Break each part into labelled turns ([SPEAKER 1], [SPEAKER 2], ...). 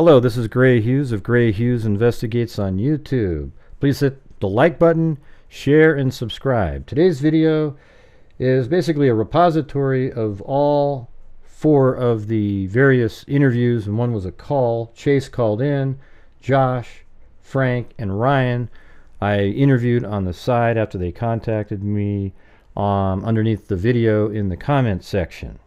[SPEAKER 1] Hello, this is Gray Hughes of Gray Hughes Investigates on YouTube. Please hit the like button, share, and subscribe. Today's video is basically a repository of all four of the various interviews, and one was a call. Chase called in, Josh, Frank, and Ryan I interviewed on the side after they contacted me underneath the video in the comments section.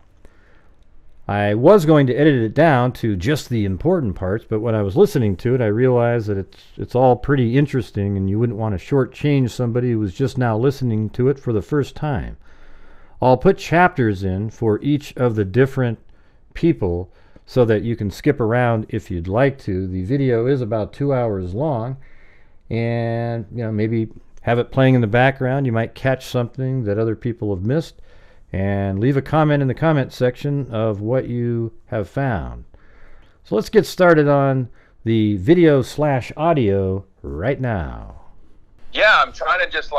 [SPEAKER 1] I was going to edit it down to just the important parts, but when I was listening to it, I realized that it's all pretty interesting, and you wouldn't want to shortchange somebody who was just now listening to it for the first time. I'll put chapters in for each of the different people so that you can skip around if you'd like to. The video is about 2 hours long, and maybe have it playing in the background. You might catch something that other people have missed. And leave a comment in the comment section of what you have found. So let's get started on the video/audio right now.
[SPEAKER 2] Yeah, I'm trying to just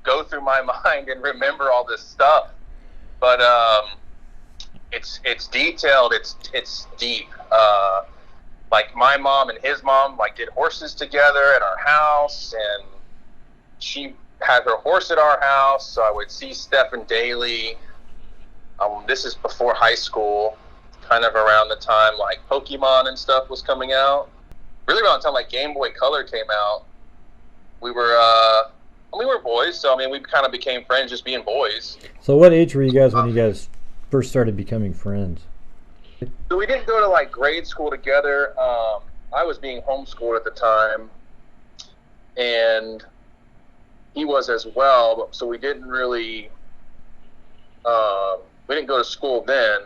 [SPEAKER 2] go through my mind and remember all this stuff, but it's detailed. It's deep. My mom and his mom did horses together at our house, and she had her horse at our house, so I would see Stephan daily. This is before high school, kind of around the time Pokemon and stuff was coming out. Really around the time Game Boy Color came out. We were boys, so we kind of became friends just being boys.
[SPEAKER 1] So what age were you guys when you guys first started becoming friends?
[SPEAKER 2] So we didn't go to grade school together. I was being homeschooled at the time, and he was as well. So we didn't really. We didn't go to school then.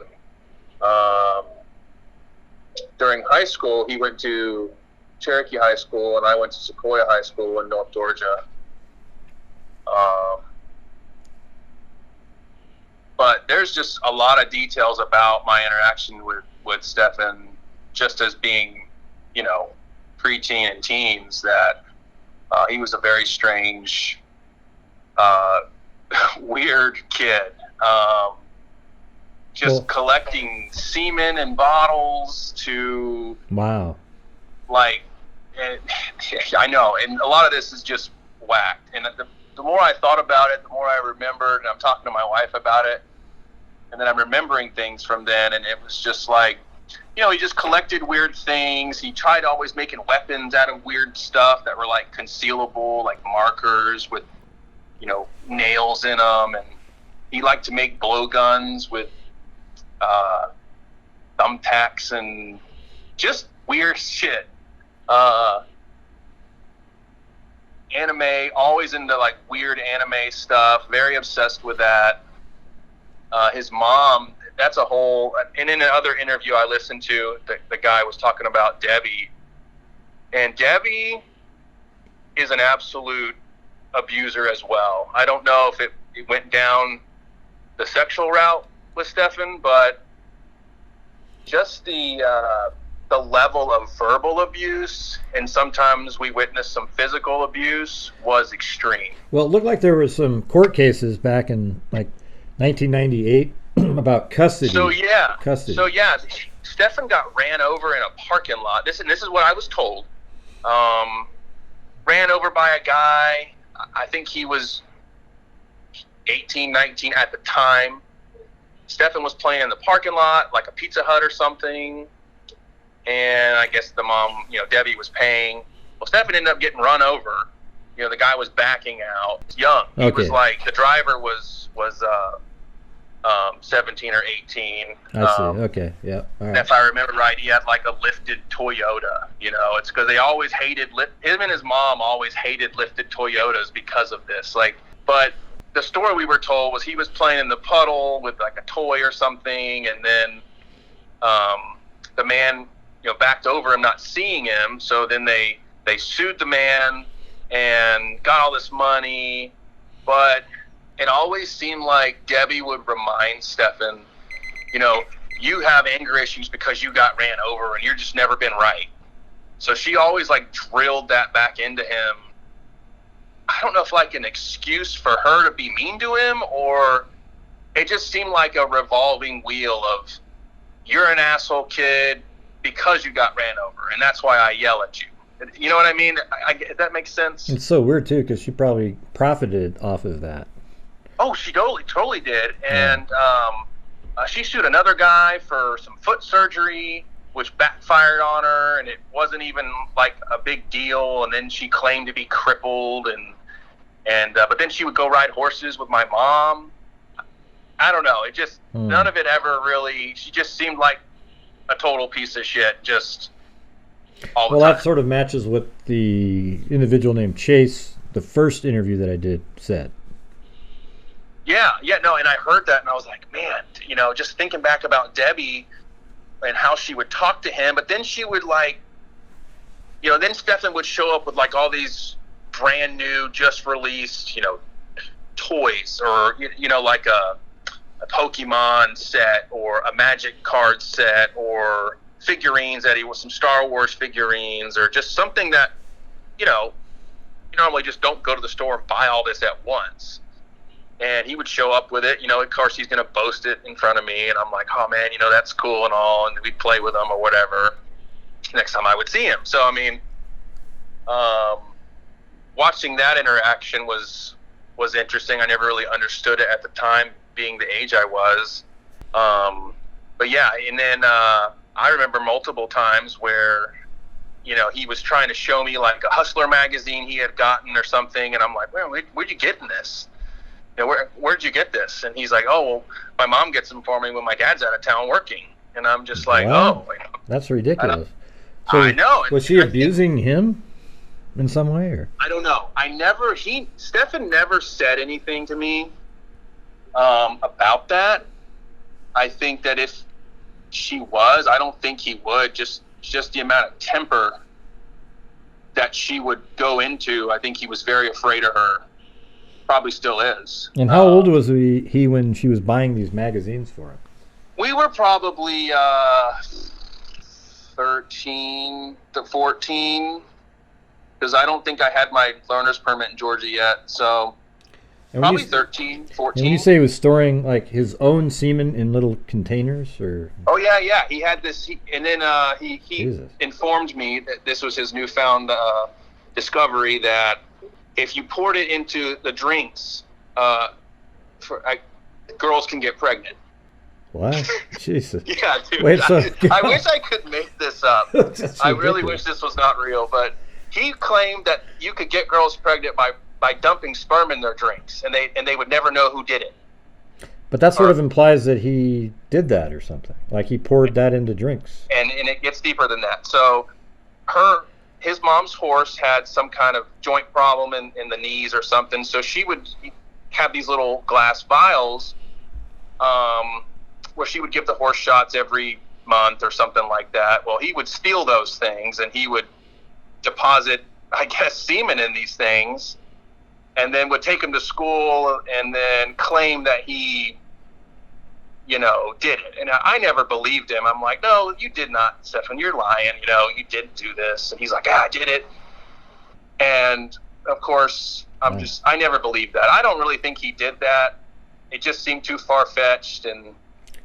[SPEAKER 2] During high school, he went to Cherokee High School, and I went to Sequoia High School in North Georgia. But there's just a lot of details about my interaction with Stephan, just as being, preteen and teens, that he was a very strange, weird kid. Collecting semen and bottles to...
[SPEAKER 1] Wow.
[SPEAKER 2] I know, and a lot of this is just whacked. And the more I thought about it, the more I remembered, and I'm talking to my wife about it, and then I'm remembering things from then, and it was just he just collected weird things. He tried always making weapons out of weird stuff that were concealable, markers with, nails in them, and he liked to make blowguns with thumbtacks and just weird shit. Anime, always into weird anime stuff, very obsessed with that. His mom, that's a whole, and in another interview I listened to, the guy was talking about Debbie, and Debbie is an absolute abuser as well. I don't know if it went down the sexual route with Stephan, but just the level of verbal abuse, and sometimes we witnessed some physical abuse, was extreme.
[SPEAKER 1] Well, it looked like there was some court cases back in 1998 about custody. Custody.
[SPEAKER 2] So yeah, Stephan got ran over in a parking lot. This is what I was told. Ran over by a guy. I think he was 18, 19 at the time. Stephan was playing in the parking lot, a Pizza Hut or something, and I guess the mom, Debbie, was paying. Well, Stephan ended up getting run over. The guy was backing out. Young. He was the driver was 17 or 18.
[SPEAKER 1] I see. Okay. Yeah. All right.
[SPEAKER 2] If I remember right, he had a lifted Toyota. It's because they always hated him and his mom always hated lifted Toyotas because of this. But the story we were told was he was playing in the puddle with a toy or something, and then the man backed over him, not seeing him. So then they sued the man and got all this money, but it always seemed like Debbie would remind Stephan, you have anger issues because you got ran over and you're just never been right. So she always drilled that back into him. I don't know if an excuse for her to be mean to him, or it just seemed like a revolving wheel of, you're an asshole kid, because you got ran over, and that's why I yell at you. You know what I mean? If that makes sense.
[SPEAKER 1] It's so weird too, because she probably profited off of that.
[SPEAKER 2] Oh, she totally did. And she sued another guy for some foot surgery, which backfired on her, and it wasn't even like a big deal. And then she claimed to be crippled, but then she would go ride horses with my mom. I don't know. It just none of it ever really. She just seemed like a total piece of shit. Just all the time.
[SPEAKER 1] That sort of matches what the individual named Chase, the first interview that I did, said.
[SPEAKER 2] Yeah, no, and I heard that, and I was like, man, just thinking back about Debbie and how she would talk to him, but then she would then Stephan would show up with like all these brand new, just released, toys, or like a Pokemon set or a Magic card set or figurines that he was some Star Wars figurines, or just something that you normally just don't go to the store and buy all this at once. And he would show up with it, of course he's going to boast it in front of me, and I'm like, oh man, that's cool and all, and we'd play with him or whatever next time I would see him. So I mean, watching that interaction was interesting. I never really understood it at the time, being the age I was. But yeah, and then I remember multiple times where he was trying to show me like a Hustler magazine he had gotten or something, and I'm like, well, where'd you get this? Where'd you get this? And he's like, oh, well, my mom gets them for me when my dad's out of town working. And I'm just like,
[SPEAKER 1] wow. That's ridiculous.
[SPEAKER 2] I know.
[SPEAKER 1] Was she abusing him in some way? Or?
[SPEAKER 2] I don't know. Stephan never said anything to me about that. I think that if she was, I don't think he would. Just the amount of temper that she would go into, I think he was very afraid of her. Probably still is.
[SPEAKER 1] And how old was he when she was buying these magazines for him?
[SPEAKER 2] We were probably 13 to 14, because I don't think I had my learner's permit in Georgia yet. So probably 13, 14.
[SPEAKER 1] And when you say he was storing like his own semen in little containers, or?
[SPEAKER 2] Oh yeah. He had this, and then he informed me that this was his newfound discovery, that if you poured it into the drinks, girls can get pregnant.
[SPEAKER 1] What? Jesus.
[SPEAKER 2] Yeah, dude.
[SPEAKER 1] Wait,
[SPEAKER 2] I wish I could make this up. I really wish this was not real, but he claimed that you could get girls pregnant by dumping sperm in their drinks, and they would never know who did it.
[SPEAKER 1] But that sort of implies that he did that or something. Like he poured that into drinks.
[SPEAKER 2] And it gets deeper than that. So his mom's horse had some kind of joint problem in the knees or something, so she would have these little glass vials where she would give the horse shots every month or something like that. Well, he would steal those things, and he would deposit, I guess, semen in these things, and then would take them to school and then claim that he did it. And I never believed him. I'm like, no, you did not, Stephan. You're lying. You didn't do this. And he's like, I did it. And of course, I never believed that. I don't really think he did that. It just seemed too far-fetched. And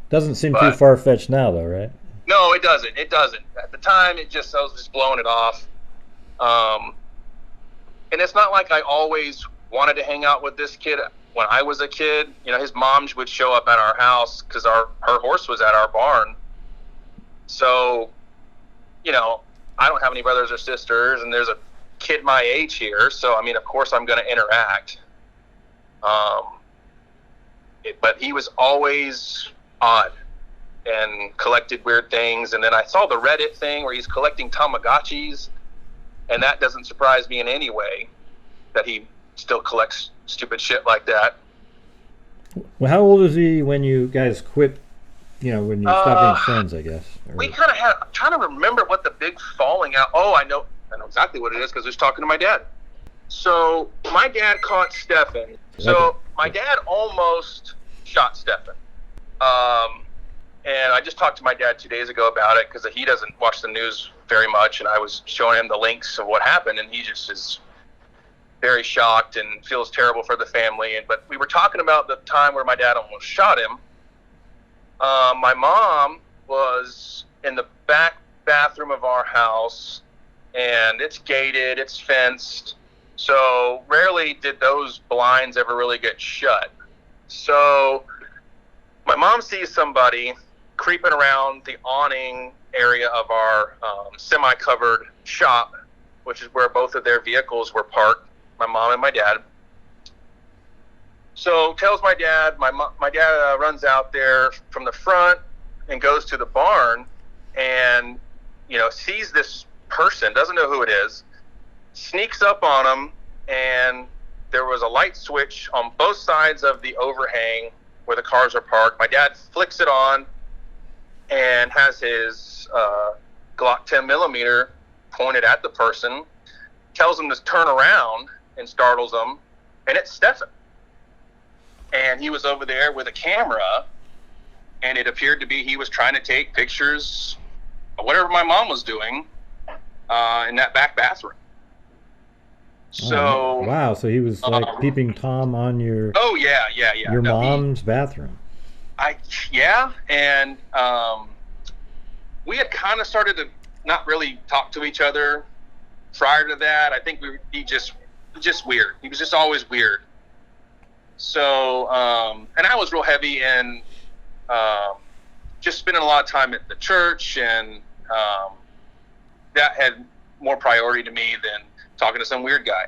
[SPEAKER 1] doesn't seem too far-fetched now, though, right?
[SPEAKER 2] No, it doesn't. It doesn't. At the time, I was just blowing it off. And it's not like I always wanted to hang out with this kid. When I was a kid, his mom would show up at our house because her horse was at our barn. So, I don't have any brothers or sisters, and there's a kid my age here. So, I mean, of course I'm going to interact. But he was always odd and collected weird things. And then I saw the Reddit thing where he's collecting Tamagotchis, and that doesn't surprise me in any way that he still collects stupid shit like that.
[SPEAKER 1] Well, how old was he when you guys quit, when you stopped being friends, I guess?
[SPEAKER 2] We kind of I'm trying to remember what the big falling out. Oh, I know exactly what it is because I was talking to my dad. So my dad caught Stephan. So my dad almost shot Stephan. And I just talked to my dad 2 days ago about it because he doesn't watch the news very much, and I was showing him the links of what happened, and he just is very shocked and feels terrible for the family. But we were talking about the time where my dad almost shot him. My mom was in the back bathroom of our house, and it's gated, it's fenced. So rarely did those blinds ever really get shut. So my mom sees somebody creeping around the awning area of our semi-covered shop, which is where both of their vehicles were parked, my mom and my dad. So tells my dad, my dad runs out there from the front and goes to the barn and, sees this person, doesn't know who it is, sneaks up on him, and there was a light switch on both sides of the overhang where the cars are parked. My dad flicks it on and has his Glock 10 millimeter pointed at the person, tells him to turn around and startles him, and it's Stephan. And he was over there with a camera, and it appeared to be he was trying to take pictures of whatever my mom was doing in that back bathroom. So
[SPEAKER 1] wow, so he was like peeping Tom on your
[SPEAKER 2] your
[SPEAKER 1] mom's bathroom.
[SPEAKER 2] And we had kind of started to not really talk to each other prior to that. I think he just weird. He was just always weird. So, and I was real heavy in just spending a lot of time at the church, and that had more priority to me than talking to some weird guy.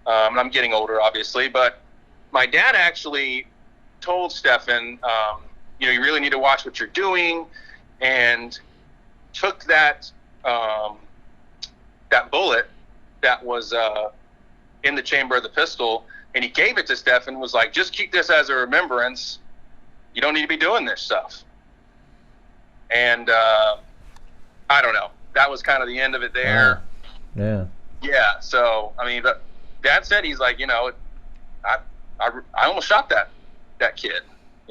[SPEAKER 2] And I'm getting older, obviously, but my dad actually told Stephan, you really need to watch what you're doing, and took that that bullet that was in the chamber of the pistol, and he gave it to Stephan, was like, just keep this as a remembrance. You don't need to be doing this stuff. And I don't know. That was kind of the end of it there.
[SPEAKER 1] Yeah.
[SPEAKER 2] Yeah. So, I mean, but Dad said, he's like, I almost shot that kid.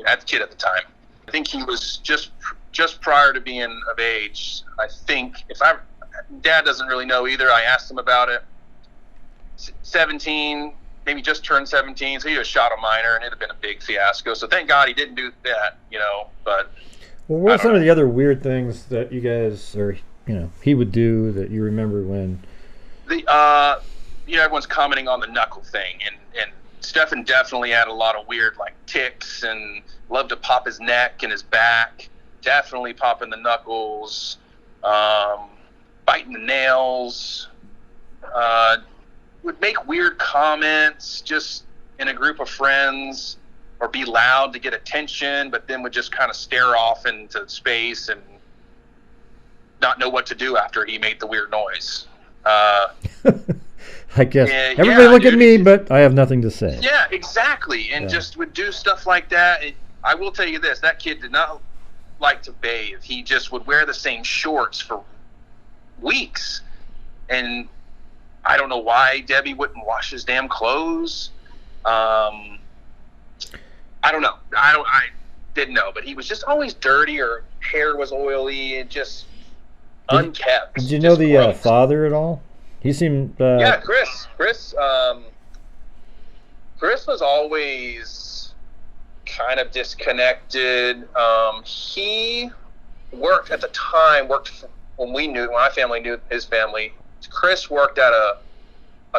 [SPEAKER 2] That kid at the time. I think he was just prior to being of age. I think Dad doesn't really know either. I asked him about it. 17, maybe just turned 17, so he just shot a minor, and it had been a big fiasco. So thank God he didn't do that, but...
[SPEAKER 1] Well, what are some of the other weird things that you guys, or, he would do that you remember when...
[SPEAKER 2] Everyone's commenting on the knuckle thing, and Stephan definitely had a lot of weird, tics, and loved to pop his neck and his back, definitely popping the knuckles, biting the nails, would make weird comments just in a group of friends, or be loud to get attention, but then would just kind of stare off into space and not know what to do after he made the weird noise.
[SPEAKER 1] I guess everybody look at me, but I have nothing to say.
[SPEAKER 2] Yeah, exactly. And just would do stuff like that. I will tell you this, that kid did not like to bathe. He just would wear the same shorts for weeks. And I don't know why Debbie wouldn't wash his damn clothes. I don't know. I didn't know, but he was just always dirty, or hair was oily, and just unkept.
[SPEAKER 1] Did you know the father at all? He seemed...
[SPEAKER 2] yeah, Chris. Chris was always kind of disconnected. He worked when my family knew his family. Chris worked at a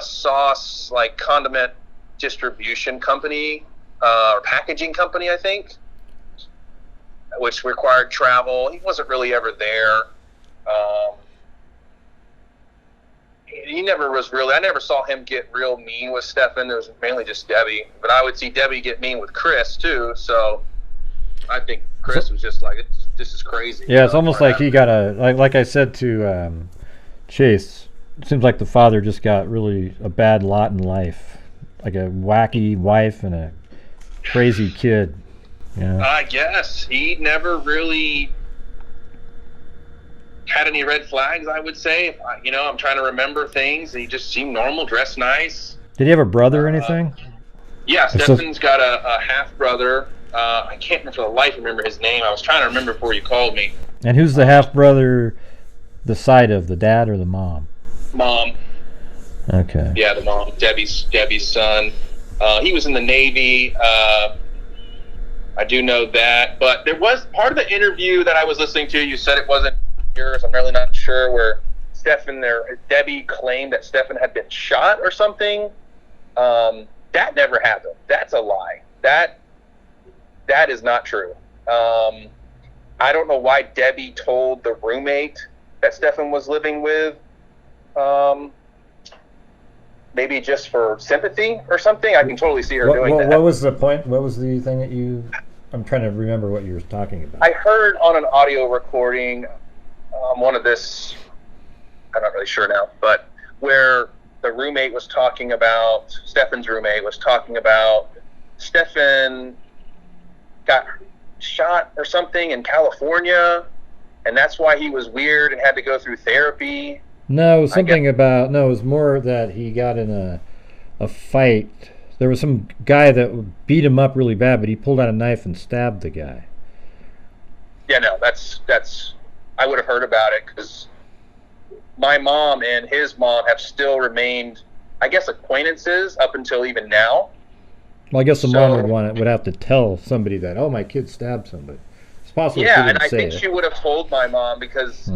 [SPEAKER 2] sauce, condiment distribution company, or packaging company, I think, which required travel. He wasn't really ever there. He never was really, I never saw him get real mean with Stephan. It was mainly just Debbie, but I would see Debbie get mean with Chris too. So I think Chris was just like, this is crazy.
[SPEAKER 1] Yeah, it's almost like he got like I said to Chase, it seems like the father just got really a bad lot in life, like a wacky wife and a crazy kid.
[SPEAKER 2] I guess he never really had any red flags, I would say. I'm trying to remember things. He just seemed normal, dressed nice.
[SPEAKER 1] Did he have a brother or anything?
[SPEAKER 2] Yeah, Stephan's got a half-brother. I can't for the life remember his name. I was trying to remember before you called me.
[SPEAKER 1] And who's the half-brother, the side of the dad or the mom?
[SPEAKER 2] Mom.
[SPEAKER 1] Okay.
[SPEAKER 2] Yeah, the mom, Debbie's son. He was in the Navy. I do know that. But there was part of the interview that I was listening to, you said it wasn't years. I'm really not sure where Debbie claimed that Stephan had been shot or something. That never happened. That's a lie. That is not true. I don't know why Debbie told the roommate that Stephan was living with. Maybe just for sympathy or something. I can totally see her doing that.
[SPEAKER 1] What was the point? What was the thing that you... I'm trying to remember what you were talking about.
[SPEAKER 2] I heard on an audio recording, one of this, I'm not really sure now, but where the roommate was talking about, Stephan's roommate was talking about Stephan got shot or something in California, and that's why he was weird and had to go through therapy.
[SPEAKER 1] No, it was something about... No, it was more that he got in a fight. There was some guy that beat him up really bad, but he pulled out a knife and stabbed the guy.
[SPEAKER 2] Yeah, no, that's I would have heard about it because my mom and his mom have still remained, I guess, acquaintances up until even now.
[SPEAKER 1] Well, I guess the mom would have to tell somebody that, oh, my kid stabbed somebody. It's possible.
[SPEAKER 2] Yeah, and I think she would have told my mom because,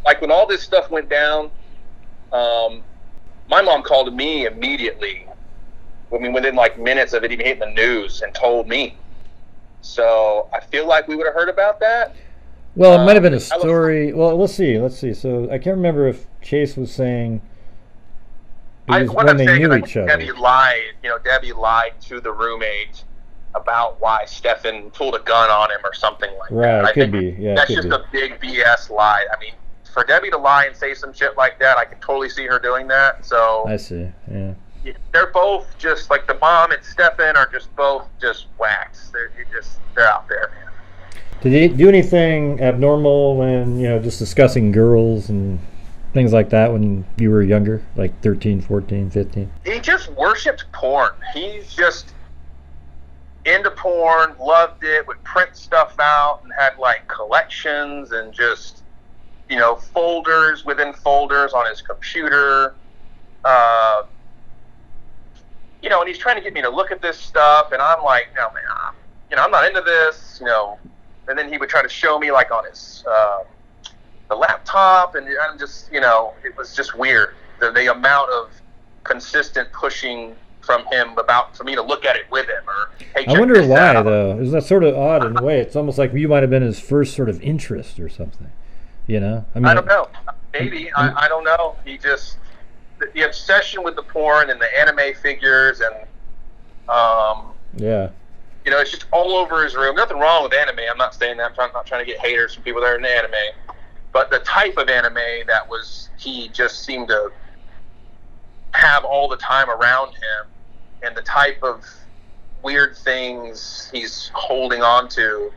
[SPEAKER 2] like, when all this stuff went down, my mom called me immediately. I mean, within like minutes of it even hitting the news, and told me. So I feel like we would have heard about that.
[SPEAKER 1] Well, it might have been a story. Well, let's see. So I can't remember if Chase was saying when they knew each other.
[SPEAKER 2] Debbie lied to the roommate about why Stephan pulled a gun on him or something like that.
[SPEAKER 1] Right, could be. Yeah,
[SPEAKER 2] that's just a big BS lie. I mean, for Debbie to lie and say some shit like that, I can totally see her doing that. So
[SPEAKER 1] I see. Yeah.
[SPEAKER 2] They're both just like the mom and Stephan are just both just whacks. They're out there, man.
[SPEAKER 1] Did he do anything abnormal when, just discussing girls and things like that when you were younger, like 13, 14, 15?
[SPEAKER 2] He just worshipped porn. He's just into porn, loved it, would print stuff out and had like collections and just, folders within folders on his computer. And he's trying to get me to look at this stuff, and I'm like, no, man, I'm not into this, And then he would try to show me, like, on his the laptop, and I'm just, it was just weird. The amount of consistent pushing from him for me to look at it with him, or hey,
[SPEAKER 1] I wonder why though. Isn't that sort of odd in a way? It's almost like you might have been his first sort of interest or something. I mean,
[SPEAKER 2] I don't know. Maybe I don't know. He just. The obsession with the porn and the anime figures and it's just all over his room. Nothing wrong with anime. I'm not saying that. I'm not trying to get haters from people that are into anime, but the type of anime he just seemed to have all the time around him, and the type of weird things he's holding on to,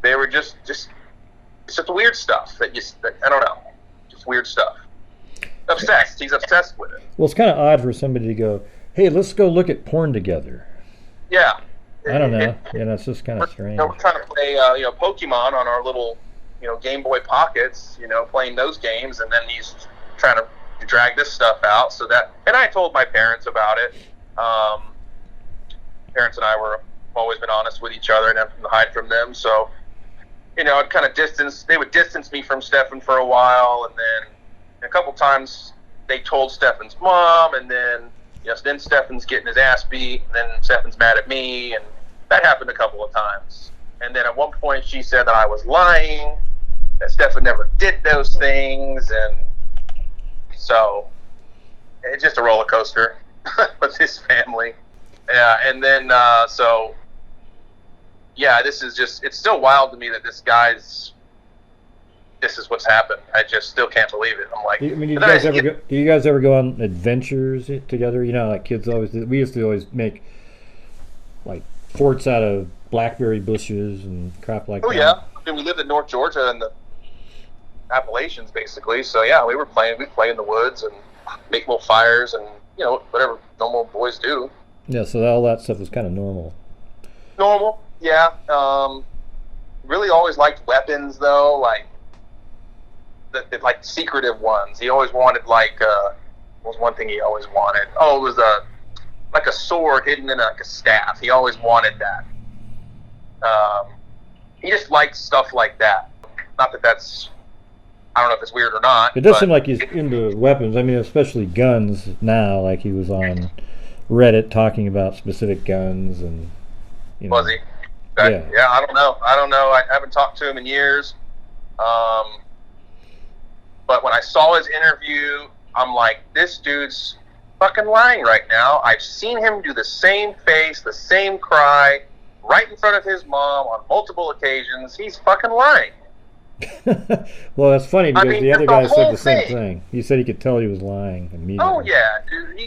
[SPEAKER 2] they were just the weird stuff that I don't know, just weird stuff. Obsessed. He's obsessed with it.
[SPEAKER 1] Well, it's kind of odd for somebody to go, hey, let's go look at porn together.
[SPEAKER 2] Yeah.
[SPEAKER 1] I don't know. It's just kind of strange.
[SPEAKER 2] We're trying to play, Pokemon on our little, Game Boy Pockets, playing those games, and then he's trying to drag this stuff out. And I told my parents about it. Parents and I were always been honest with each other and have to hide from them. So, I'd kind of they would distance me from Stephan for a while, and then a couple times they told Stephan's mom, and then then Stephan's getting his ass beat, and then Stephan's mad at me, and that happened a couple of times. And then at one point she said that I was lying, that Stephan never did those things, and so it's just a roller coaster with his family. Yeah, and then this is just, it's still wild to me that this is what's happened. I just still can't believe it. I'm like,
[SPEAKER 1] do you guys ever go on adventures together? Like kids always did. We used to always make like forts out of blackberry bushes and crap like that.
[SPEAKER 2] Oh yeah, I mean, we lived in North Georgia in the Appalachians basically. So yeah, we play in the woods and make little fires and whatever normal boys do.
[SPEAKER 1] Yeah, so all that stuff was kind of normal.
[SPEAKER 2] Normal, yeah. Really always liked weapons though, like like secretive ones. He always wanted what was one thing he always wanted? Oh, it was like a sword hidden in like a staff. He always wanted that. He just liked stuff like that. Not that that's I don't know if it's weird or not.
[SPEAKER 1] It does seem like he's into weapons. I mean, especially guns now. Like he was on Reddit talking about specific guns, and
[SPEAKER 2] was he? Okay. Yeah, I don't know. I haven't talked to him in years. But when I saw his interview, I'm like, this dude's fucking lying right now. I've seen him do the same face, the same cry, right in front of his mom on multiple occasions. He's fucking lying.
[SPEAKER 1] Well, that's funny because the other guy said the same
[SPEAKER 2] thing.
[SPEAKER 1] thing. He said he could tell he was lying immediately.
[SPEAKER 2] Oh yeah, dude.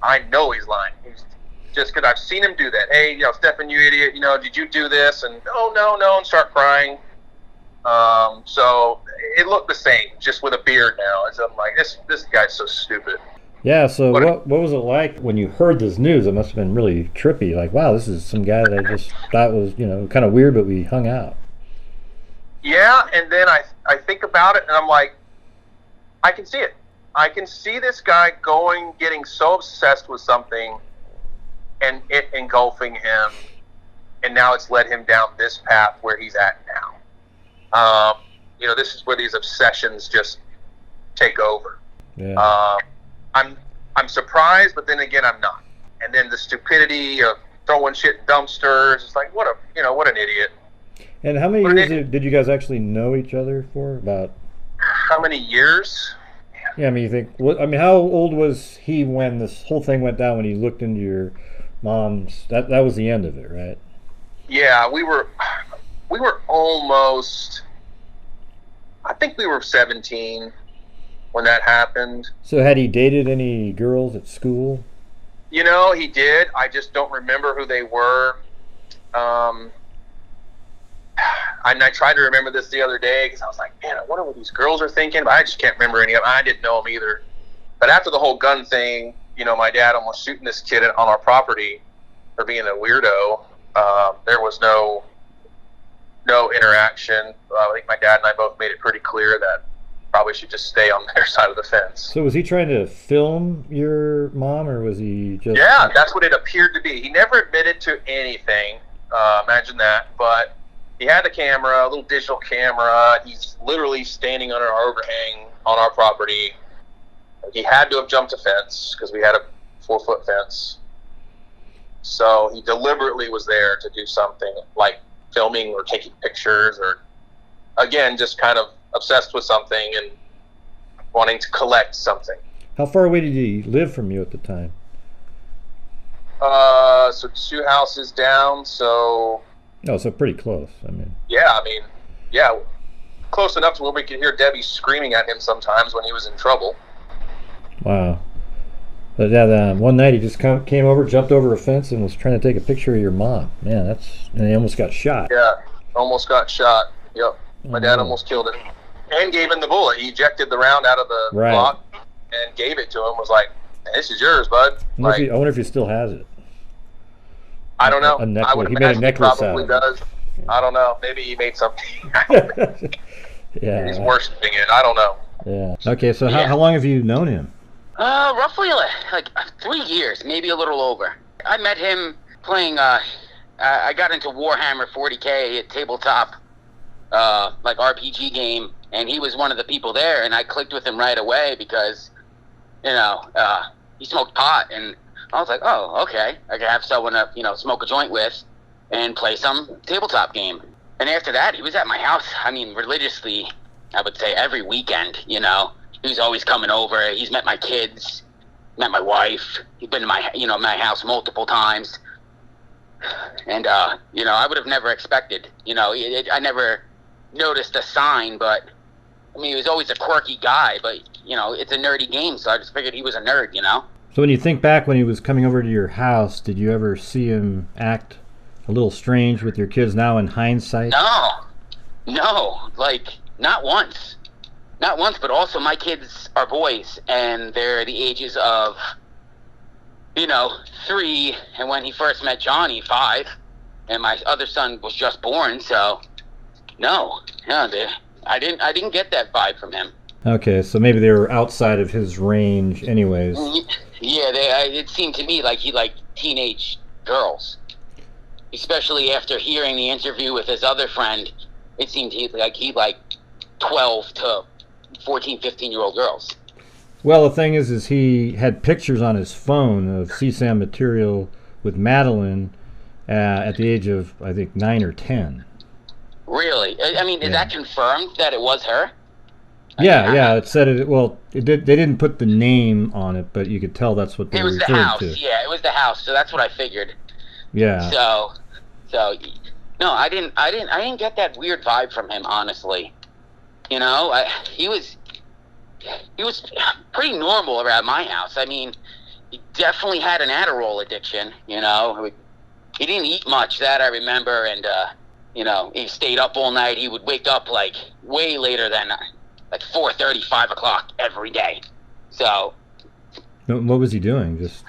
[SPEAKER 2] I know he's lying. He's just because I've seen him do that. Hey, Stephan, you idiot. Did you do this? And oh no, and start crying. So it looked the same, just with a beard now. I'm like, this guy's so stupid.
[SPEAKER 1] Yeah, so what was it like when you heard this news? It must have been really trippy. Like, wow, this is some guy that I just thought was, kind of weird, but we hung out.
[SPEAKER 2] Yeah, and then I think about it, and I'm like, I can see it. I can see this guy getting so obsessed with something, and it engulfing him, and now it's led him down this path where he's at now. This is where these obsessions just take over.
[SPEAKER 1] Yeah.
[SPEAKER 2] I'm surprised, but then again, I'm not. And then the stupidity of throwing shit in dumpsters. It's like, what an idiot.
[SPEAKER 1] And how many years did you guys actually know each other for? About
[SPEAKER 2] how many years?
[SPEAKER 1] Yeah, I mean, how old was he when this whole thing went down? When he looked into your mom's, that was the end of it, right?
[SPEAKER 2] Yeah, we were almost. I think we were 17 when that happened.
[SPEAKER 1] So had he dated any girls at school?
[SPEAKER 2] He did. I just don't remember who they were. And I tried to remember this the other day because I was like, man, I wonder what these girls are thinking. But I just can't remember any of them. I didn't know them either. But after the whole gun thing, my dad almost shooting this kid on our property for being a weirdo. There was no interaction. I think my dad and I both made it pretty clear that probably should just stay on their side of the fence.
[SPEAKER 1] So was he trying to film your mom, or was he just...
[SPEAKER 2] Yeah, that's what it appeared to be. He never admitted to anything. Imagine that. But he had the camera, a little digital camera. He's literally standing under our overhang on our property. He had to have jumped a fence because we had a 4-foot fence. So he deliberately was there to do something like filming or taking pictures, or again, just kind of obsessed with something and wanting to collect something.
[SPEAKER 1] How far away did he live from you at the time?
[SPEAKER 2] So 2 houses down, so...
[SPEAKER 1] Oh, so pretty close.
[SPEAKER 2] Yeah, close enough to where we could hear Debbie screaming at him sometimes when he was in trouble.
[SPEAKER 1] Wow. But yeah, one night he just came over, jumped over a fence, and was trying to take a picture of your mom. Man, and he almost got shot.
[SPEAKER 2] Yeah, almost got shot. Yep. My dad almost killed him. And gave him the bullet. He ejected the round out of the block and gave it to him. Was like, this is yours, bud.
[SPEAKER 1] I wonder if he still has it.
[SPEAKER 2] I don't know.
[SPEAKER 1] I would imagine he
[SPEAKER 2] probably does. I don't know. Maybe he made something.
[SPEAKER 1] Yeah.
[SPEAKER 2] He's worshipping it. I don't know.
[SPEAKER 1] Yeah. Okay, so how long have you known him?
[SPEAKER 3] Roughly like 3 years, maybe a little over. I met him playing, I got into Warhammer 40K at tabletop, like RPG game, and he was one of the people there, and I clicked with him right away because, he smoked pot, and I was like, oh, okay, I can have someone to, smoke a joint with and play some tabletop game. And after that, he was at my house, religiously, I would say every weekend, He was always coming over. He's met my kids, met my wife. He's been to my house multiple times. And, I would have never expected, I never noticed a sign, but, he was always a quirky guy, but, it's a nerdy game, so I just figured he was a nerd,
[SPEAKER 1] So when you think back when he was coming over to your house, did you ever see him act a little strange with your kids now in hindsight?
[SPEAKER 3] No, not once. Not once, but also my kids are boys, and they're the ages of, 3, and when he first met Johnny, 5, and my other son was just born, so no, I didn't get that vibe from him.
[SPEAKER 1] Okay, so maybe they were outside of his range anyways.
[SPEAKER 3] Yeah, it seemed to me like he liked teenage girls, especially after hearing the interview with his other friend. It seemed like he liked 12 to 14, 15-year-old girls.
[SPEAKER 1] Well, the thing is he had pictures on his phone of CSAM material with Madeline at the age of, I think, 9 or 10.
[SPEAKER 3] Really? I mean, is that confirmed that it was her?
[SPEAKER 1] Yeah. It said it. Well, they didn't put the name on it, but you could tell that's what they were referring to.
[SPEAKER 3] It was the house. Yeah, it was the house. So that's what I figured.
[SPEAKER 1] Yeah.
[SPEAKER 3] So no, I didn't get that weird vibe from him, honestly. You know, he was pretty normal around my house. I mean, he definitely had an Adderall addiction. You know, he didn't eat much, that I remember, and you know, he stayed up all night. He would wake up like way later than like 4:30, 5 o'clock every day. So,
[SPEAKER 1] what was he doing? Just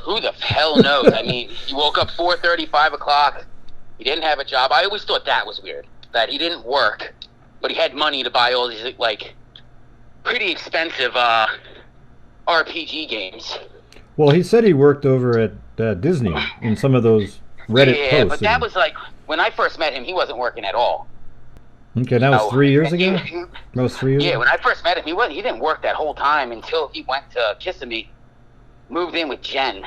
[SPEAKER 3] who the hell knows? I mean, he woke up 4:30, 5 o'clock. He didn't have a job. I always thought that was weird, that he didn't work, but he had money to buy all these like pretty expensive RPG games.
[SPEAKER 1] Well, he said he worked over at Disney in some of those Reddit posts.
[SPEAKER 3] Yeah, but that was like when I first met him. He wasn't working at all.
[SPEAKER 1] Okay, that was 3 years ago? That was 3 years
[SPEAKER 3] Yeah,
[SPEAKER 1] ago?
[SPEAKER 3] when I first met him, he didn't work that whole time until he went to Kissimmee, moved in with Jen,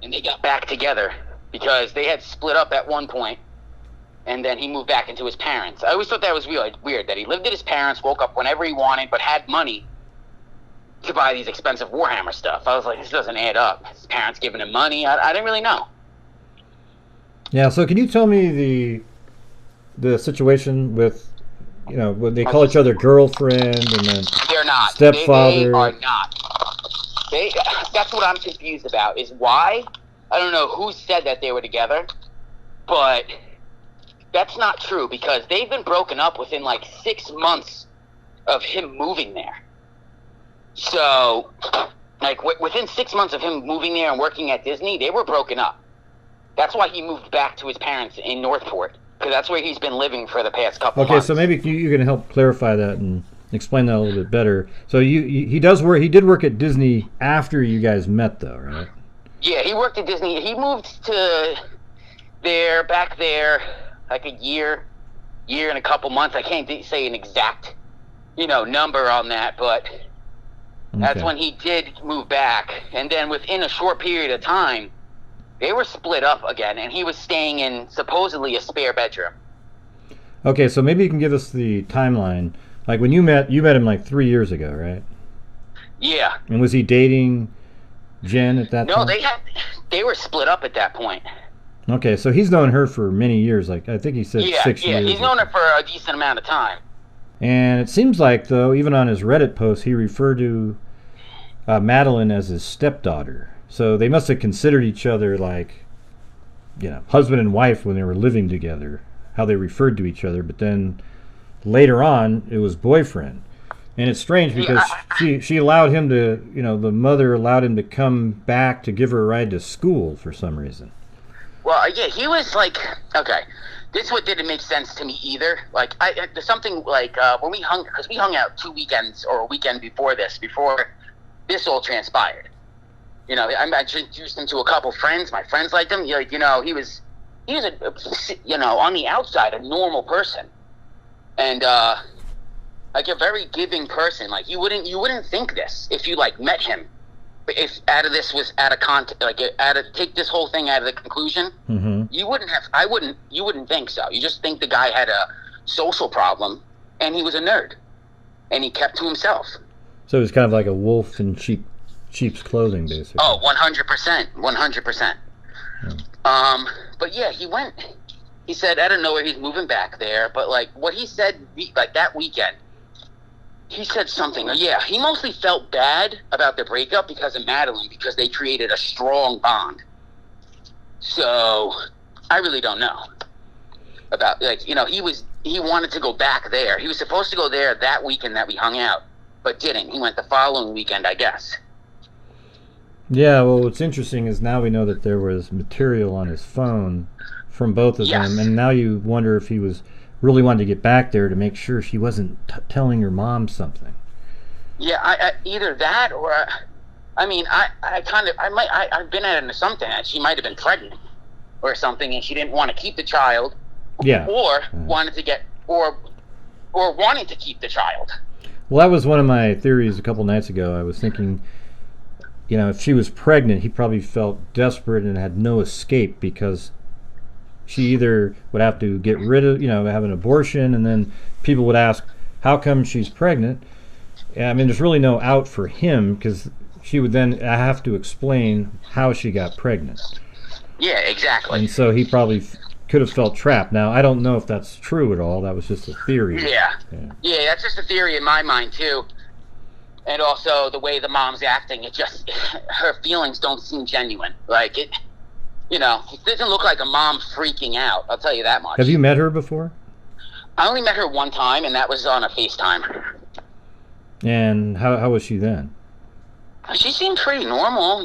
[SPEAKER 3] and they got back together because they had split up at one point, and then he moved back into his parents. I always thought that was really weird, that he lived at his parents, woke up whenever he wanted, but had money to buy these expensive Warhammer stuff. I was like, this doesn't add up. His parents giving him money? I didn't really know.
[SPEAKER 1] Yeah, so can you tell me the situation with, you know, when they call each other girlfriend and then
[SPEAKER 3] they're not
[SPEAKER 1] stepfather?
[SPEAKER 3] They are not. That's what I'm confused about, is why. I don't know who said that they were together, but that's not true because they've been broken up within like 6 months of him moving there. So, like within 6 months of him moving there and working at Disney, they were broken up. That's why he moved back to his parents in Northport, because that's where he's been living for the past couple months.
[SPEAKER 1] Okay, so maybe you can help clarify that and explain that a little bit better. So he did work at Disney after you guys met, though, right? Yeah,
[SPEAKER 3] he worked at Disney. He moved to back there, like a year and a couple months. I can't say an exact, number on that, but that's when he did move back. And then within a short period of time, they were split up again, and he was staying in supposedly a spare bedroom.
[SPEAKER 1] Okay, so maybe you can give us the timeline. Like when you met him like 3 years ago, right?
[SPEAKER 3] Yeah.
[SPEAKER 1] And was he dating Jen at that time?
[SPEAKER 3] No, they were split up at that point.
[SPEAKER 1] Okay, so he's known her for many years. Like I think he said 6 years.
[SPEAKER 3] Yeah, he's known her for a decent amount of time.
[SPEAKER 1] And it seems like, though, even on his Reddit post, he referred to Madeline as his stepdaughter. So they must have considered each other like, husband and wife when they were living together, how they referred to each other. But then later on, it was boyfriend. And it's strange because she allowed him to, the mother allowed him to come back to give her a ride to school for some reason.
[SPEAKER 3] Well, yeah, he was like, okay, this what didn't make sense to me either. Like, there's something like when we hung out 2 weekends or a weekend before this all transpired. I introduced him to a couple friends. My friends liked him. He was on the outside a normal person, and like a very giving person. Like you wouldn't think this if you like met him. But if out of this was out of take this whole thing out of the conclusion, you wouldn't think so. You just think the guy had a social problem, and he was a nerd, and he kept to himself. So
[SPEAKER 1] it was kind of like a wolf in sheep's clothing, basically.
[SPEAKER 3] Oh, 100%. 100%. But yeah, he said, I don't know where he's moving back there, but like what he said, like that weekend, he said something. Yeah, he mostly felt bad about the breakup because of Madeline, because they created a strong bond. So I really don't know about, he wanted to go back there. He was supposed to go there that weekend that we hung out, but didn't. He went the following weekend, I guess.
[SPEAKER 1] Yeah, well, what's interesting is now we know that there was material on his phone from both of them, and now you wonder if he was really wanted to get back there to make sure she wasn't telling her mom something.
[SPEAKER 3] Yeah, I either that or, I've been at an assumption that she might have been pregnant or something, and she didn't want to keep the child.
[SPEAKER 1] Yeah.
[SPEAKER 3] Or wanted to get, or or wanting to keep the child.
[SPEAKER 1] Well, that was one of my theories a couple nights ago. I was thinking, if she was pregnant, he probably felt desperate and had no escape because she either would have to get rid of, have an abortion, and then people would ask, how come she's pregnant? I mean, there's really no out for him because she would then have to explain how she got pregnant.
[SPEAKER 3] Yeah, exactly.
[SPEAKER 1] And so he probably could have felt trapped. Now, I don't know if that's true at all. That was just a theory.
[SPEAKER 3] Yeah, that's just a theory in my mind, too. And also the way the mom's acting, her feelings don't seem genuine. Like, it doesn't look like a mom freaking out. I'll tell you that much.
[SPEAKER 1] Have you met her before?
[SPEAKER 3] I only met her one time, and that was on a FaceTime.
[SPEAKER 1] And how was she then?
[SPEAKER 3] She seemed pretty normal,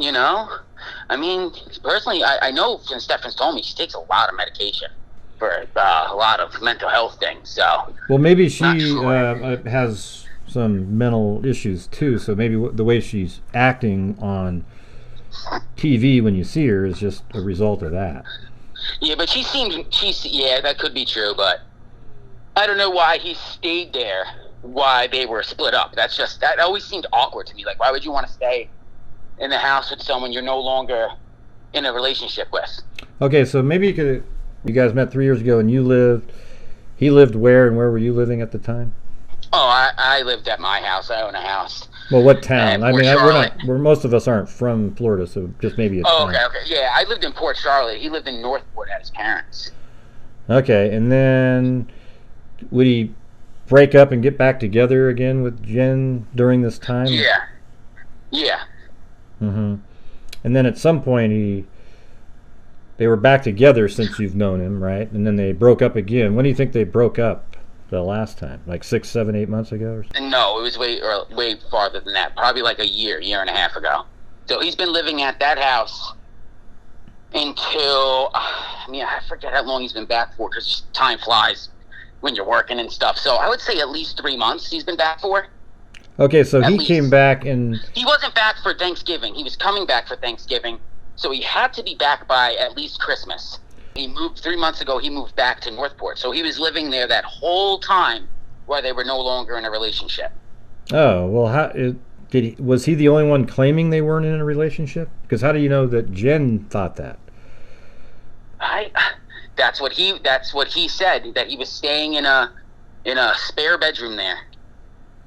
[SPEAKER 3] I mean, personally, I know, and Stephan's told me, she takes a lot of medication for a lot of mental health things, so...
[SPEAKER 1] Well, maybe she has some mental issues, too, so maybe the way she's acting on TV when you see her is just a result of that.
[SPEAKER 3] Yeah, but that could be true, but I don't know why he stayed there, why they were split up. That always seemed awkward to me. Like, why would you want to stay in the house with someone you're no longer in a relationship with?
[SPEAKER 1] Okay, so maybe you guys met 3 years ago and he lived where, and where were you living at the time?
[SPEAKER 3] Oh, I lived at my house. I own a house.
[SPEAKER 1] Well, what town? I mean,
[SPEAKER 3] Charlotte.
[SPEAKER 1] most of us aren't from Florida, so just maybe a town.
[SPEAKER 3] Okay. Yeah, I lived in Port Charlotte. He lived in Northport at his parents'.
[SPEAKER 1] Okay, and then would he break up and get back together again with Jen during this time?
[SPEAKER 3] Yeah.
[SPEAKER 1] Mm-hmm. And then at some point they were back together since you've known him, right? And then they broke up again. When do you think they broke up the last time? Like 6, 7, 8 months ago? Or something?
[SPEAKER 3] No, it was way farther than that. Probably like a year and a half ago. So he's been living at that house until, I forget how long he's been back for because time flies when you're working and stuff. So I would say at least 3 months he's been back for.
[SPEAKER 1] Okay, so he came back and...
[SPEAKER 3] He wasn't back for Thanksgiving. He was coming back for Thanksgiving. So he had to be back by at least Christmas. He moved 3 months ago. He moved back to Northport. So he was living there that whole time while they were no longer in a relationship.
[SPEAKER 1] Oh, well, was he the only one claiming they weren't in a relationship? Because how do you know that Jen thought that?
[SPEAKER 3] That's what he said, that he was staying in a spare bedroom there.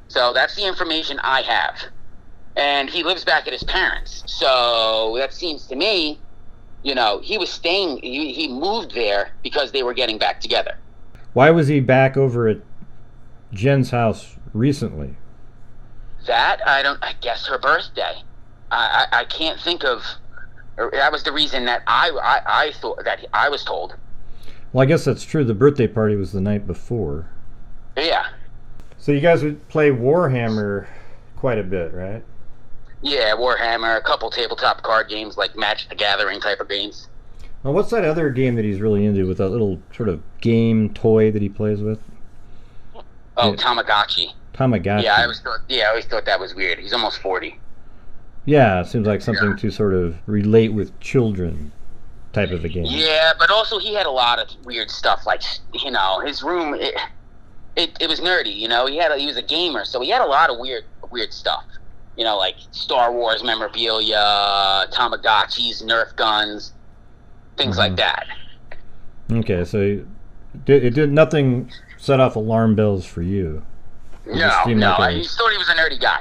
[SPEAKER 3] So that's the information I have. And he lives back at his parents. So that seems to me, he was staying, he moved there because they were getting back together.
[SPEAKER 1] Why was he back over at Jen's house recently?
[SPEAKER 3] I guess her birthday. I can't think of, that was the reason that I thought, that I was told.
[SPEAKER 1] Well, I guess that's true. The birthday party was the night before.
[SPEAKER 3] Yeah. So
[SPEAKER 1] you guys would play Warhammer quite a bit, right?
[SPEAKER 3] Yeah, Warhammer, a couple tabletop card games like Magic the Gathering type of games.
[SPEAKER 1] Well, what's that other game that he's really into with that little sort of game toy that he plays with?
[SPEAKER 3] Oh, yeah. Tamagotchi. Yeah, I always thought that was weird. He's almost 40.
[SPEAKER 1] Yeah, it seems like something to sort of relate with children type of a game.
[SPEAKER 3] Yeah, but also he had a lot of weird stuff, like, his room, it was nerdy, he was a gamer, so he had a lot of weird stuff. Like Star Wars memorabilia, Tamagotchis, Nerf guns, things like that.
[SPEAKER 1] Okay, so it did nothing set off alarm bells for you.
[SPEAKER 3] No, I just thought he was a nerdy guy,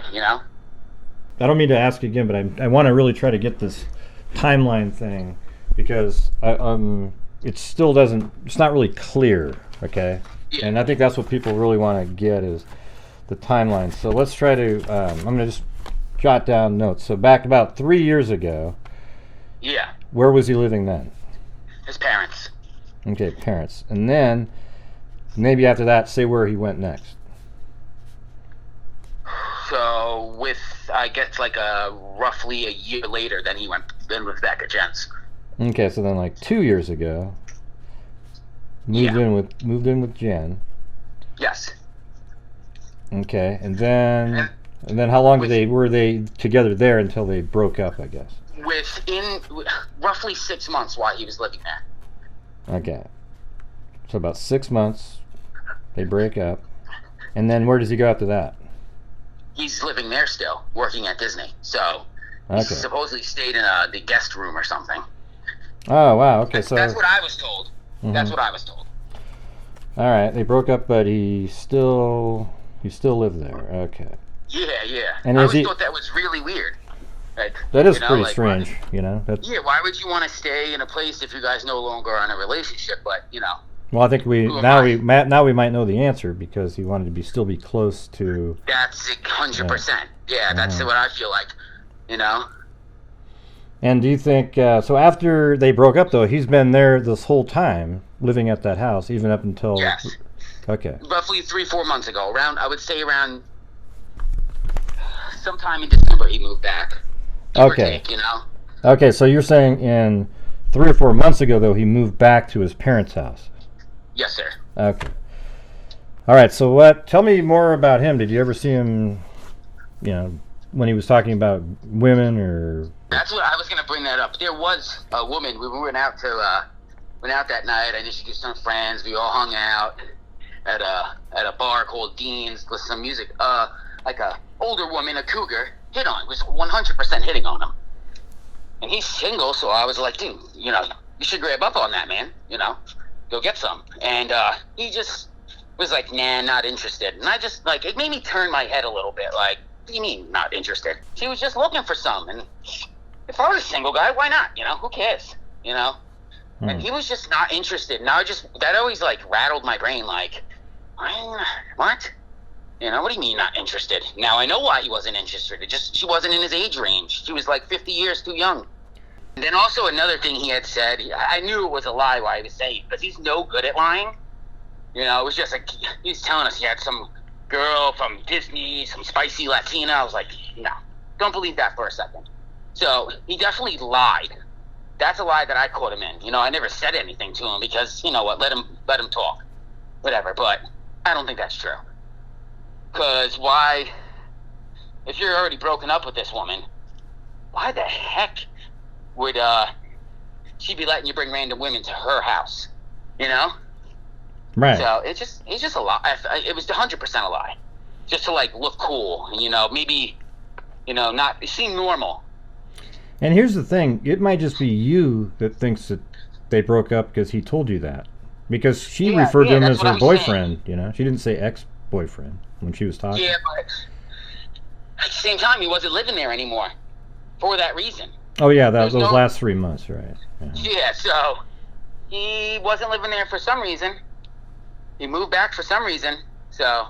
[SPEAKER 1] I don't mean to ask again, but I want to really try to get this timeline thing because it's not really clear, okay? Yeah. And I think that's what people really want to get is the timeline. So let's try to, I'm going to just jot down notes. So back about 3 years ago.
[SPEAKER 3] Yeah.
[SPEAKER 1] Where was he living then?
[SPEAKER 3] His parents.
[SPEAKER 1] Okay, parents. And then maybe after that, say where he went next.
[SPEAKER 3] So I guess like roughly a year later, then he lived back at Jen's.
[SPEAKER 1] Okay, so then like 2 years ago, moved in with Jen.
[SPEAKER 3] Yes.
[SPEAKER 1] Okay, and then how long were they together there until they broke up? I guess.
[SPEAKER 3] Within roughly 6 months while he was living there.
[SPEAKER 1] Okay, so about 6 months, they break up. And then where does he go after that?
[SPEAKER 3] He's living there still, working at Disney. So he
[SPEAKER 1] Okay.
[SPEAKER 3] supposedly stayed in the guest room or something.
[SPEAKER 1] Oh, wow. Okay,
[SPEAKER 3] That's what I was told.
[SPEAKER 1] Mhm.
[SPEAKER 3] That's what I was told.
[SPEAKER 1] All right, they broke up, but he still lived there. Okay.
[SPEAKER 3] Yeah.
[SPEAKER 1] And
[SPEAKER 3] I
[SPEAKER 1] is
[SPEAKER 3] always
[SPEAKER 1] he-
[SPEAKER 3] thought that was really weird. Like,
[SPEAKER 1] That is
[SPEAKER 3] you know,
[SPEAKER 1] pretty
[SPEAKER 3] like,
[SPEAKER 1] strange, you know. That's,
[SPEAKER 3] Yeah, why would you want to stay in a place if you guys no longer are in a relationship? But
[SPEAKER 1] well, I think
[SPEAKER 3] Who am
[SPEAKER 1] now we might know the answer because he wanted to still be close to.
[SPEAKER 3] that's 100%. Yeah, that's
[SPEAKER 1] Uh-huh.
[SPEAKER 3] what I feel like.
[SPEAKER 1] And do you think so? After they broke up, though, he's been there this whole time, living at that house, even up until.
[SPEAKER 3] Yes.
[SPEAKER 1] Okay.
[SPEAKER 3] Roughly 3-4 months ago, I would say around sometime in December, he moved back. Give or
[SPEAKER 1] Okay.
[SPEAKER 3] take,
[SPEAKER 1] Okay, so you're saying in 3 or 4 months ago, though, he moved back to his parents' house.
[SPEAKER 3] Yes, sir.
[SPEAKER 1] Okay. All right. So what? Tell me more about him. Did you ever see him? When he was talking about women, or
[SPEAKER 3] That's what I was gonna bring that up. There was a woman. We went out that night. I introduced some friends. We all hung out at a bar called Dean's, listened to some music. Like a older woman, a cougar, was 100% hitting on him. And he's single, so I was like, dude, you should grab up on that, man. Go get some. And he just was like, nah, not interested. And I just it made me turn my head a little bit. Like, what do you mean not interested? She was just looking for some. And if I was a single guy, why not? Who cares? And he was just not interested. And that always rattled my brain. Like, what? What do you mean not interested? Now I know why he wasn't interested. She wasn't in his age range. She was 50 years too young. And then also another thing he had said, I knew it was a lie why he was saying, because he's no good at lying. It was just he was telling us he had some girl from Disney, some spicy Latina. I was like, no, don't believe that for a second. So he definitely lied. That's a lie that I caught him in. I never said anything to him because, let him talk. Whatever, but I don't think that's true. Because why, if you're already broken up with this woman, why the heck would she be letting you bring random women to her house?
[SPEAKER 1] right?
[SPEAKER 3] So it's just a lie. It was 100% a lie, just to look cool and maybe not seem normal.
[SPEAKER 1] And here's the thing: it might just be you that thinks that they broke up because he told you that, because she referred to him as her boyfriend. She didn't say ex-boyfriend when she was talking.
[SPEAKER 3] Yeah, but at the same time, he wasn't living there anymore for that reason.
[SPEAKER 1] Oh yeah, those last 3 months, right?
[SPEAKER 3] Yeah, so he wasn't living there for some reason. He moved back for some reason. So.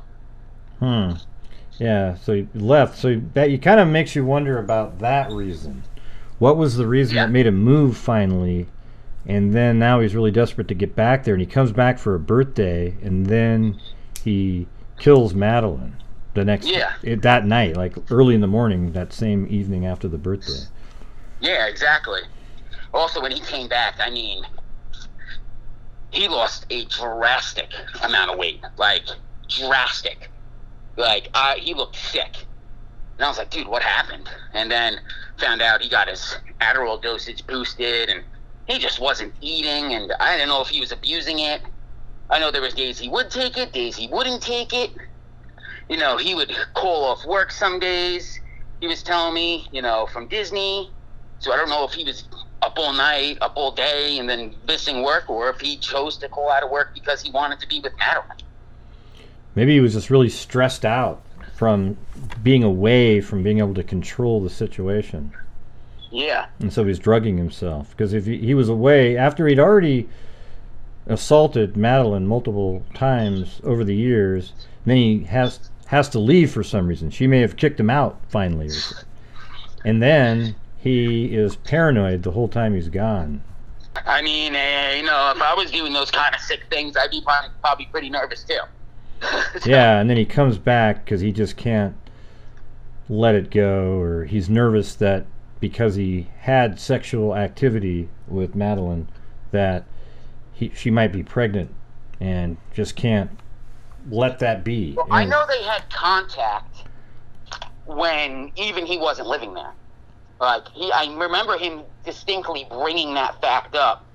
[SPEAKER 1] Yeah, so he left. So that kind of makes you wonder about that reason. What was the reason that made him move finally? And then now he's really desperate to get back there, and he comes back for a birthday, and then he kills Madeline the next that night, early in the morning, that same evening after the birthday.
[SPEAKER 3] Yeah, exactly. Also, when he came back, he lost a drastic amount of weight. Drastic. He looked sick. And I was like, dude, what happened? And then found out he got his Adderall dosage boosted, and he just wasn't eating, and I didn't know if he was abusing it. I know there was days he would take it, days he wouldn't take it. He would call off work some days. He was telling me, from Disney. So I don't know if he was up all night, up all day, and then missing work, or if he chose to call out of work because he wanted to be with Madeline.
[SPEAKER 1] Maybe he was just really stressed out from being away from being able to control the situation.
[SPEAKER 3] Yeah.
[SPEAKER 1] And so he's drugging himself. Because if he was away, after he'd already assaulted Madeline multiple times over the years, then he has to leave for some reason. She may have kicked him out finally. And then he is paranoid the whole time he's gone.
[SPEAKER 3] I mean, if I was doing those kind of sick things, I'd be probably pretty nervous too.
[SPEAKER 1] Yeah, and then he comes back because he just can't let it go, or he's nervous that because he had sexual activity with Madeline that she might be pregnant and just can't let that be.
[SPEAKER 3] Well, I know they had contact when even he wasn't living there. I remember him distinctly bringing that fact up,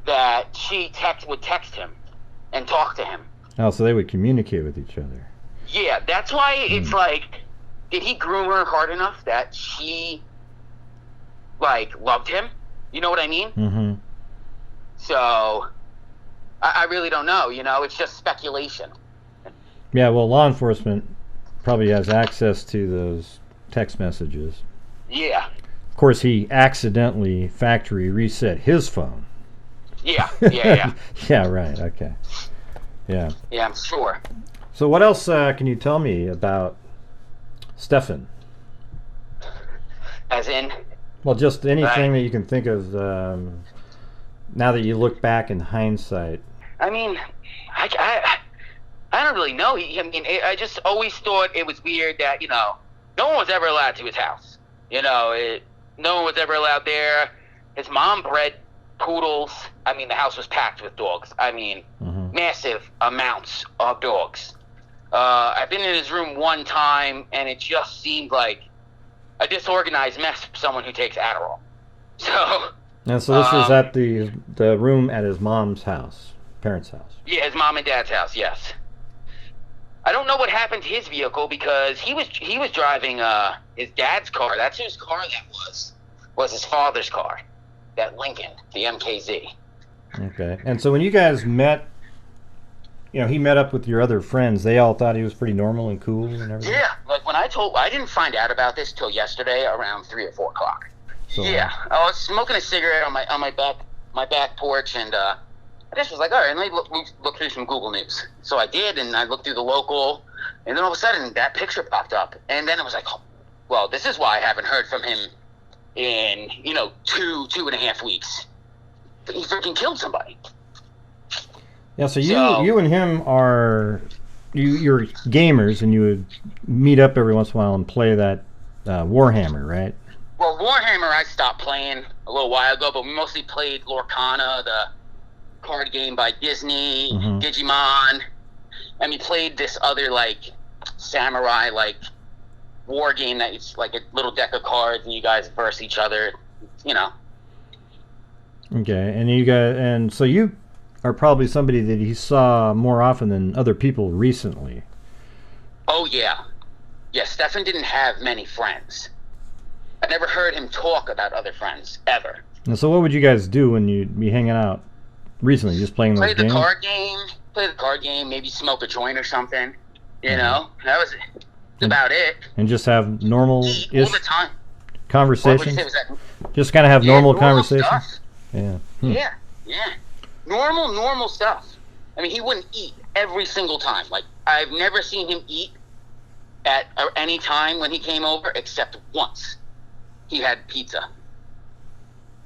[SPEAKER 3] that she would text him and talk to him.
[SPEAKER 1] Oh, so they would communicate with each other.
[SPEAKER 3] Yeah, that's why it's like, did he groom her hard enough that she, like, loved him? You know what I mean?
[SPEAKER 1] Mm-hmm.
[SPEAKER 3] So, I really don't know, you know? It's just speculation.
[SPEAKER 1] Yeah, well, law enforcement probably has access to those text messages.
[SPEAKER 3] Yeah.
[SPEAKER 1] Of course, he accidentally factory reset his phone.
[SPEAKER 3] Yeah, yeah.
[SPEAKER 1] Yeah, right, okay. Yeah.
[SPEAKER 3] Yeah, I'm sure.
[SPEAKER 1] So what else can you tell me about Stephan?
[SPEAKER 3] As in?
[SPEAKER 1] Well, just anything that you can think of now that you look back in hindsight.
[SPEAKER 3] I mean, I don't really know. I just always thought it was weird that, you know, no one was ever allowed to his house. You know, no one was ever allowed there. His mom bred poodles. I mean, the house was packed with dogs. I mean, massive amounts of dogs. I've been in his room one time, and it just seemed like a disorganized mess for someone who takes Adderall. So.
[SPEAKER 1] And so this was at the room at his mom's house, parents' house.
[SPEAKER 3] Yeah, his mom and dad's house. Yes. I don't know what happened to his vehicle because he was driving his dad's car. That's whose car that was his father's car, that Lincoln, the MKZ. Okay.
[SPEAKER 1] And so when you guys met, you know, he met up with your other friends. They all thought he was pretty normal and cool and everything.
[SPEAKER 3] Yeah, like when I didn't find out about this till yesterday around 3 or 4 o'clock. So, yeah, I was smoking a cigarette on my back porch, and I just was like, all right, let me look through some Google News. So I did, and I looked through the local, and then all of a sudden that picture popped up, and then it was like, oh, well, this is why I haven't heard from him in 2.5 weeks. He freaking killed somebody.
[SPEAKER 1] Yeah, so you and him you're gamers, and you would meet up every once in a while and play that Warhammer, right?
[SPEAKER 3] Well, Warhammer I stopped playing a little while ago, but we mostly played Lorcana, the card game by Disney, Digimon, and we played this other, like, samurai, like, war game that it's like a little deck of cards, and you guys verse each other, you know.
[SPEAKER 1] Okay, and so you are probably somebody that he saw more often than other people recently.
[SPEAKER 3] Oh, yeah. Yeah, Stephan didn't have many friends. I never heard him talk about other friends, ever.
[SPEAKER 1] And so what would you guys do when you'd be hanging out recently? Just playing those games?
[SPEAKER 3] Play the card game, maybe smoke a joint or something. You know? That was about it.
[SPEAKER 1] And just have normal
[SPEAKER 3] Eat all the time.
[SPEAKER 1] Conversations? Just kind of have normal conversations?
[SPEAKER 3] Stuff.
[SPEAKER 1] Yeah.
[SPEAKER 3] Yeah. Normal stuff. I mean, he wouldn't eat every single time. Like, I've never seen him eat at any time when he came over except once. He had pizza.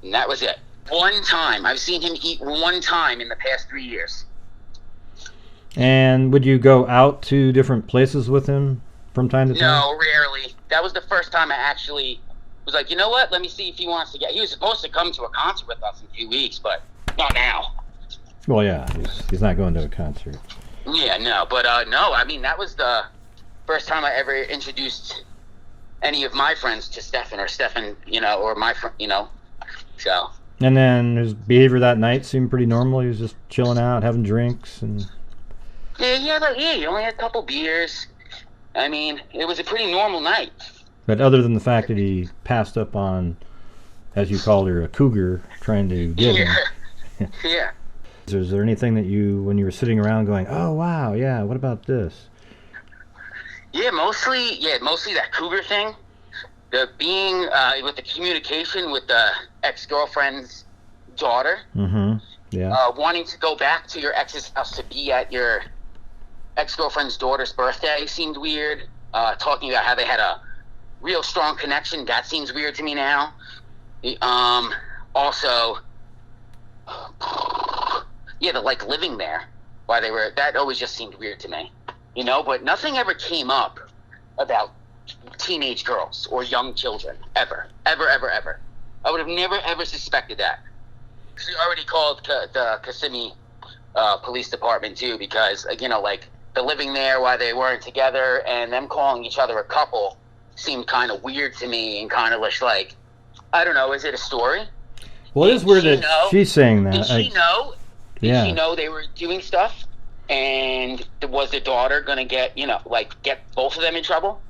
[SPEAKER 3] And that was it. One time. I've seen him eat one time in the past 3 years.
[SPEAKER 1] And would you go out to different places with him from time to time?
[SPEAKER 3] No, rarely. That was the first time I actually was like, you know what? Let me see if he wants to He was supposed to come to a concert with us in 2 weeks, but not now.
[SPEAKER 1] Well, yeah. He's not going to a concert.
[SPEAKER 3] Yeah, no. But, no, I mean, that was the first time I ever introduced any of my friends to Stephan, or Stephan, or my friend, so.
[SPEAKER 1] And then his behavior that night seemed pretty normal. He was just chilling out, having drinks, and.
[SPEAKER 3] Yeah, he only had a couple beers. I mean, it was a pretty normal night.
[SPEAKER 1] But other than the fact that he passed up on, as you called her, a cougar trying to get him.
[SPEAKER 3] Yeah.
[SPEAKER 1] Is there anything that when you were sitting around going, oh wow, yeah, what about this?
[SPEAKER 3] Yeah, mostly that cougar thing. The being with the communication with the ex-girlfriend's daughter.
[SPEAKER 1] Yeah.
[SPEAKER 3] Wanting to go back to your ex's house to be at your ex-girlfriend's daughter's birthday seemed weird. Talking about how they had a real strong connection, that seems weird to me now. Also, the like living there while they were, that always just seemed weird to me. But nothing ever came up about teenage girls or young children, ever. I would have never, ever suspected that. We already called the Kissimmee police department, too, because, like, the living there while they weren't together and them calling each other a couple seemed kind of weird to me, and kind of like, I don't know, is it a story?
[SPEAKER 1] Well, it is weird that she's saying that.
[SPEAKER 3] Did she know? Did she know they were doing stuff? And was the daughter going to get, get both of them in trouble?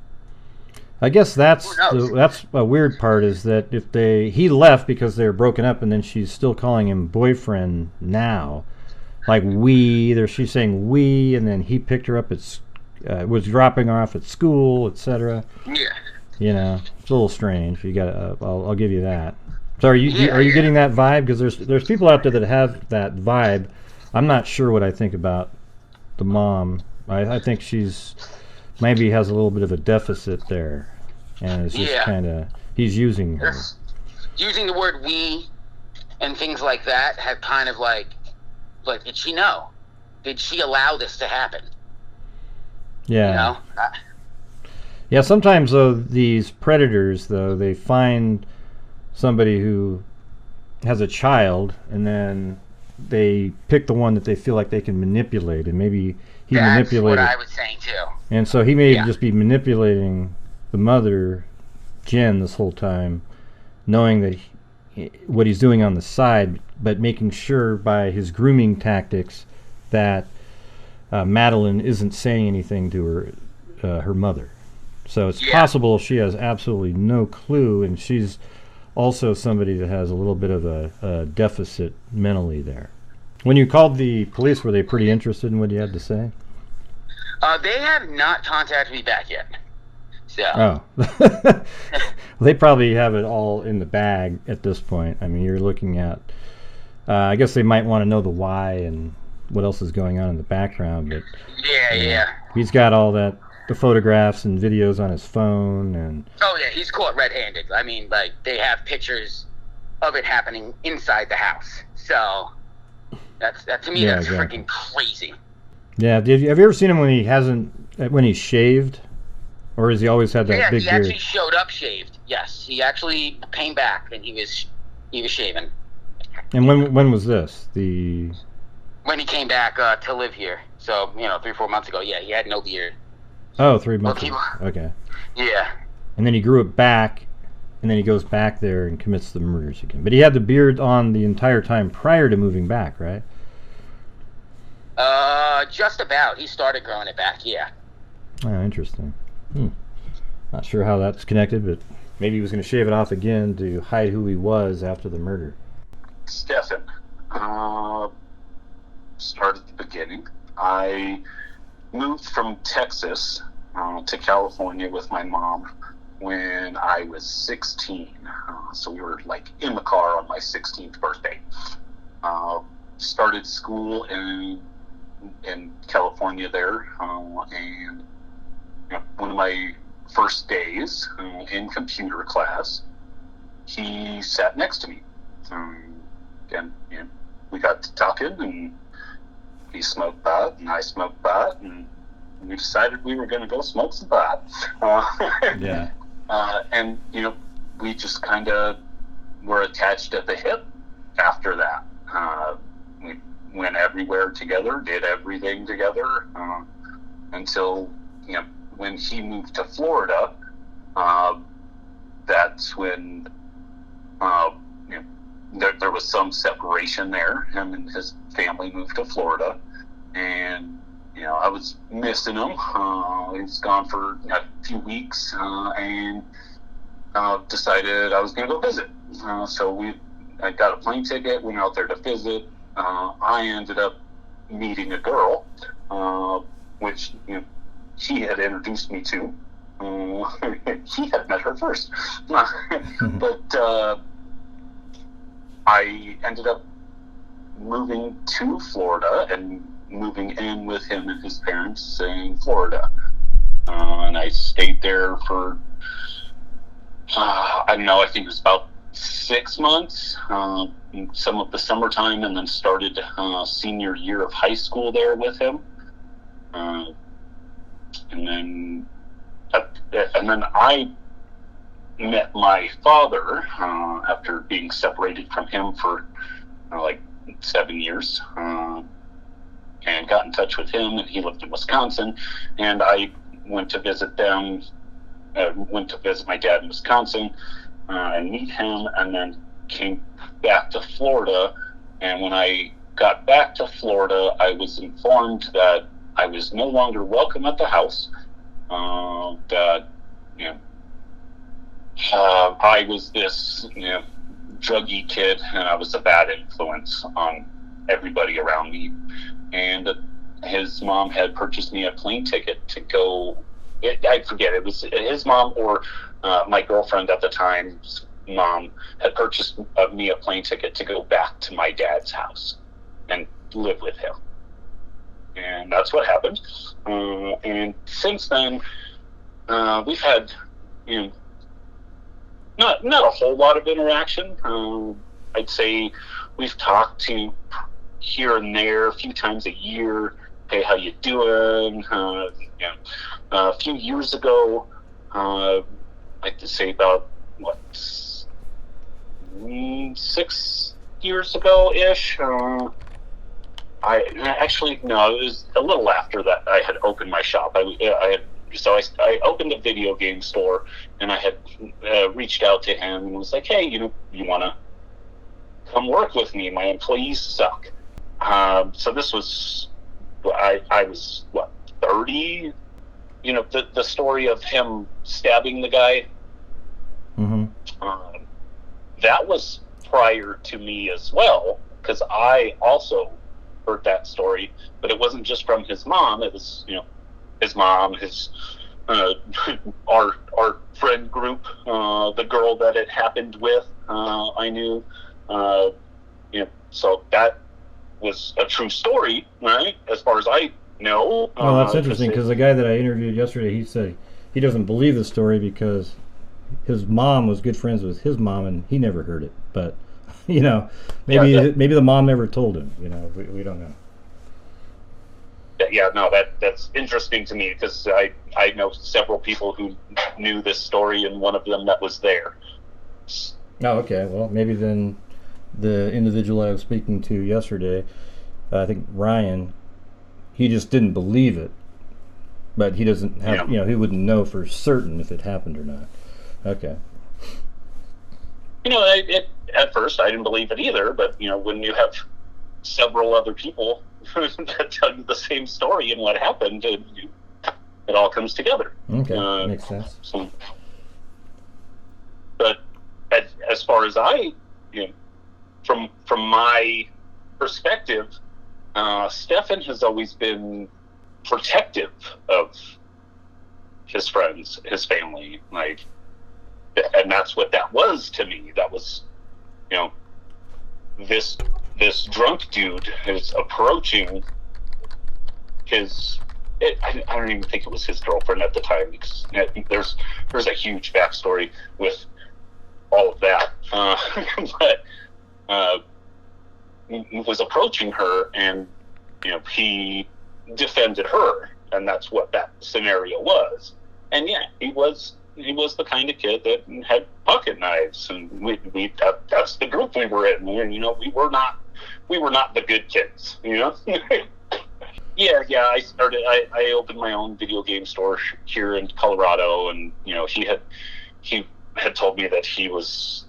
[SPEAKER 1] I guess that's
[SPEAKER 3] Who knows?
[SPEAKER 1] that's a weird part, is that if he left because they were broken up, and then she's still calling him boyfriend now, like she's saying we, and then he picked her up at was dropping her off at school, etc.
[SPEAKER 3] Yeah.
[SPEAKER 1] It's a little strange. You got I'll give you that. So are you getting that vibe? Because there's people out there that have that vibe. I'm not sure what I think about the mom. I think she's maybe has a little bit of a deficit there, and it's just kind of he's using her.
[SPEAKER 3] Using the word "we" and things like that have kind of like did she know? Did she allow this to happen?
[SPEAKER 1] Yeah. Yeah. Sometimes though, these predators they find somebody who has a child, and then they pick the one that they feel like they can manipulate, and maybe he manipulated.
[SPEAKER 3] That's what I was saying too.
[SPEAKER 1] And so he may just be manipulating the mother, Jen, this whole time, knowing that what he's doing on the side, but making sure by his grooming tactics that Madeline isn't saying anything to her mother. So it's possible she has absolutely no clue, and she's also somebody that has a little bit of a deficit mentally there. When you called the police, were they pretty interested in what you had to say?
[SPEAKER 3] They have not contacted me back yet. So.
[SPEAKER 1] Oh. They probably have it all in the bag at this point. I mean, you're looking at... I guess they might want to know the why and what else is going on in the background. But he's got all that, the photographs and videos on his phone. And
[SPEAKER 3] oh, yeah, he's caught red-handed. I mean, they have pictures of it happening inside the house. So, that to me, that's freaking crazy. Yeah,
[SPEAKER 1] have you ever seen him when he's shaved? Or has he always had that big beard?
[SPEAKER 3] Yeah, he actually showed up shaved. Yes, he actually came back and he was shaven.
[SPEAKER 1] And when was this?
[SPEAKER 3] When he came back to live here. So, 3-4 months ago. Yeah, he had no beard.
[SPEAKER 1] Oh, 3 months ago. Okay.
[SPEAKER 3] Yeah.
[SPEAKER 1] And then he grew it back, and then he goes back there and commits the murders again. But he had the beard on the entire time prior to moving back, right?
[SPEAKER 3] Just about. He started growing it back, yeah.
[SPEAKER 1] Oh, interesting. Not sure how that's connected, but maybe he was going to shave it off again to hide who he was after the murder.
[SPEAKER 4] Stephan, start at the beginning. I moved from Texas to California with my mom when I was 16. So we were in the car on my 16th birthday. Started school in California there, and one of my first days in computer class, he sat next to me, and we got to talking, and he smoked pot, and I smoked pot, and we decided we were going to go smoke some pot. And we just kind of were attached at the hip after that. We went everywhere together, did everything together, until when he moved to Florida. That's when there was some separation there. Him and his family moved to Florida, and I was missing him. He was gone for a few weeks, and decided I was going to go visit. So I got a plane ticket, went out there to visit. I ended up meeting a girl, which he had introduced me to. He had met her first. But I ended up moving to Florida and moving in with him and his parents in Florida. And I stayed there for, I don't know, I think it was about 6 months, some of the summertime, and then started senior year of high school there with him. And then I met my father after being separated from him for 7 years, and got in touch with him, and he lived in Wisconsin, and I went to visit them. Went to visit my dad in Wisconsin and meet him, and then came back to Florida. And when I got back to Florida, I was informed that I was no longer welcome at the house. That I was this druggy kid, and I was a bad influence on everybody around me. And his mom had purchased me a plane ticket to go. I forget, it was his mom or my girlfriend at the time's mom had purchased me a plane ticket to go back to my dad's house and live with him. And that's what happened. And since then, we've had, not a whole lot of interaction. I'd say we've talked to here and there a few times a year. Hey, how you doing? A few years ago, I'd say about 6 years ago ish. I no, it was a little after that. I had opened my shop. I opened a video game store, and I had reached out to him and was like, "Hey, you want to come work with me? My employees suck." So this was, I was 30. The story of him stabbing the guy.
[SPEAKER 1] Mm-hmm.
[SPEAKER 4] That was prior to me as well, because I also heard that story, but it wasn't just from his mom. It was, his mom, his our friend group, the girl that it happened with. I knew, so that was a true story, right? As far as I know.
[SPEAKER 1] Well, that's interesting, because the guy that I interviewed yesterday, he said he doesn't believe the story because his mom was good friends with his mom, and he never heard it. But maybe the mom never told him. We don't know.
[SPEAKER 4] Yeah, no, that's interesting to me, because I know several people who knew this story, and one of them that was there.
[SPEAKER 1] Oh, okay. Well, maybe then the individual I was speaking to yesterday, I think Ryan, he just didn't believe it, but he doesn't have, he wouldn't know for certain if it happened or not. Okay.
[SPEAKER 4] At first I didn't believe it either, but when you have several other people that tell you the same story and what happened, it all comes together.
[SPEAKER 1] Okay, makes sense.
[SPEAKER 4] But as far as from my perspective, Stephan has always been protective of his friends, his family, and that's what that was to me. That was, this drunk dude is approaching his. I don't even think it was his girlfriend at the time, because there's a huge backstory with all of that. But he was approaching her, and he defended her, and that's what that scenario was. And yeah, he was the kind of kid that had pocket knives, and that's the group we were in. We were not the good kids. Yeah. I opened my own video game store here in Colorado, and he had told me that he was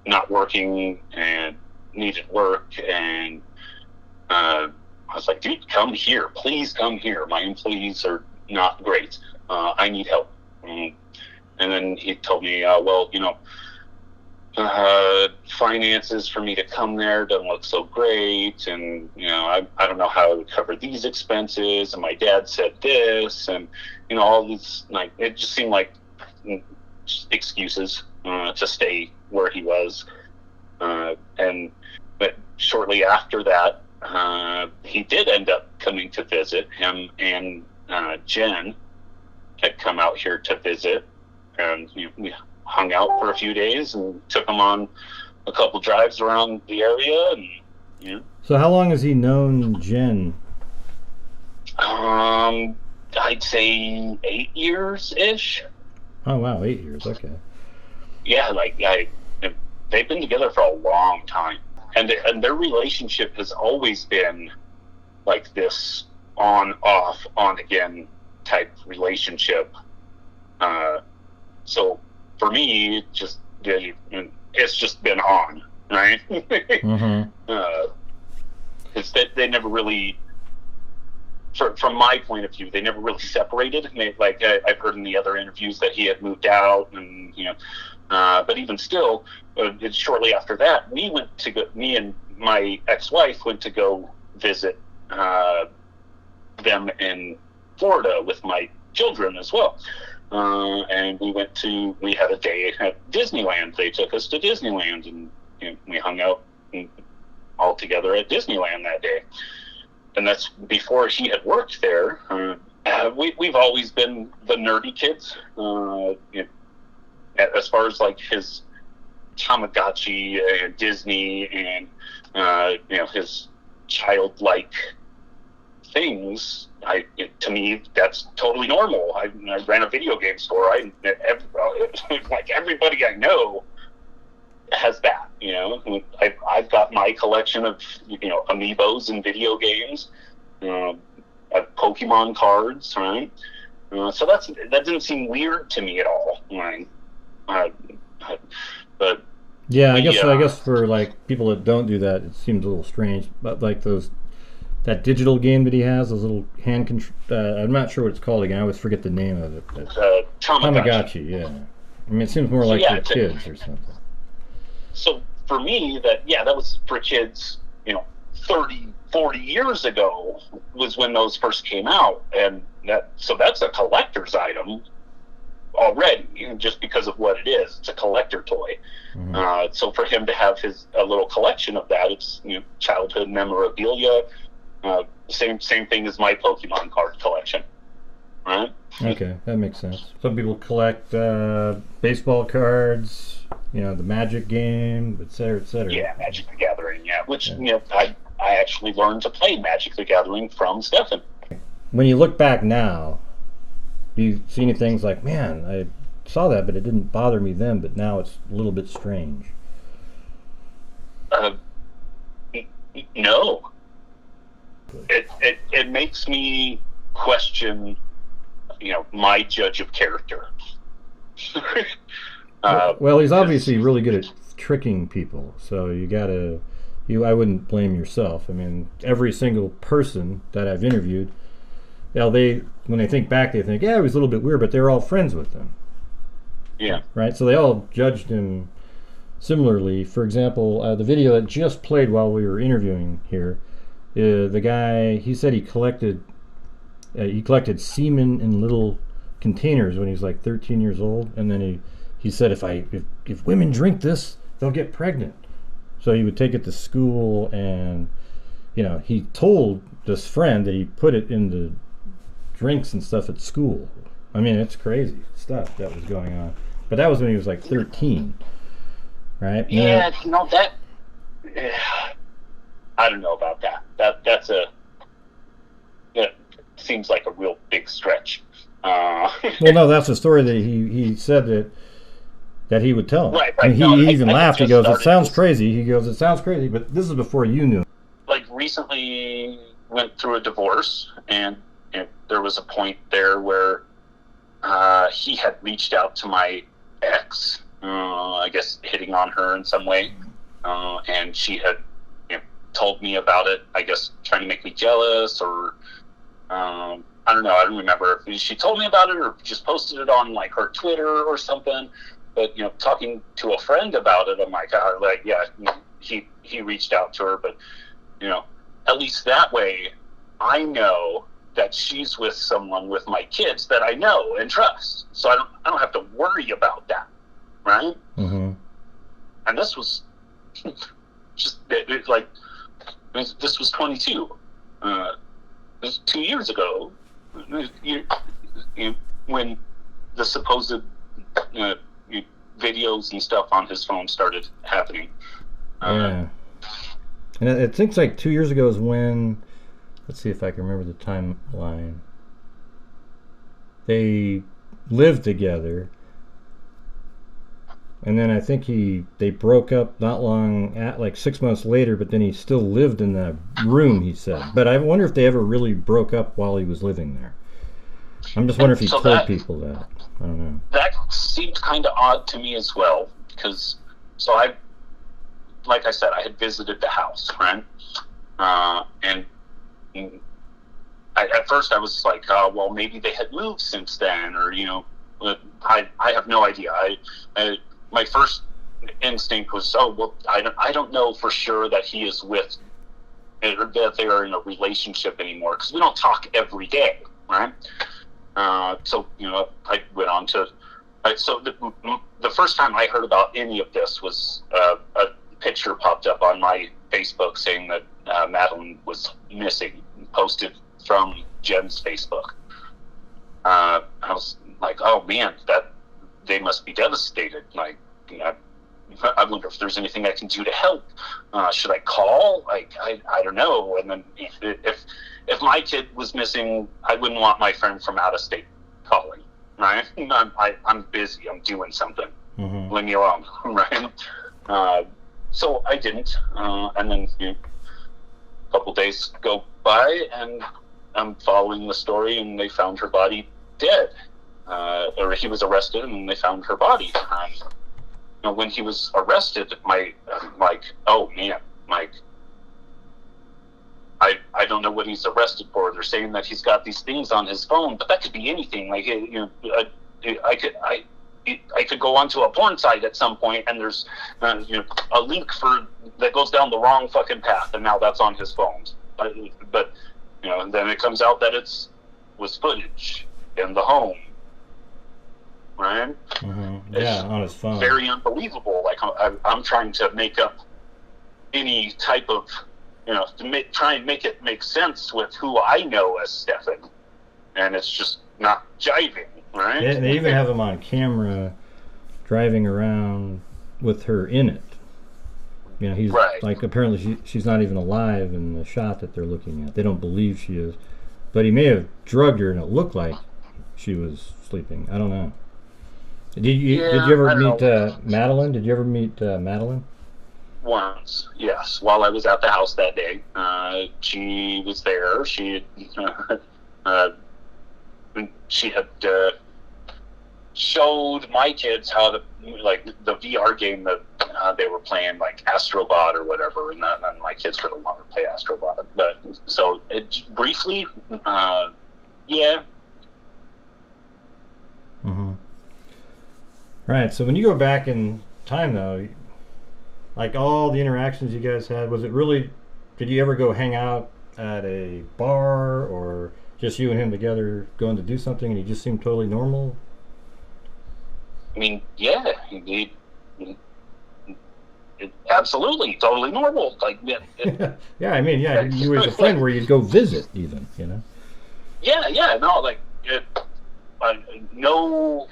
[SPEAKER 4] not working and needed work, and I was like, dude, come here, please come here. My employees are not great. I need help. And then he told me, finances for me to come there don't look so great, and I don't know how I would cover these expenses, and my dad said this, and all these, it just seemed like excuses to stay where he was. But shortly after that, he did end up coming to visit. Him and Jen had come out here to visit, and we hung out for a few days and took him on a couple drives around the area. And
[SPEAKER 1] So how long has he known Jen?
[SPEAKER 4] I'd say 8 years ish.
[SPEAKER 1] Oh wow, 8 years. Okay.
[SPEAKER 4] Yeah, they've been together for a long time, and their relationship has always been like this on off, on again type relationship. So for me, it's just been on, right?
[SPEAKER 1] Mm-hmm.
[SPEAKER 4] Because they never really, from my point of view, they never really separated. And like I've heard in the other interviews that he had moved out, and but even still, shortly after that, me and my ex-wife went to go visit them in Florida with my children as well. And we had a day at Disneyland. They took us to Disneyland, and we hung out all together at Disneyland that day. And that's before he had worked there. We've always been the nerdy kids. As far as like his Tamagotchi and Disney and his childlike things, to me that's totally normal. I ran a video game store. Like everybody I know has that. I've got my collection of amiibos and video games, Pokemon cards, right? So that doesn't seem weird to me at all. Right? But
[SPEAKER 1] yeah, I guess for like people that don't do that, it seems a little strange. But like that digital game that he has, those little hand I'm not sure what it's called again. I always forget the name of it. But Tamagotchi, yeah. I mean, it seems more like for kids or something. So for me, that was for kids, 30, 40 years ago was when those first came out. And that's a collector's item already, just because of what it is. It's a collector toy. Mm-hmm. So for him to have a little collection of that, it's childhood memorabilia. Same thing as my Pokemon card collection, right? Okay, that makes sense. Some people collect baseball cards, the Magic game, et cetera, et cetera.
[SPEAKER 4] Yeah, Magic the Gathering, which I actually learned to play Magic the Gathering from Stephan.
[SPEAKER 1] When you look back now, do you see any things like, man, I saw that, but it didn't bother me then, but now it's a little bit strange?
[SPEAKER 4] No. It makes me question, my judge of character.
[SPEAKER 1] Well, he's obviously really good at tricking people, so I wouldn't blame yourself. I mean, every single person that I've interviewed, when they think back, they think, yeah, it was a little bit weird, but they were all friends with him.
[SPEAKER 4] Yeah.
[SPEAKER 1] Right? So they all judged him similarly. For example, the video that just played while we were interviewing here, the guy, he said he collected semen in little containers when he was like 13 years old, and then he said if women drink this, they'll get pregnant. So he would take it to school, and he told this friend that he put it in the drinks and stuff at school. I mean, it's crazy stuff that was going on. But that was when he was like 13, right?
[SPEAKER 4] Yeah, that. I don't know about that. That seems like a real big stretch.
[SPEAKER 1] Well, no, that's a story that he said that he would tell him.
[SPEAKER 4] Right.
[SPEAKER 1] And he even laughed. He goes, "It sounds crazy." He goes, "It sounds crazy," but this is before you knew.
[SPEAKER 4] Like recently, went through a divorce, and there was a point there where he had reached out to my ex, I guess hitting on her in some way, and she had told me about it, I guess trying to make me jealous, or I don't know, I don't remember if she told me about it or just posted it on like her Twitter or something. But talking to a friend about it, I'm like, he reached out to her, but at least that way I know that she's with someone with my kids that I know and trust, so I don't have to worry about that, right? Mm-hmm. And this was just this was 22. This was 2 years ago, when the supposed videos and stuff on his phone started happening.
[SPEAKER 1] Yeah. And it seems like 2 years ago is when, let's see if I can remember the timeline. They lived together, and then I think they broke up not long like 6 months later, but then he still lived in the room, he said. But I wonder if they ever really broke up while he was living there. I'm just wondering if he told people that. I don't know.
[SPEAKER 4] That seemed kind of odd to me as well, because like I said, I had visited the house, right? And at first I was like, well, maybe they had moved since then, or, I have no idea. My first instinct was, well, I don't know for sure that he is with, or that they are in a relationship anymore, because we don't talk every day, right? So, I went on to, so the first time I heard about any of this was a picture popped up on my Facebook saying that Madeline was missing, posted from Jen's Facebook. I was like, oh man, that they must be devastated. Like, I wonder if there's anything I can do to help. Should I call? Like, I don't know. And then if my kid was missing, I wouldn't want my friend from out of state calling. Right? I'm busy. I'm doing something. Mm-hmm. Leave me alone. Right? So I didn't. And then a couple days go by, and I'm following the story, and they found her body dead. Or he was arrested, and they found her body. When he was arrested, I'm like, oh man, Mike, I don't know what he's arrested for. They're saying that he's got these things on his phone, but that could be anything. Like, I could go onto a porn site at some point, and there's a link that goes down the wrong fucking path, and now that's on his phone. But then it comes out that was footage in the home, right?
[SPEAKER 1] Mm-hmm. Yeah, on his phone.
[SPEAKER 4] Very unbelievable. Like, I'm trying to make up any type of, try and make it make sense with who I know as Stephan, and it's just not jiving, right?
[SPEAKER 1] Yeah, they even have him on camera driving around with her in it. He's right. Like, apparently she's not even alive in the shot that they're looking at. They don't believe she is, but he may have drugged her, and it looked like she was sleeping. I don't know. Did you ever meet Madeline? Did you ever meet Madeline?
[SPEAKER 4] Once, yes. While I was at the house that day, she was there. She had showed my kids how to, like, the VR game that they were playing, like Astrobot or whatever, and then my kids really wanted to play Astrobot. But so briefly, yeah.
[SPEAKER 1] Mm-hmm. Right. So when you go back in time, though, like all the interactions you guys had, was it really? Did you ever go hang out at a bar, or just you and him together going to do something, and he just seemed totally normal?
[SPEAKER 4] I mean, yeah, absolutely, totally normal. Like,
[SPEAKER 1] yeah, I mean, yeah, you were a friend where you'd go visit, even,
[SPEAKER 4] Yeah, no, like, no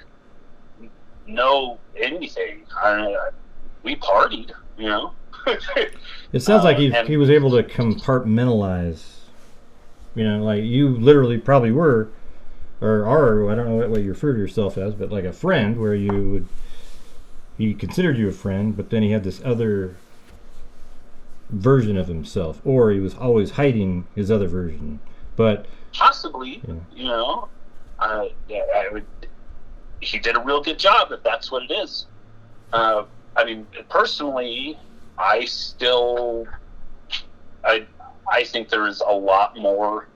[SPEAKER 4] anything. We partied,
[SPEAKER 1] It sounds like he was able to compartmentalize, like you literally probably were, or are, I don't know what you refer to yourself as, but like a friend, where he considered you a friend, but then he had this other version of himself, or he was always hiding his other version. But
[SPEAKER 4] possibly, he did a real good job, if that's what it is. I mean, personally, I think there is a lot more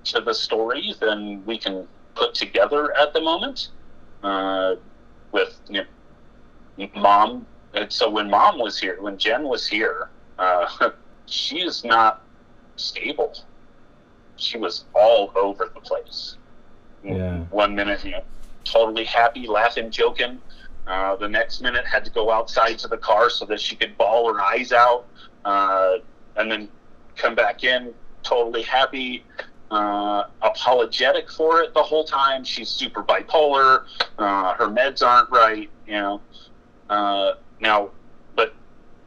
[SPEAKER 4] to the story than we can put together at the moment. With Mom, and so when Mom was here, when Jen was here, she is not stable. She was all over the place.
[SPEAKER 1] Yeah. 1
[SPEAKER 4] minute, totally happy, laughing, joking. The next minute had to go outside to the car so that she could bawl her eyes out, and then come back in totally happy, apologetic for it the whole time. She's super bipolar. Her meds aren't right, now, but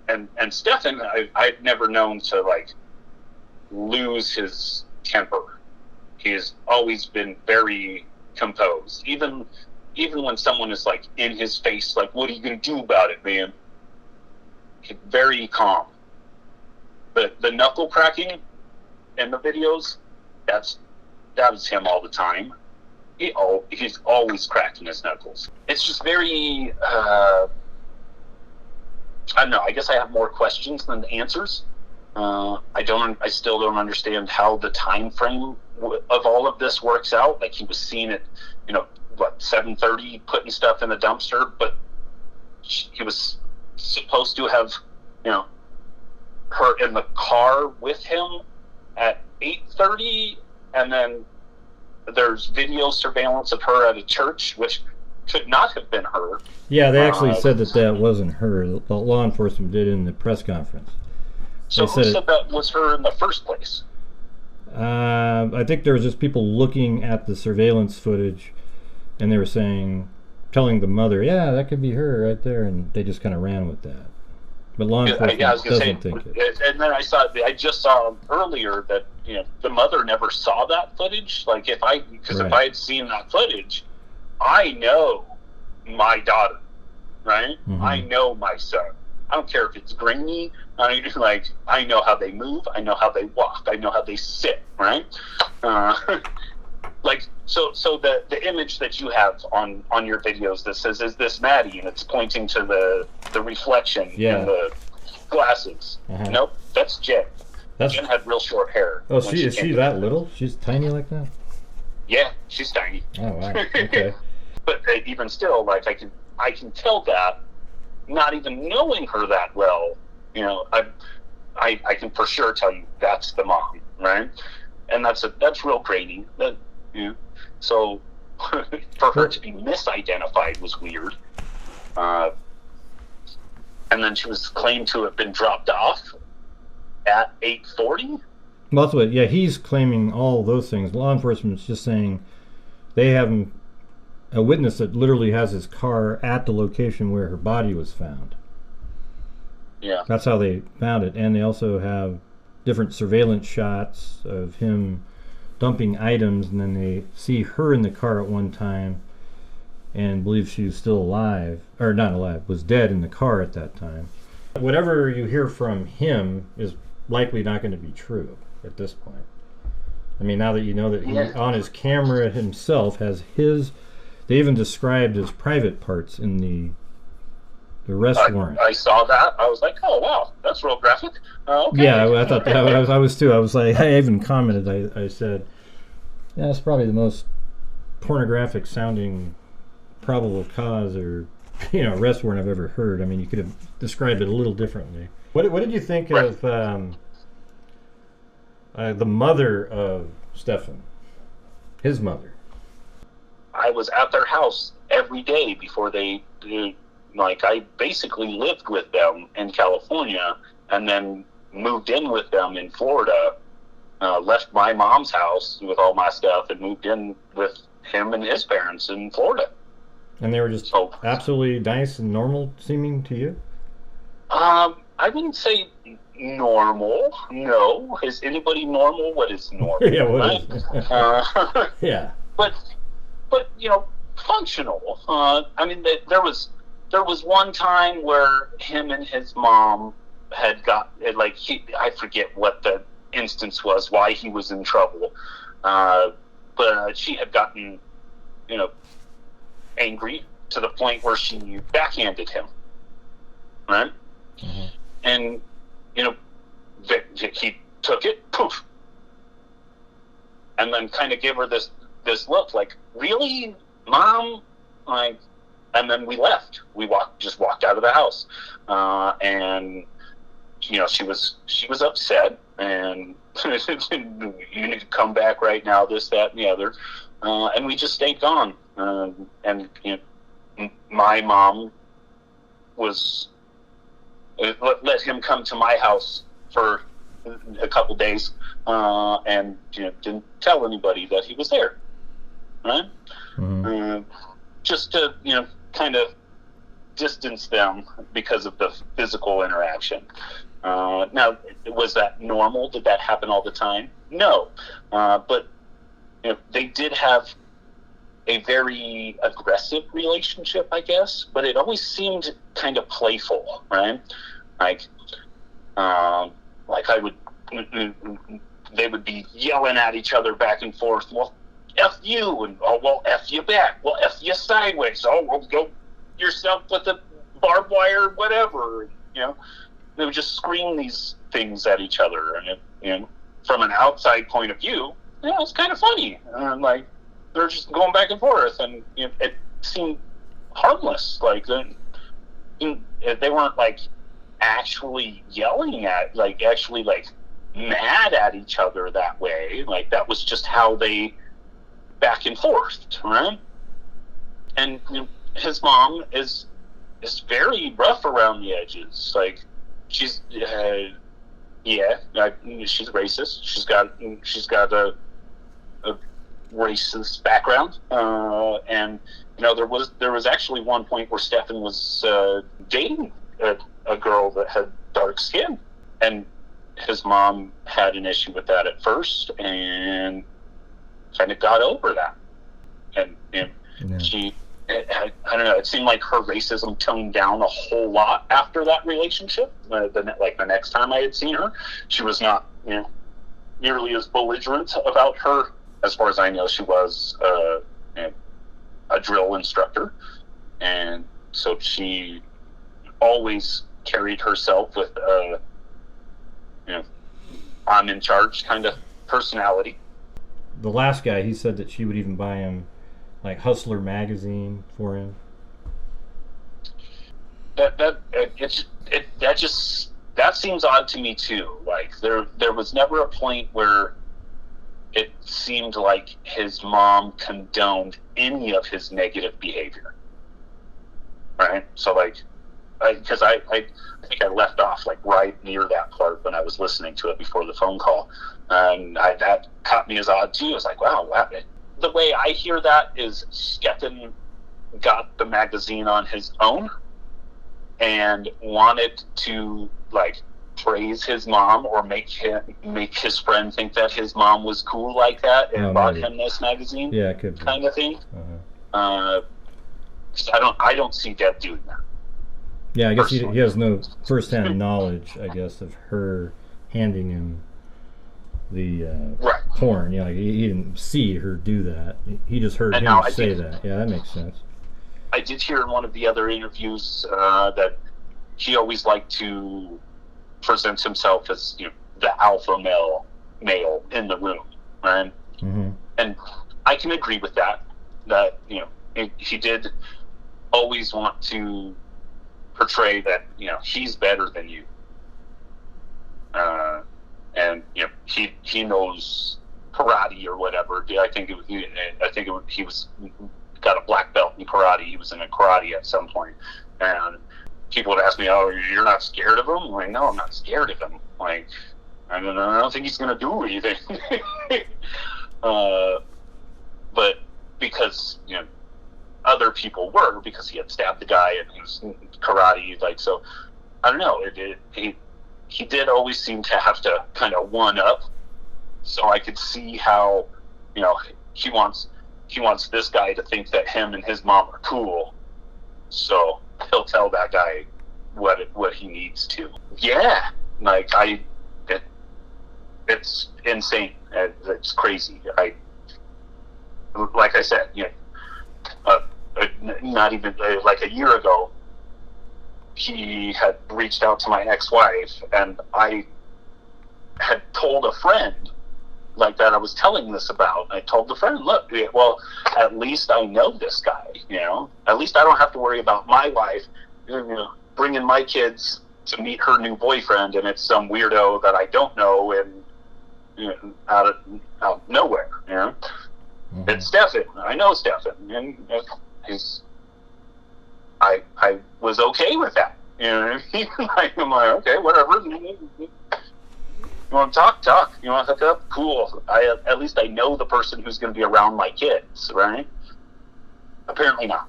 [SPEAKER 4] and Stephan, I've never known to like lose his temper. He has always been very composed, even when someone is like in his face, like, what are you going to do about it, man? He's very calm. The knuckle cracking in the videos, that was him all the time. He's always cracking his knuckles. It's just very, I don't know, I guess I have more questions than answers. I still don't understand how the time frame of all of this works out. Like, he was seen at, 7:30 putting stuff in the dumpster, but he was supposed to have, her in the car with him at 8:30, and then there's video surveillance of her at a church, which could not have been her.
[SPEAKER 1] Yeah, they actually said that wasn't her. The law enforcement did in the press conference.
[SPEAKER 4] So who said that was her in the first place?
[SPEAKER 1] I think there was just people looking at the surveillance footage, and they were telling the mother, yeah, that could be her right there, and they just kind of ran with that. But law enforcement doesn't think it.
[SPEAKER 4] And then I just saw earlier that the mother never saw that footage. Like, if I had seen that footage, I know my daughter, right?
[SPEAKER 1] Mm-hmm.
[SPEAKER 4] I know my son. I don't care if it's grainy. I know how they move. I know how they walk. I know how they sit, right? So the image that you have on your videos that says, "Is this Maddie?" and it's pointing to the reflection in the glasses.
[SPEAKER 1] Uh-huh.
[SPEAKER 4] Nope, that's Jen. Jen had real short hair.
[SPEAKER 1] Oh, is she that little? She's tiny like that?
[SPEAKER 4] Yeah, she's tiny.
[SPEAKER 1] Oh, wow. Okay.
[SPEAKER 4] But even still, I can tell that, not even knowing her that well, I can for sure tell you that's the mom, right? And that's real grainy. So for her to be misidentified was weird. And then she was claimed to have been dropped off at 8:40.
[SPEAKER 1] Well, that's what. Yeah, he's claiming all those things. Law enforcement's just saying they have a witness that literally has his car at the location where her body was found.
[SPEAKER 4] Yeah,
[SPEAKER 1] that's how they found it, and they also have different surveillance shots of him dumping items, and then they see her in the car at one time and believe she was still alive, or not alive, was dead in the car at that time. Whatever you hear from him is likely not going to be true at this point. I mean, now that you know that he, on his camera himself, has they even described his private parts in the arrest warrant.
[SPEAKER 4] I saw that. I was like, oh, wow, that's real graphic. Okay.
[SPEAKER 1] Yeah, I thought that. I was too. I was like, I even commented, I said, yeah, it's probably the most pornographic sounding probable cause or arrest warrant I've ever heard. I mean, you could have described it a little differently. What did you think of the mother of Stephan, his mother?
[SPEAKER 4] I was at their house every day before they I basically lived with them in California and then moved in with them in Florida, left my mom's house with all my stuff and moved in with him and his parents in Florida.
[SPEAKER 1] And they were just absolutely nice and normal seeming to you?
[SPEAKER 4] I wouldn't say normal. No. Is anybody normal? What is normal?
[SPEAKER 1] Yeah, what is? Yeah.
[SPEAKER 4] But functional. I mean, there was one time where him and his mom had got I forget what the instance was, why he was in trouble, but she had gotten angry to the point where she backhanded him, right? Mm-hmm. And he took it, poof, and then kind of gave her this look like, really, Mom? And then we left. We just walked out of the house, and she was upset, and you need to come back right now. This, that, and the other, and we just stayed gone. And my mom was let him come to my house for a couple days, and didn't tell anybody that he was there, right? Mm-hmm. Just to kind of distance them because of the physical interaction. Now, was that normal? Did that happen all the time? No, but they did have a very aggressive relationship, I guess, but it always seemed kind of playful, right? They would be yelling at each other back and forth. Well, F you, and well, F you back. Well, F you sideways. Oh, well, go yourself with the barbed wire, whatever. they would just scream these things at each other, and from an outside point of view, it's kind of funny. And like they're just going back and forth, and it seemed harmless. Like they weren't like actually yelling at, like actually like mad at each other that way. Like that was just how they back and forth, right? And his mom is very rough around the edges. Like she's she's racist. She's got a racist background, and there was actually one point where Stephan was dating a girl that had dark skin, and his mom had an issue with that at first, and kind of got over that, and she. I don't know. It seemed like her racism toned down a whole lot after that relationship. The next time I had seen her, she was not nearly as belligerent about her. As far as I know, she was a drill instructor, and so she always carried herself with I'm in charge kind of personality.
[SPEAKER 1] The last guy, he said that she would even buy him like Hustler magazine for him.
[SPEAKER 4] That seems odd to me too. Like there was never a point where it seemed like his mom condoned any of his negative behavior, right? So like, because I think I left off like right near that part when I was listening to it before the phone call, and that caught me as odd too. I was like, wow. The way I hear that is Stephan got the magazine on his own and wanted to like praise his mom or make his friend think that his mom was cool like that, and bought him this magazine.
[SPEAKER 1] Yeah, it could be.
[SPEAKER 4] Kind of thing. I don't see Deb doing that.
[SPEAKER 1] Yeah, I guess he has no first-hand knowledge, I guess, of her handing him the porn. Like he didn't see her do that. He just heard him say that. Yeah, that makes sense.
[SPEAKER 4] I did hear in one of the other interviews that he always liked to present himself as the alpha male in the room, right? Mm-hmm. And I can agree with that. That he did always want to portray that he's better than you. And he knows karate or whatever. I think he was got a black belt in karate. He was in a karate at some point, and people would ask me, "Oh, you're not scared of him?" I'm like, no, I'm not scared of him. Like, I don't think he's gonna do anything. But because other people were, because he had stabbed the guy and he was karate, like, so I don't know. He did always seem to have to kind of one up, so I could see how he wants this guy to think that him and his mom are cool, so he'll tell that guy what he needs to. Yeah, like it's insane. It's crazy. Like I said, not even like a year ago, he had reached out to my ex-wife, and I had told a friend like that I was telling this about. I told the friend, look, well, at least I know this guy, at least I don't have to worry about my wife, bringing my kids to meet her new boyfriend, and it's some weirdo that I don't know, and out of nowhere, Mm-hmm. It's Stephan. I know Stephan, and I was okay with that. I'm like, okay, whatever. You want to talk. You want to hook up? Cool. At least I know the person who's going to be around my kids, right? Apparently not.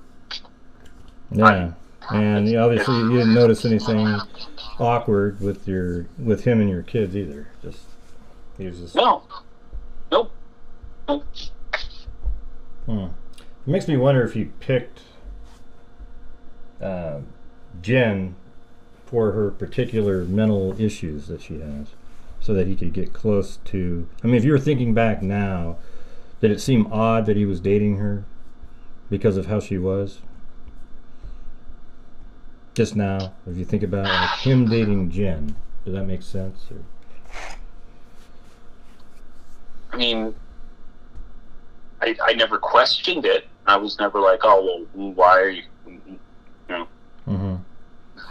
[SPEAKER 1] Yeah, and obviously you didn't notice anything awkward with him and your kids either. He was just
[SPEAKER 4] Nope.
[SPEAKER 1] It makes me wonder if you picked Jen for her particular mental issues that she has, so that he could get close to. I mean, if you were thinking back now, did it seem odd that he was dating her because of how she was? just now, if you think about like him dating Jen, does that make sense? Or?
[SPEAKER 4] I mean, I never questioned it. I was never like, oh, well, why are you,
[SPEAKER 1] Mm-hmm.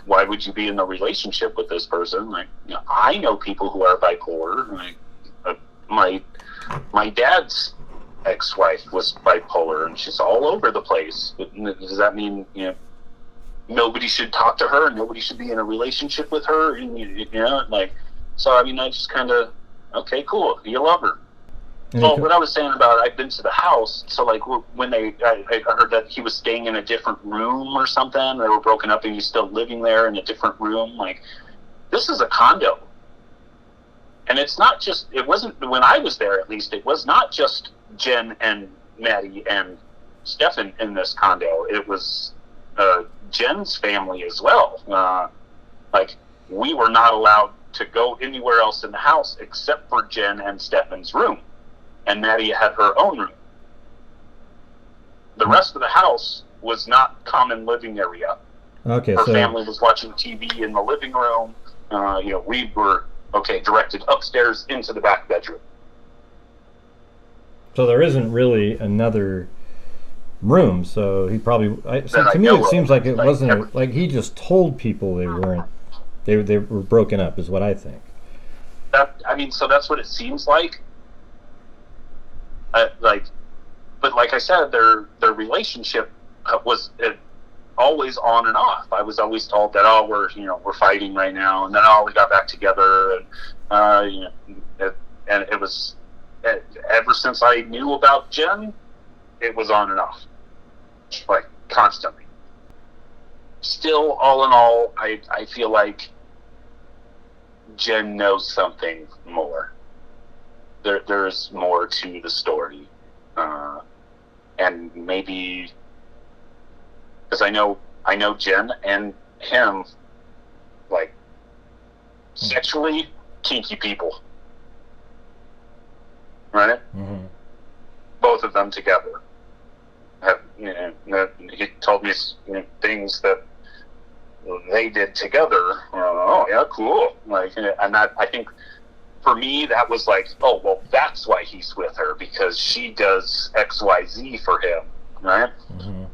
[SPEAKER 4] why would you be in a relationship with this person? Like, I know people who are bipolar. Like, my dad's ex-wife was bipolar, and she's all over the place. Does that mean nobody should talk to her, and nobody should be in a relationship with her? And like, so I mean, I just kind of, okay, cool, you love her. Well, what I was saying about I've been to the house, so like when I heard that he was staying in a different room or something, they were broken up and he's still living there in a different room. Like, this is a condo. And it wasn't, when I was there at least, it was not just Jen and Maddie and Stephan in this condo. It was Jen's family as well. Like, we were not allowed to go anywhere else in the house except for Jen and Stephan's room. And Maddie had her own room. The rest of the house was not common living area.
[SPEAKER 1] Okay,
[SPEAKER 4] her family was watching TV in the living room. We were directed upstairs into the back bedroom.
[SPEAKER 1] So there isn't really another room. So he probably. To me, it seems like it wasn't like he just told people they weren't. They were broken up, is what I think.
[SPEAKER 4] So that's what it seems like. But like I said, their relationship was always on and off. I was always told that we're fighting right now, and then we got back together, and it was ever since I knew about Jen, it was on and off, like constantly. Still, all in all, I feel like Jen knows something more. There's more to the story, and maybe because I know Jen and him, like, sexually kinky people, right?
[SPEAKER 1] Mm-hmm.
[SPEAKER 4] Both of them together. He told me things that they did together. Oh yeah, cool. Like, and that, I think, for me, that was like, oh, well, that's why he's with her, because she does XYZ for him, right?
[SPEAKER 1] Mm-hmm.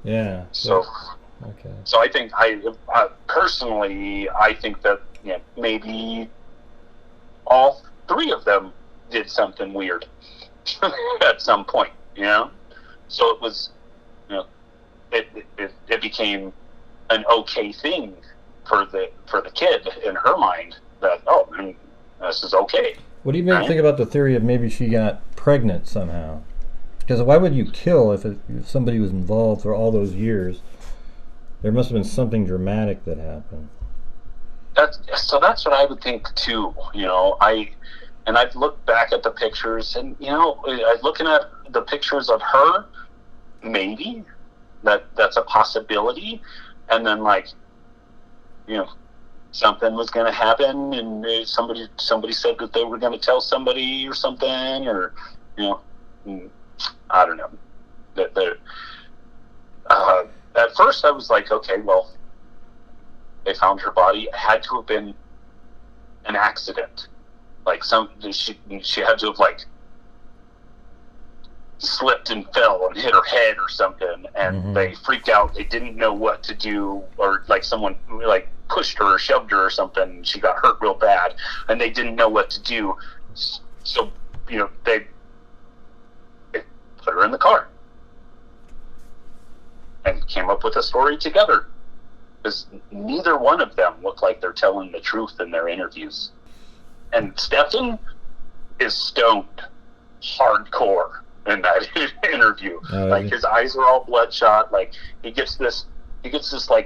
[SPEAKER 1] Yeah.
[SPEAKER 4] So,
[SPEAKER 1] okay.
[SPEAKER 4] So I think personally, I think that maybe all three of them did something weird at some point, So it was, it became an okay thing for the kid in her mind that, this is okay.
[SPEAKER 1] What do you think about the theory of maybe she got pregnant somehow? Because why would you kill if somebody was involved for all those years? There must have been something dramatic that happened.
[SPEAKER 4] That's what I would think too. I've looked back at the pictures, and looking at the pictures of her, maybe that's a possibility. And then something was going to happen, and somebody said that they were going to tell somebody or something, or I don't know. At first I was like, okay, well, they found her body. It had to have been an accident. Like she had to have slipped and fell and hit her head or something, and they freaked out. They didn't know what to do, or someone pushed her or shoved her or something, and she got hurt real bad, and they didn't know what to do. So they put her in the car and came up with a story together, because neither one of them look like they're telling the truth in their interviews. And Stephan is stoned hardcore in that interview. His eyes are all bloodshot. He gets this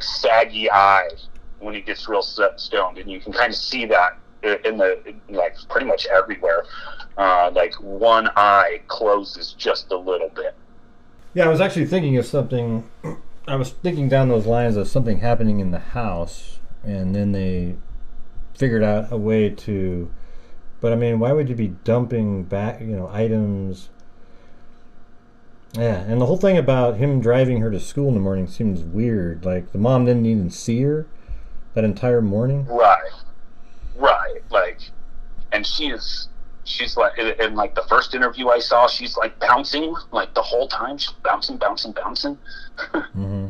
[SPEAKER 4] saggy eye when he gets real stoned, and you can kind of see that in pretty much everywhere. One eye closes just a little bit.
[SPEAKER 1] Yeah, I was actually thinking of something. I was thinking down those lines of something happening in the house, and then they figured out a way to. But I mean, why would you be dumping back, items Yeah, and the whole thing about him driving her to school in the morning seems weird. Like, the mom didn't even see her that entire morning.
[SPEAKER 4] Right. Right. Like, and she's like, in like the first interview I saw, she's like bouncing like the whole time. She's bouncing.
[SPEAKER 1] Mm-hmm.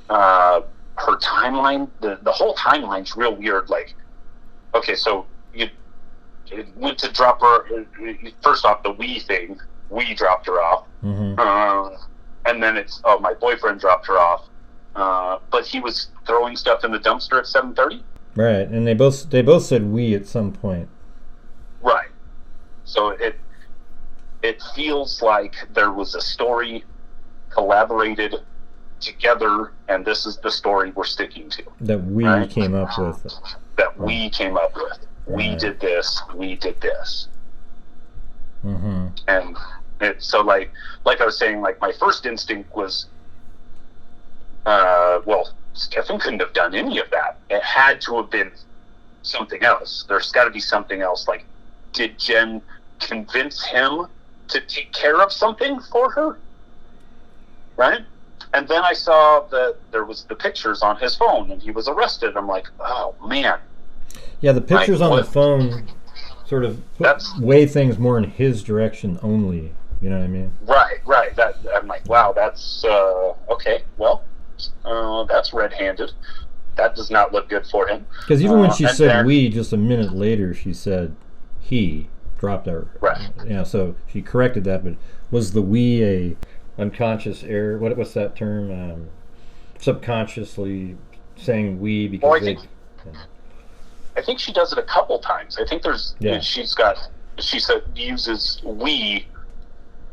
[SPEAKER 4] Her timeline, the whole timeline's real weird. Like, okay, so you went to drop her. First off, the we dropped her off.
[SPEAKER 1] Mm-hmm.
[SPEAKER 4] And then it's, my boyfriend dropped her off. But he was throwing stuff in the dumpster at 7:30.
[SPEAKER 1] Right, and they both said we at some point.
[SPEAKER 4] Right. So it feels like there was a story collaborated together, and this is the story we're sticking to.
[SPEAKER 1] That we
[SPEAKER 4] right?
[SPEAKER 1] came up with.
[SPEAKER 4] That we came up with.
[SPEAKER 1] Right.
[SPEAKER 4] We did this. We did this.
[SPEAKER 1] Mm-hmm.
[SPEAKER 4] And so like I was saying, like my first instinct was, well, Stephan couldn't have done any of that. It had to have been something else. There's got to be something else. Like, did Jen convince him to take care of something for her? Right? And then I saw that there was the pictures on his phone, and he was arrested. I'm like, oh man.
[SPEAKER 1] Yeah, the pictures on the phone sort of weigh things more in his direction only. You know what I mean?
[SPEAKER 4] Right. That I'm like, wow, that's okay. Well, that's red-handed. That does not look good for him.
[SPEAKER 1] Because even when she said we, just a minute later, she said he dropped her.
[SPEAKER 4] Right.
[SPEAKER 1] You know, so she corrected that, but was the we a unconscious error? What's that term? Subconsciously saying we because
[SPEAKER 4] I think she does it a couple times. I think she uses we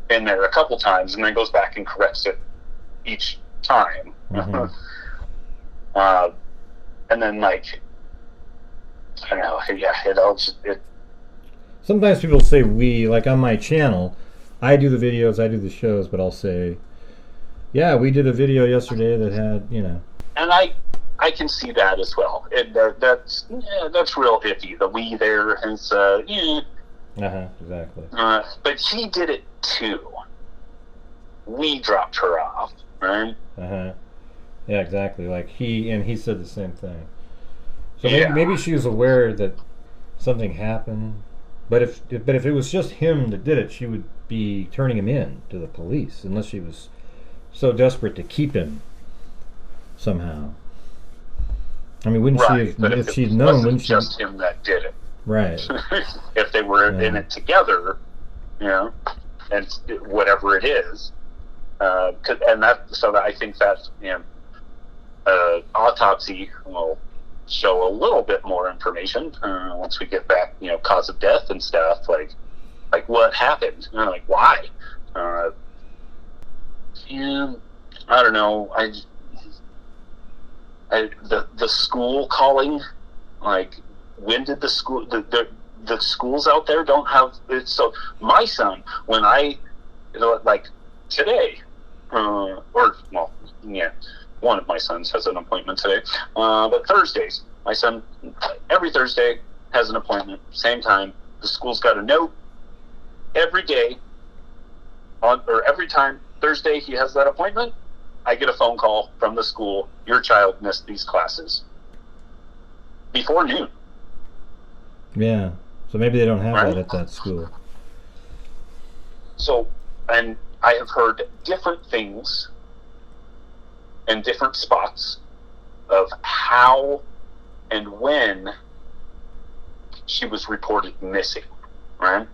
[SPEAKER 4] in there a couple times, and then goes back and corrects it each time.
[SPEAKER 1] Mm-hmm.
[SPEAKER 4] And then, like, I don't know, yeah,
[SPEAKER 1] sometimes people say we, like on my channel, I do the videos, I do the shows, but I'll say, yeah, we did a video yesterday that had, you know.
[SPEAKER 4] And I can see that as well. That's real iffy. The we there is,
[SPEAKER 1] exactly.
[SPEAKER 4] But he did it too. We dropped her off, right?
[SPEAKER 1] Yeah, exactly. Like he said the same thing. So maybe she was aware that something happened, but if it was just him that did it, she would be turning him in to the police, unless she was so desperate to keep him somehow. I mean, wouldn't she have, if she'd known? Wouldn't she?
[SPEAKER 4] Just him that did it,
[SPEAKER 1] right?
[SPEAKER 4] If they were in it together, you know, and whatever it is, so I think that, you know, autopsy will show a little bit more information once we get back, you know, cause of death and stuff, like what happened, you know, like why. And I don't know. The school calling, like, when did the school the schools out there don't have it? So my son, when like today, one of my sons has an appointment today, but Thursdays, my son every Thursday has an appointment, same time. The school's got a note every day every time Thursday he has that appointment, I get a phone call from the school, your child missed these classes. Before noon.
[SPEAKER 1] Yeah. So maybe they don't have that at that school.
[SPEAKER 4] So, and I have heard different things in different spots of how and when she was reported missing, right?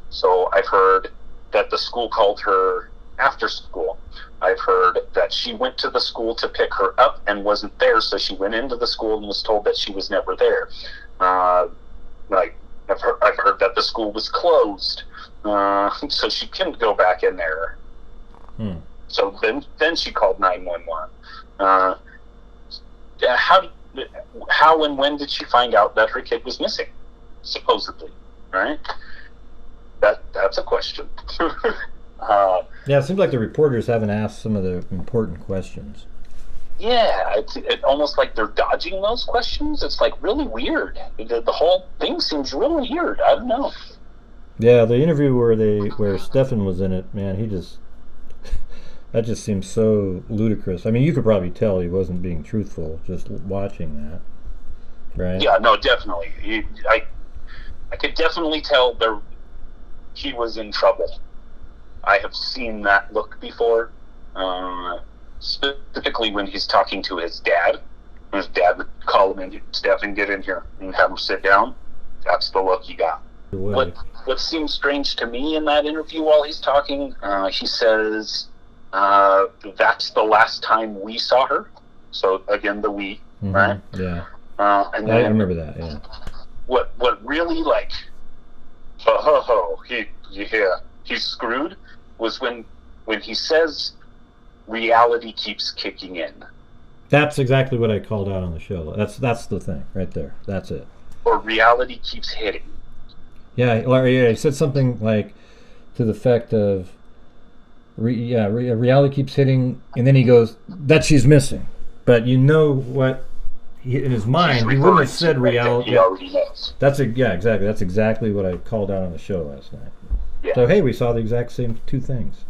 [SPEAKER 4] So I've heard that the school called her after school. I've heard that she went to the school to pick her up and wasn't there, so she went into the school and was told that she was never there. Like, I've heard that the school was closed, so she couldn't go back in there. So then she called 911. How and when did she find out that her kid was missing? Supposedly, right? That's a question.
[SPEAKER 1] Yeah, it seems like the reporters haven't asked some of the important questions.
[SPEAKER 4] Yeah, it's almost like they're dodging those questions. It's like really weird. The whole thing seems really weird. I don't know.
[SPEAKER 1] Yeah, the interview where Stephan was in it, man, he just That just seems so ludicrous. I mean, you could probably tell he wasn't being truthful just watching that, right?
[SPEAKER 4] Yeah, no, definitely. I could definitely tell he was in trouble. I have seen that look before, specifically when he's talking to his dad. His dad would call him in, Stephan, get in here, and have him sit down. That's the look he got. What seems strange to me in that interview while he's talking, he says, that's the last time we saw her. So, again, the we, right?
[SPEAKER 1] Yeah.
[SPEAKER 4] And then
[SPEAKER 1] I remember that, yeah.
[SPEAKER 4] What really, like, he's screwed, was when he says reality keeps kicking in.
[SPEAKER 1] That's exactly what I called out on the show. That's the thing right there. That's it.
[SPEAKER 4] Or reality keeps hitting.
[SPEAKER 1] Yeah, he said something like to the effect of, reality keeps hitting, and then he goes, that she's missing. But you know what? In his mind, he wouldn't have said reality.
[SPEAKER 4] He already knows.
[SPEAKER 1] Exactly. That's exactly what I called out on the show last night.
[SPEAKER 4] Yeah.
[SPEAKER 1] So hey, we saw the exact same two things.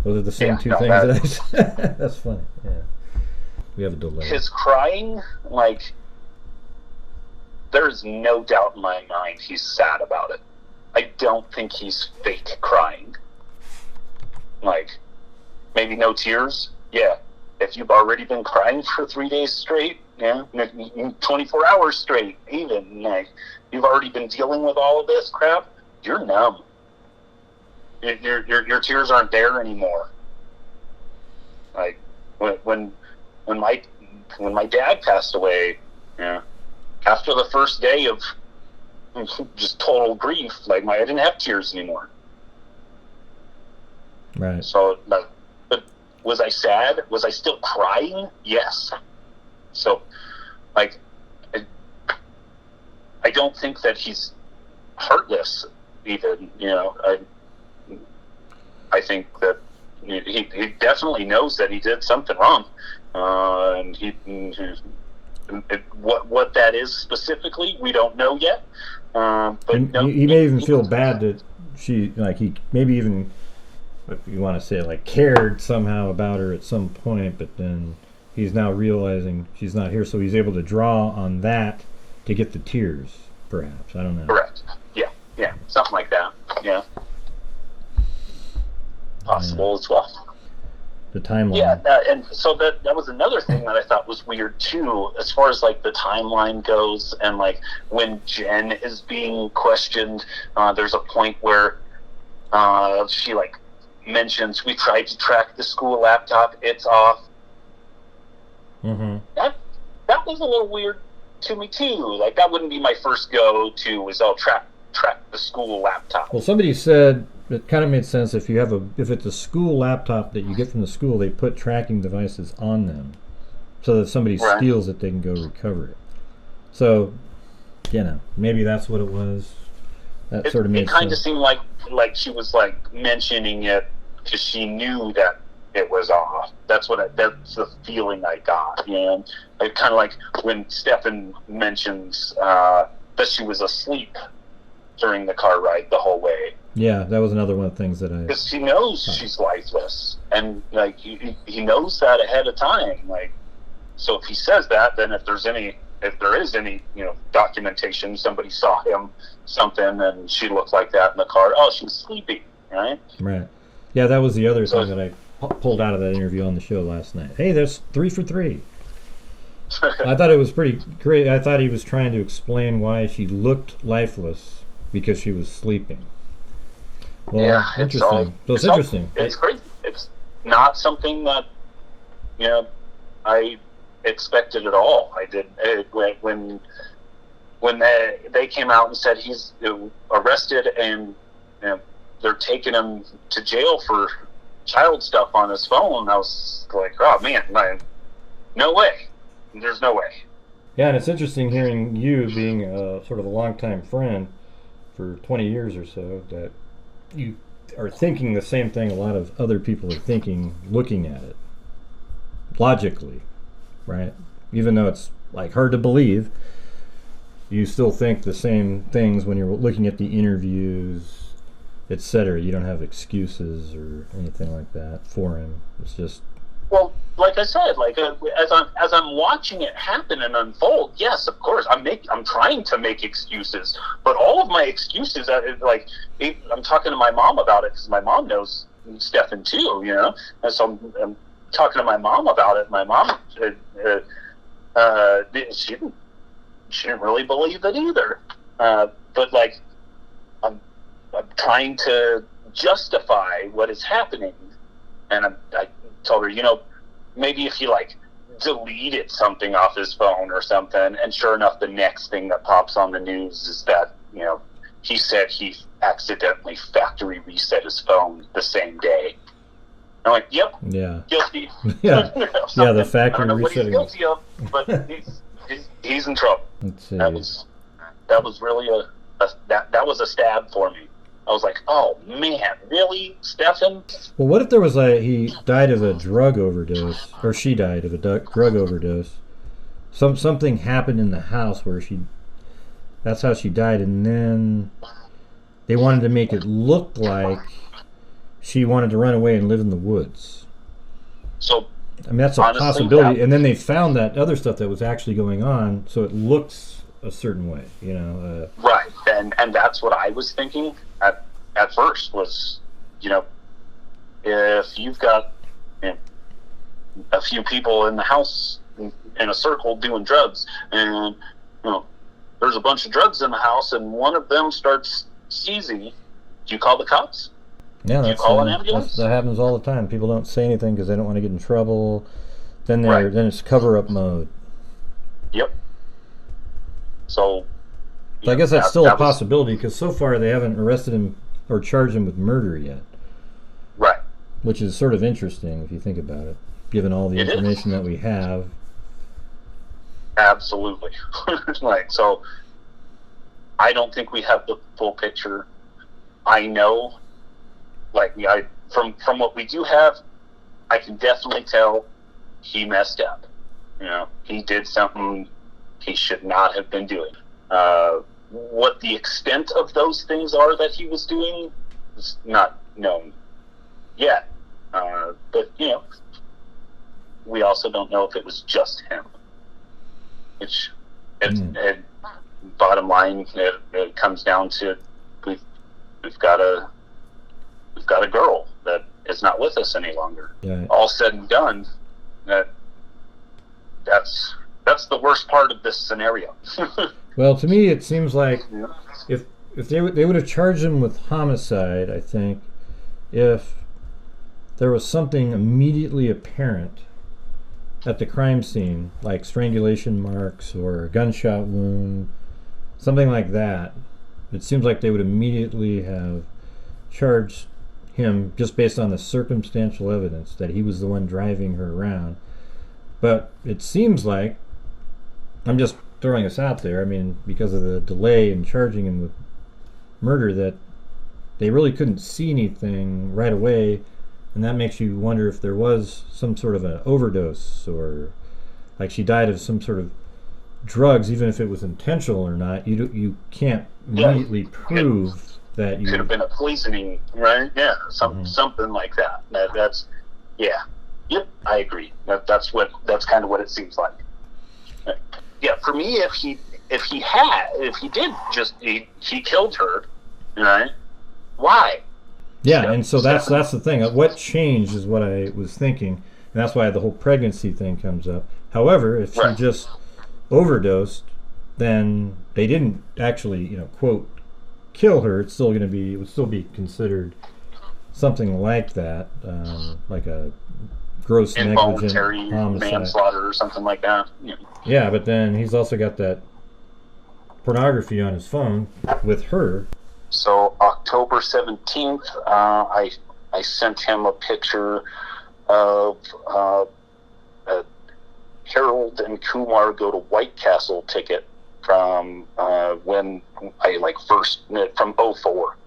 [SPEAKER 1] Those are the same two things that I said. That's funny. Yeah. We have a delay.
[SPEAKER 4] His crying, like, there's no doubt in my mind he's sad about it. I don't think he's fake crying. Like, maybe no tears. Yeah. If you've already been crying for 3 days straight, 24 hours straight, even, like, you've already been dealing with all of this crap, you're numb. Your tears aren't there anymore. Like, when my dad passed away, after the first day of just total grief, like, I didn't have tears anymore.
[SPEAKER 1] Right.
[SPEAKER 4] So, like, but was I sad? Was I still crying? Yes. So, like, I don't think that he's heartless, even. I think that he definitely knows that he did something wrong, and what that is specifically, we don't know yet. But
[SPEAKER 1] he may even feel bad that he maybe even, if you want to say it, like, cared somehow about her at some point, but then he's now realizing she's not here, so he's able to draw on that to get the tears, perhaps. I don't know.
[SPEAKER 4] Correct. Yeah, something like that. Yeah. Possible as well.
[SPEAKER 1] The timeline.
[SPEAKER 4] Yeah, and so that was another thing that I thought was weird too, as far as, like, the timeline goes, and, like, when Jen is being questioned, there's a point where she, like, mentions, we tried to track the school laptop, it's off.
[SPEAKER 1] Mm-hmm.
[SPEAKER 4] That was a little weird to me too. Like, that wouldn't be my first go-to, is I'll track the school laptop.
[SPEAKER 1] Well, somebody said it kind of made sense if it's a school laptop that you get from the school, they put tracking devices on them, so that if somebody steals it, they can go recover it. So, maybe that's what it was. That sort of made sense. It kind of
[SPEAKER 4] seemed like she was, like, mentioning it because she knew that it was off. That's the feeling I got. Like, kind of like when Stephan mentions that she was asleep during the car ride the whole way.
[SPEAKER 1] Yeah, that was another one of the things that
[SPEAKER 4] because he knows she's lifeless, and, like, he knows that ahead of time. Like, so if he says that, then if there is any documentation, somebody saw him something and she looked like that in the car. Oh, she was sleeping, right?
[SPEAKER 1] Right. Yeah, that was the other thing that I pulled out of that interview on the show last night. Hey, there's 3 for 3. I thought it was pretty great. I thought he was trying to explain why she looked lifeless because she was sleeping. Well,
[SPEAKER 4] yeah,
[SPEAKER 1] interesting. It's interesting.
[SPEAKER 4] It's crazy. It's not something that I expected at all. I did when they came out and said he's arrested and they're taking him to jail for child stuff on his phone. I was like, oh man, no way. There's no way.
[SPEAKER 1] Yeah, and it's interesting hearing you being sort of a longtime friend for 20 years or so, that you are thinking the same thing a lot of other people are thinking, looking at it logically, right? Even though it's, like, hard to believe, you still think the same things when you're looking at the interviews etc. You don't have excuses or anything like that for him. It's just...
[SPEAKER 4] Well, like I said, like as I'm watching it happen and unfold, yes, of course, I'm trying to make excuses, but all of my excuses, I'm talking to my mom about it because my mom knows Stephan too, you know, and so I'm talking to my mom about it. My mom, she didn't really believe it either, but like I'm trying to justify what is happening, and I told her, you know, maybe if he like deleted something off his phone or something, and sure enough, the next thing that pops on the news is that, you know, he said he accidentally factory reset his phone the same day. I'm like, yep,
[SPEAKER 1] yeah,
[SPEAKER 4] guilty.
[SPEAKER 1] yeah, yeah, the factory
[SPEAKER 4] I don't know
[SPEAKER 1] resetting.
[SPEAKER 4] what he's guilty of, but he's in trouble.
[SPEAKER 1] Let's see.
[SPEAKER 4] That was really that was a stab for me. I was like, oh man, really, Stephan?
[SPEAKER 1] Well, what if there was he died of a drug overdose, or she died of a drug overdose? Something happened in the house where that's how she died, and then they wanted to make it look like she wanted to run away and live in the woods.
[SPEAKER 4] So,
[SPEAKER 1] I mean, that's a
[SPEAKER 4] honestly,
[SPEAKER 1] possibility. And then they found that other stuff that was actually going on, so it looks a certain way, you know.
[SPEAKER 4] Right, and that's what I was thinking at first was, you know, if you've got, you know, a few people in the house in a circle doing drugs, and, you know, there's a bunch of drugs in the house, and one of them starts seizing, do you call the cops?
[SPEAKER 1] Yeah,
[SPEAKER 4] do you call an ambulance?
[SPEAKER 1] That happens all the time. People don't say anything because they don't want to get in trouble. Then
[SPEAKER 4] Right.
[SPEAKER 1] Then it's cover-up mode.
[SPEAKER 4] Yep. So,
[SPEAKER 1] I guess that's still a possibility because so far they haven't arrested him or charged him with murder yet.
[SPEAKER 4] Right.
[SPEAKER 1] Which is sort of interesting if you think about it, given all the information that we have.
[SPEAKER 4] Absolutely. Like, so I don't think we have the full picture. I know, like, from what we do have, I can definitely tell he messed up. You know, he did something he should not have been doing. What the extent of those things are that he was doing is not known yet. But, you know, we also don't know if it was just him. Which, bottom line, it comes down to we've got a girl that is not with us any longer.
[SPEAKER 1] Yeah.
[SPEAKER 4] All said and done, that's the worst part of this scenario.
[SPEAKER 1] Well, to me, it seems like if they would have charged him with homicide, I think, if there was something immediately apparent at the crime scene, like strangulation marks or a gunshot wound, something like that, it seems like they would immediately have charged him just based on the circumstantial evidence that he was the one driving her around. But it seems like, I'm just throwing this out there, I mean, because of the delay in charging him with murder, that they really couldn't see anything right away, and that makes you wonder if there was some sort of an overdose, or like she died of some sort of drugs, even if it was intentional or not. You can't immediately prove that you
[SPEAKER 4] could have been a poisoning, right? Yeah, something like that. That's yeah. Yep, I agree. That's kind of what it seems like. Yeah, for me, if he killed her, right? Why?
[SPEAKER 1] Yeah, and so that's the thing. What changed is what I was thinking, and that's why the whole pregnancy thing comes up. However, if she just overdosed, then they didn't actually, you know, quote, kill her. It would still be considered something like that, like a gross negligent homicide,
[SPEAKER 4] manslaughter or something like that.
[SPEAKER 1] Yeah, but then he's also got that pornography on his phone with her.
[SPEAKER 4] So October 17th, I sent him a picture of Harold and Kumar Go to White Castle ticket from when I first from 04.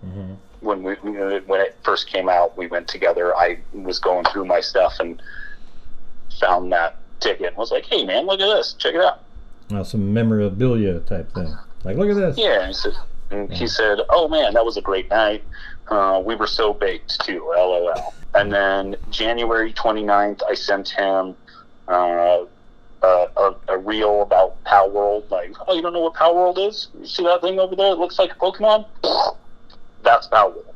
[SPEAKER 1] Mm-hmm.
[SPEAKER 4] When it first came out, we went together. I was going through my stuff and found that ticket and was like, "Hey man, look at this! Check it out."
[SPEAKER 1] Some memorabilia type thing. Like, look at this.
[SPEAKER 4] Yeah, And he said, "Oh man, that was a great night. We were so baked too, LOL." And then January 29th, I sent him a reel about Power World. Like, "Oh, you don't know what Power World is? You see that thing over there? It looks like a Pokemon? That's Power World."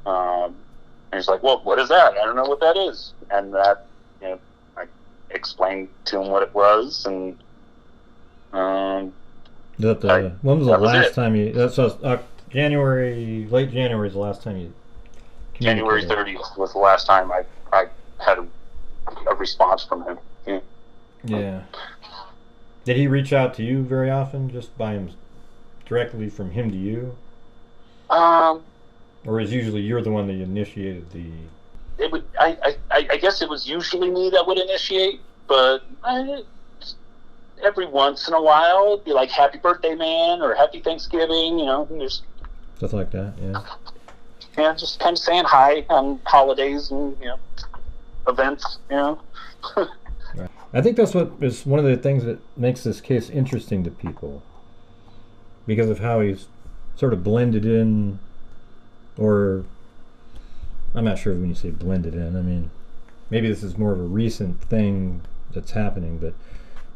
[SPEAKER 4] And he's like, "Well, what is that? I don't know what that is." And that, I explained to him what it was, and
[SPEAKER 1] when was the last time you? That's January, late January is the last time you.
[SPEAKER 4] January 30th was the last time I had a response from him.
[SPEAKER 1] Yeah. Did he reach out to you very often, just by him, directly from him to you? Or is usually you're the one that initiated the?
[SPEAKER 4] It would. I guess it was usually me that would initiate, but every once in a while, it'd be like, "Happy birthday, man," or "Happy Thanksgiving," just
[SPEAKER 1] stuff like that. Yeah.
[SPEAKER 4] Yeah, just kind of saying hi on holidays and events.
[SPEAKER 1] Right. I think that's what is one of the things that makes this case interesting to people, because of how he's sort of blended in, or I'm not sure when you say blended in. I mean, maybe this is more of a recent thing that's happening, but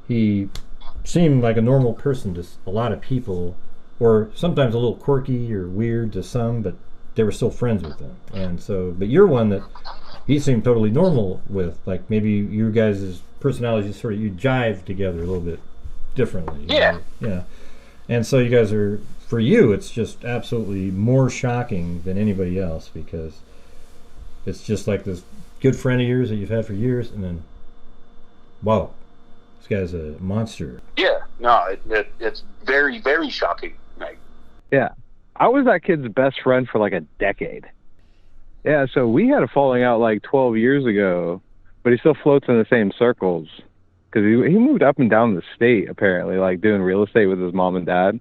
[SPEAKER 1] he seemed like a normal person to a lot of people, or sometimes a little quirky or weird to some, but they were still friends with him. And so, but you're one that he seemed totally normal with, like maybe you guys' personalities sort of, you jive together a little bit differently.
[SPEAKER 4] Yeah.
[SPEAKER 1] Yeah. And so you guys are, for you, it's just absolutely more shocking than anybody else, because it's just like this good friend of yours that you've had for years, and then, wow, this guy's a monster.
[SPEAKER 4] Yeah, no, it's very, very shocking.
[SPEAKER 5] Yeah. I was that kid's best friend for like a decade. Yeah, so we had a falling out like 12 years ago, but he still floats in the same circles, because he moved up and down the state, apparently, like doing real estate with his mom and dad.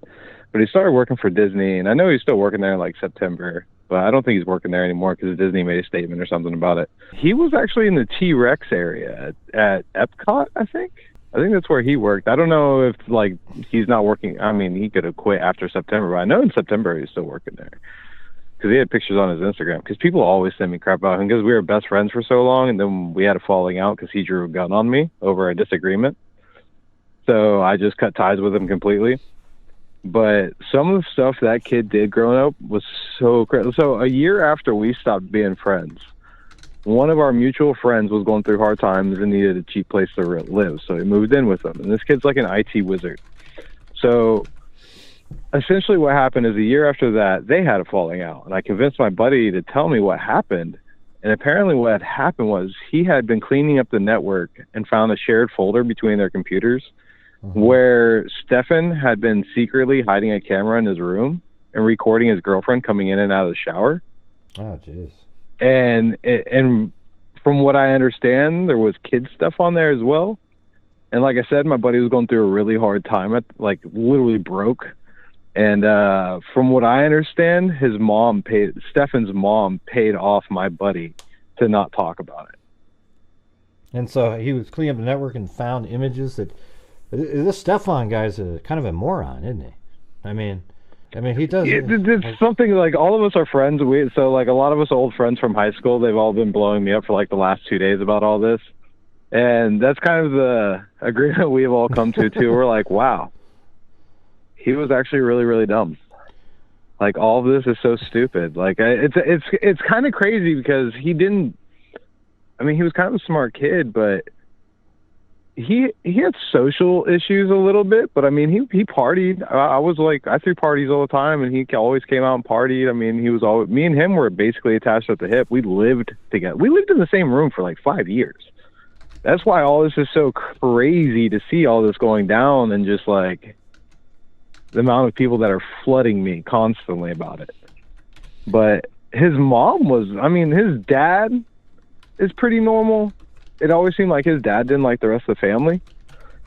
[SPEAKER 5] But he started working for Disney, and I know he's still working there in like September, but I don't think he's working there anymore because Disney made a statement or something about it. He was actually in the T-Rex area at Epcot, I think. I think that's where he worked. I don't know if, like, he's not working. I mean, he could have quit after September, but I know in September he's still working there, because he had pictures on his Instagram. Because people always send me crap about him, because we were best friends for so long, and then we had a falling out because he drew a gun on me over a disagreement. So I just cut ties with him completely. But some of the stuff that kid did growing up was so crazy. So a year after we stopped being friends, one of our mutual friends was going through hard times and needed a cheap place to live. So he moved in with him. And this kid's like an IT wizard. So essentially what happened is a year after that, they had a falling out. And I convinced my buddy to tell me what happened. And apparently what had happened was he had been cleaning up the network and found a shared folder between their computers where Stephan had been secretly hiding a camera in his room and recording his girlfriend coming in and out of the shower.
[SPEAKER 1] Oh, jeez.
[SPEAKER 5] And from what I understand, there was kid stuff on there as well. And like I said, my buddy was going through a really hard time, like literally broke. And from what I understand, Stephan's mom paid off my buddy to not talk about it.
[SPEAKER 1] And so he was cleaning up the network and found images that. This Stephan guy's kind of a moron, isn't he? I mean, he does.
[SPEAKER 5] It's something like all of us are friends. So like a lot of us old friends from high school, they've all been blowing me up for like the last 2 days about all this. And that's kind of the agreement we've all come to too. We're like, wow, he was actually really, really dumb. Like all of this is so stupid. Like it's kind of crazy because he was kind of a smart kid, but he had social issues a little bit, but I mean, he partied. I threw parties all the time, and he always came out and partied. I mean, me and him were basically attached at the hip. We lived together. We lived in the same room for like 5 years. That's why all this is so crazy to see all this going down, and just like the amount of people that are flooding me constantly about it. But his his dad is pretty normal. It always seemed like his dad didn't like the rest of the family,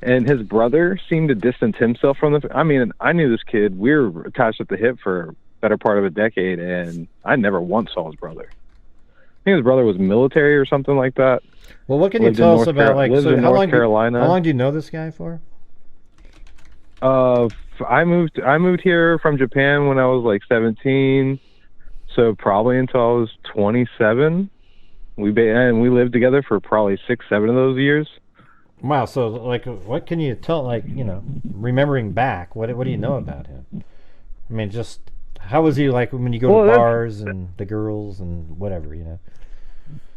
[SPEAKER 5] and his brother seemed to distance himself from I knew this kid. We were attached at the hip for a better part of a decade, and I never once saw his brother. I think his brother was military or something like that.
[SPEAKER 1] Well, what can you tell us about, like, so how long do you know this guy for?
[SPEAKER 5] I moved here from Japan when I was like 17, so probably until I was 27. And we lived together for probably 6-7 of those years.
[SPEAKER 1] Wow. So, like, what can you tell? Like, remembering back, what do you know about him? I mean, just how was he like when you go to bars and the girls and whatever,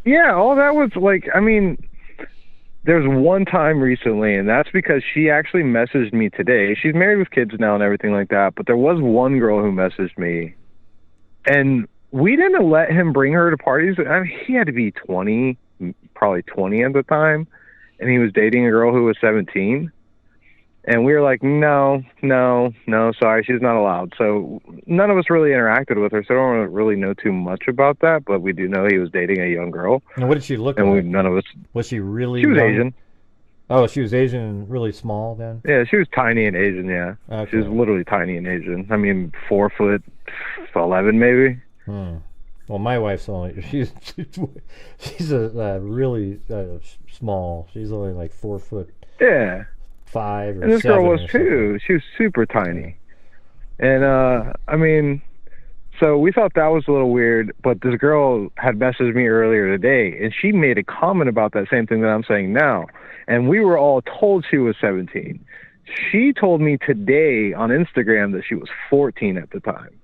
[SPEAKER 5] Yeah, all that was like, I mean, there's one time recently, and that's because she actually messaged me today. She's married with kids now and everything like that, but there was one girl who messaged me, and we didn't let him bring her to parties. I mean, he had to be 20, probably 20 at the time, and he was dating a girl who was 17. And we were like, no, sorry, she's not allowed. So none of us really interacted with her, so I don't really know too much about that, but we do know he was dating a young girl.
[SPEAKER 1] And what did she look like?
[SPEAKER 5] And none of us...
[SPEAKER 1] Was she really
[SPEAKER 5] She was
[SPEAKER 1] young?
[SPEAKER 5] Asian.
[SPEAKER 1] Oh, she was Asian and really small then?
[SPEAKER 5] Yeah, she was tiny and Asian, yeah.
[SPEAKER 1] Okay.
[SPEAKER 5] She was literally tiny and Asian. I mean, 4'11" maybe.
[SPEAKER 1] Well, my wife's she's a really small. She's only like 4 foot.
[SPEAKER 5] Yeah.
[SPEAKER 1] 5 or 7.
[SPEAKER 5] And this girl was
[SPEAKER 1] or
[SPEAKER 5] too. She was super tiny. And I mean, so we thought that was a little weird, but this girl had messaged me earlier today, and she made a comment about that same thing that I'm saying now. And we were all told she was 17. She told me today on Instagram that she was 14 at the time.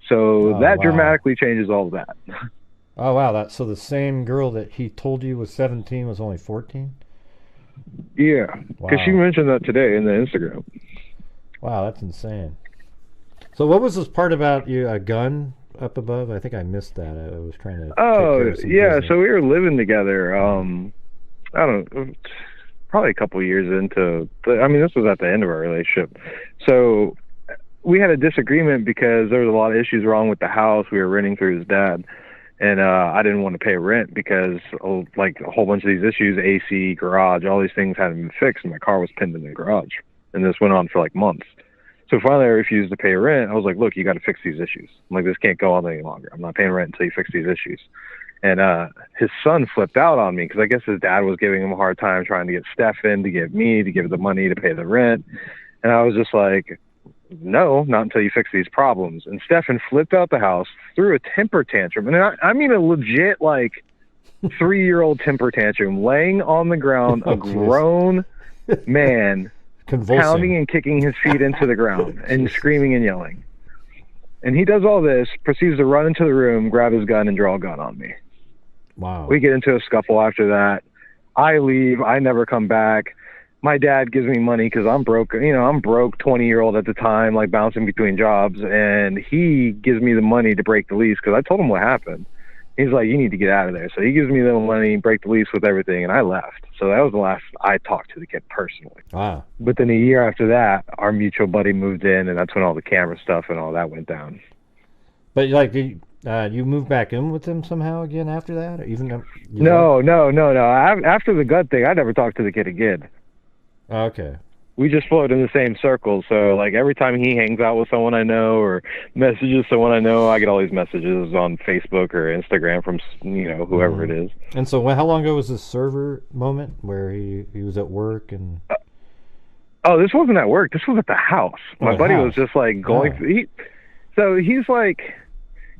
[SPEAKER 5] So that dramatically changes all of that.
[SPEAKER 1] Oh, wow. So the same girl that he told you was 17 was only 14?
[SPEAKER 5] Yeah, because she mentioned that today in the Instagram.
[SPEAKER 1] Wow, that's insane. So what was this part about a gun up above? I think I missed that. I was trying to take care of some business.
[SPEAKER 5] So we were living together. I don't know, probably a couple years into. This was at the end of our relationship. So we had a disagreement because there was a lot of issues wrong with the house. We were renting through his dad. And I didn't want to pay rent because, like, a whole bunch of these issues, AC, garage, all these things hadn't been fixed, and my car was pinned in the garage. And this went on for, like, months. So finally I refused to pay rent. I was like, look, you got to fix these issues. I'm like, this can't go on any longer. I'm not paying rent until you fix these issues. And his son flipped out on me because I guess his dad was giving him a hard time trying to get Stephan to give the money to pay the rent. And I was just like, no, not until you fix these problems. And Stephan flipped out the house, threw a temper tantrum. And I mean a legit, like, 3-year-old temper tantrum, laying on the ground, a grown man pounding and kicking his feet into the ground and screaming and yelling. And he does all this, proceeds to run into the room, grab his gun, and draw a gun on me.
[SPEAKER 1] Wow.
[SPEAKER 5] We get into a scuffle after that. I leave. I never come back. My dad gives me money because I'm broke. I'm broke, 20-year-old at the time, like bouncing between jobs. And he gives me the money to break the lease because I told him what happened. He's like, you need to get out of there. So he gives me the money, break the lease with everything, and I left. So that was the last I talked to the kid personally.
[SPEAKER 1] Wow.
[SPEAKER 5] But then a year after that, our mutual buddy moved in, and that's when all the camera stuff and all that went down.
[SPEAKER 1] But, like, you moved back in with him somehow again after that? Or even
[SPEAKER 5] No. After the gun thing, I never talked to the kid again.
[SPEAKER 1] Okay.
[SPEAKER 5] We just float in the same circles. So, like, every time he hangs out with someone I know or messages someone I know, I get all these messages on Facebook or Instagram from, whoever it is.
[SPEAKER 1] And so how long ago was this server moment where he was at work and...
[SPEAKER 5] this wasn't at work. This was at the house. My buddy was just, like, going through... So he's, like...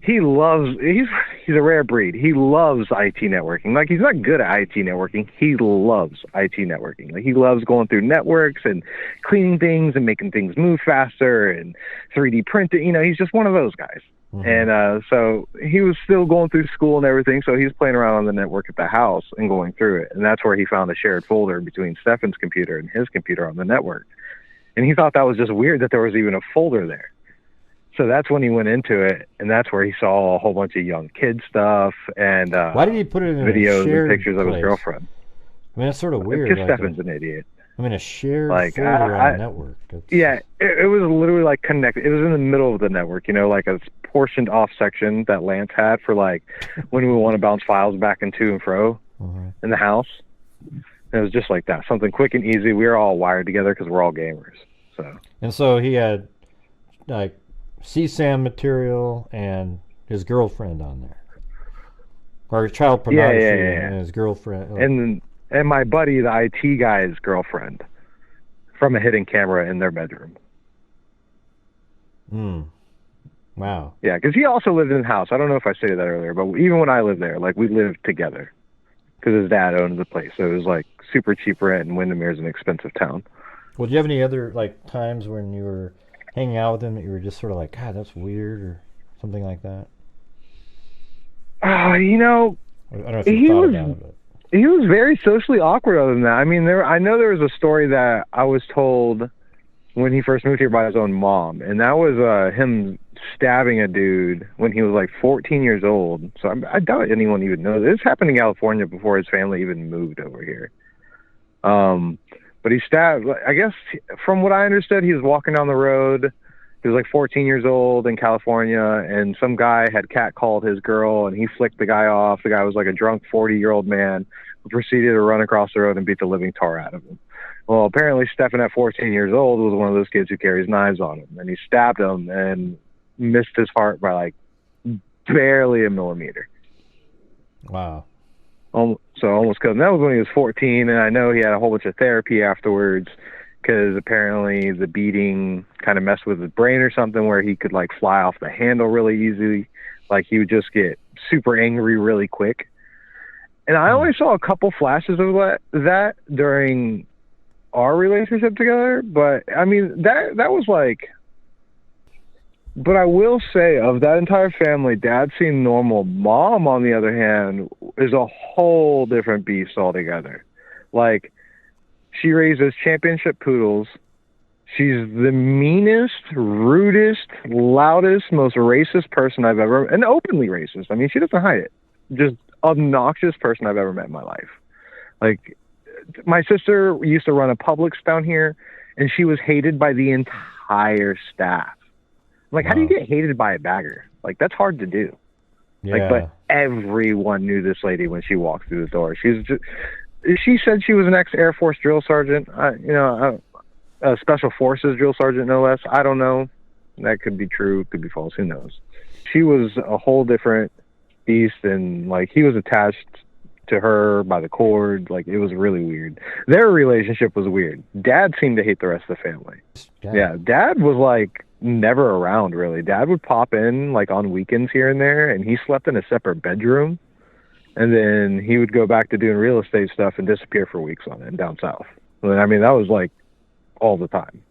[SPEAKER 5] He's a rare breed. He loves IT networking. Like, he's not good at IT networking. He loves IT networking. Like, he loves going through networks and cleaning things and making things move faster and 3D printing. He's just one of those guys. Mm-hmm. And so he was still going through school and everything. So he's playing around on the network at the house and going through it. And that's where he found a shared folder between Stephan's computer and his computer on the network. And he thought that was just weird that there was even a folder there. So that's when he went into it, and that's where he saw a whole bunch of young kid stuff and
[SPEAKER 1] why did he put it in
[SPEAKER 5] videos
[SPEAKER 1] a shared
[SPEAKER 5] and pictures
[SPEAKER 1] place?
[SPEAKER 5] of his girlfriend.
[SPEAKER 1] I mean, that's sort of weird.
[SPEAKER 5] Because Stephan's an idiot.
[SPEAKER 1] I mean, a shared folder on a network.
[SPEAKER 5] Yeah, it was literally like connected. It was in the middle of the network, like a portioned off section that Lance had for like when we want to bounce files back and to and fro in the house. And it was just like that, something quick and easy. We were all wired together because we're all gamers.
[SPEAKER 1] So he had like CSAM material and his girlfriend on there, or child pornography and his girlfriend,
[SPEAKER 5] and my buddy, the IT guy's girlfriend, from a hidden camera in their bedroom.
[SPEAKER 1] Mm. Wow.
[SPEAKER 5] Yeah, because he also lived in the house. I don't know if I stated that earlier, but even when I lived there, like, we lived together because his dad owned the place. So it was like super cheap rent, and Windermere's an expensive town.
[SPEAKER 1] Well, do you have any other like times when you were hanging out with him that you were just sort of like, God, that's weird, or something like that?
[SPEAKER 5] You know,
[SPEAKER 1] I don't know if you thought about it, but
[SPEAKER 5] he was very socially awkward other than that. I mean, I know there was a story that I was told when he first moved here by his own mom, and that was him stabbing a dude when he was like 14 years old. So I doubt anyone even knows. This happened in California before his family even moved over here. But he stabbed, I guess, from what I understood, he was walking down the road. He was like 14 years old in California, and some guy had catcalled his girl, and he flicked the guy off. The guy was like a drunk 40-year-old man who proceeded to run across the road and beat the living tar out of him. Well, apparently Stephan at 14 years old was one of those kids who carries knives on him, and he stabbed him and missed his heart by like barely a millimeter.
[SPEAKER 1] wow.
[SPEAKER 5] So almost killed him. That was when he was 14, and I know he had a whole bunch of therapy afterwards because apparently the beating kind of messed with his brain or something where he could like fly off the handle really easily. Like he would just get super angry really quick. And I only saw a couple flashes of that during our relationship together, but I mean that was like. But I will say, of that entire family, Dad seemed normal. Mom, on the other hand, is a whole different beast altogether. Like, she raises championship poodles. She's the meanest, rudest, loudest, most racist person I've ever, and openly racist. I mean, she doesn't hide it. Just obnoxious person I've ever met in my life. Like, my sister used to run a Publix down here, and she was hated by the entire staff. Like, how do you get hated by a bagger? Like, that's hard to do.
[SPEAKER 1] Yeah.
[SPEAKER 5] Like, but everyone knew this lady when she walked through the door. She said she was an ex-Air Force drill sergeant, a Special Forces drill sergeant, no less. I don't know. That could be true, could be false. Who knows? She was a whole different beast, and like he was attached to her by the cord. Like, it was really weird. Their relationship was weird. Dad seemed to hate the rest of the family. Yeah, Dad was like never around really. Dad would pop in like on weekends here and there, and he slept in a separate bedroom, and then he would go back to doing real estate stuff and disappear for weeks on it down south. I mean, that was like all the time.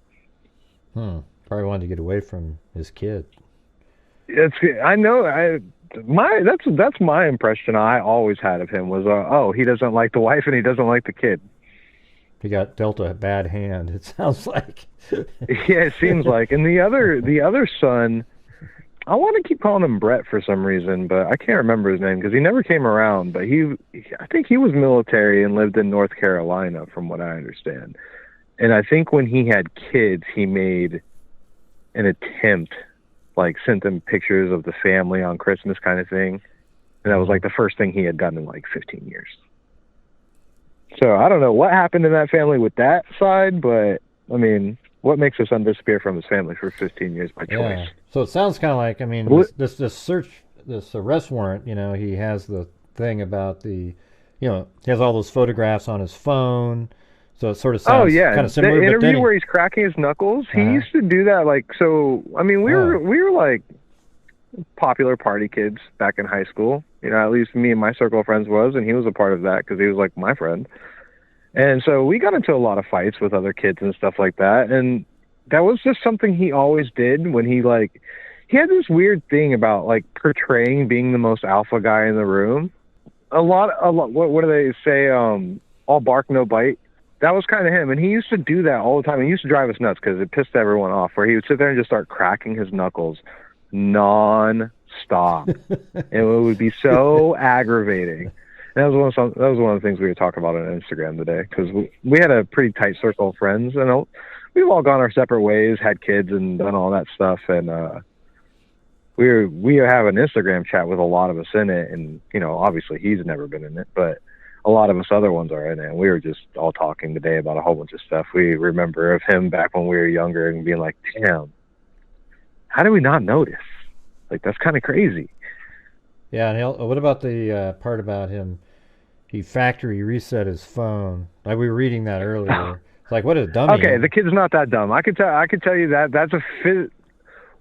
[SPEAKER 1] Probably wanted to get away from his kid.
[SPEAKER 5] I know. That's my impression I always had of him was he doesn't like the wife and he doesn't like the kid.
[SPEAKER 1] He got dealt a bad hand, it sounds like.
[SPEAKER 5] Yeah, it seems like. And the other son, I want to keep calling him Brett for some reason, but I can't remember his name because he never came around. But I think he was military and lived in North Carolina, from what I understand. And I think when he had kids, he made an attempt, like sent them pictures of the family on Christmas kind of thing. And that was like the first thing he had done in like 15 years. So I don't know what happened in that family with that side, but I mean, what makes his son disappear from his family for 15 years by choice?
[SPEAKER 1] Yeah. So it sounds kind of like, I mean, this arrest warrant, he has the thing about he has all those photographs on his phone. So it sort of sounds kind of similar.
[SPEAKER 5] The interview where he's cracking his knuckles, he used to do that. Like, so, I mean, we were like popular party kids back in high school. At least me and my circle of friends was, and he was a part of that because he was like my friend. And so we got into a lot of fights with other kids and stuff like that. And that was just something he always did when he had this weird thing about like portraying being the most alpha guy in the room. A lot, what do they say? All bark, no bite. That was kind of him. And he used to do that all the time. He used to drive us nuts because it pissed everyone off, where he would sit there and just start cracking his knuckles non-stop. And it would be so aggravating. And that was one of the things we were talking about on Instagram today, because we had a pretty tight circle of friends, and we've all gone our separate ways, had kids, and done all that stuff. And we have an Instagram chat with a lot of us in it, and obviously he's never been in it, but a lot of us other ones are in it. And we were just all talking today about a whole bunch of stuff we remember of him back when we were younger, and being like, damn, how did we not notice? Like, that's kind of crazy.
[SPEAKER 1] Yeah, and what about the part about him? He factory reset his phone. Like, we were reading that earlier. It's like, what a dummy.
[SPEAKER 5] Okay, the kid's not that dumb. I could tell you that.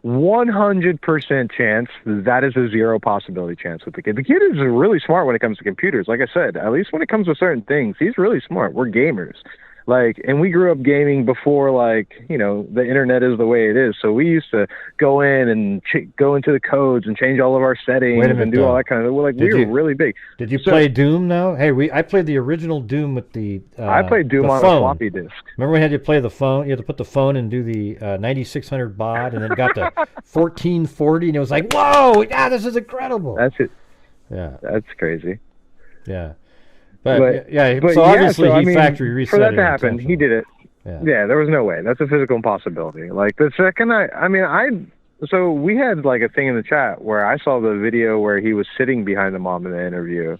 [SPEAKER 5] 100% chance that is a 0 possibility chance with the kid. The kid is really smart when it comes to computers. Like I said, at least when it comes to certain things, he's really smart. We're gamers. Like, and we grew up gaming before, like, you know, the internet is the way it is. So we used to go in and go into the codes and change all of our settings and do all that kind of. Like, we were really big.
[SPEAKER 1] Did you play Doom though? Hey, I played the original Doom with the.
[SPEAKER 5] I played Doom on a floppy disk.
[SPEAKER 1] Remember when you had to play the phone? You had to put the phone and do the 9600 baud, and then it got to 1440, and it was like, whoa, yeah, this is incredible.
[SPEAKER 5] That's it.
[SPEAKER 1] Yeah,
[SPEAKER 5] that's crazy.
[SPEAKER 1] Yeah. But so obviously he factory reset
[SPEAKER 5] for that to happen, he did it. Yeah, there was no way. That's a physical impossibility. Like, the second so we had like a thing in the chat where I saw the video where he was sitting behind the mom in the interview.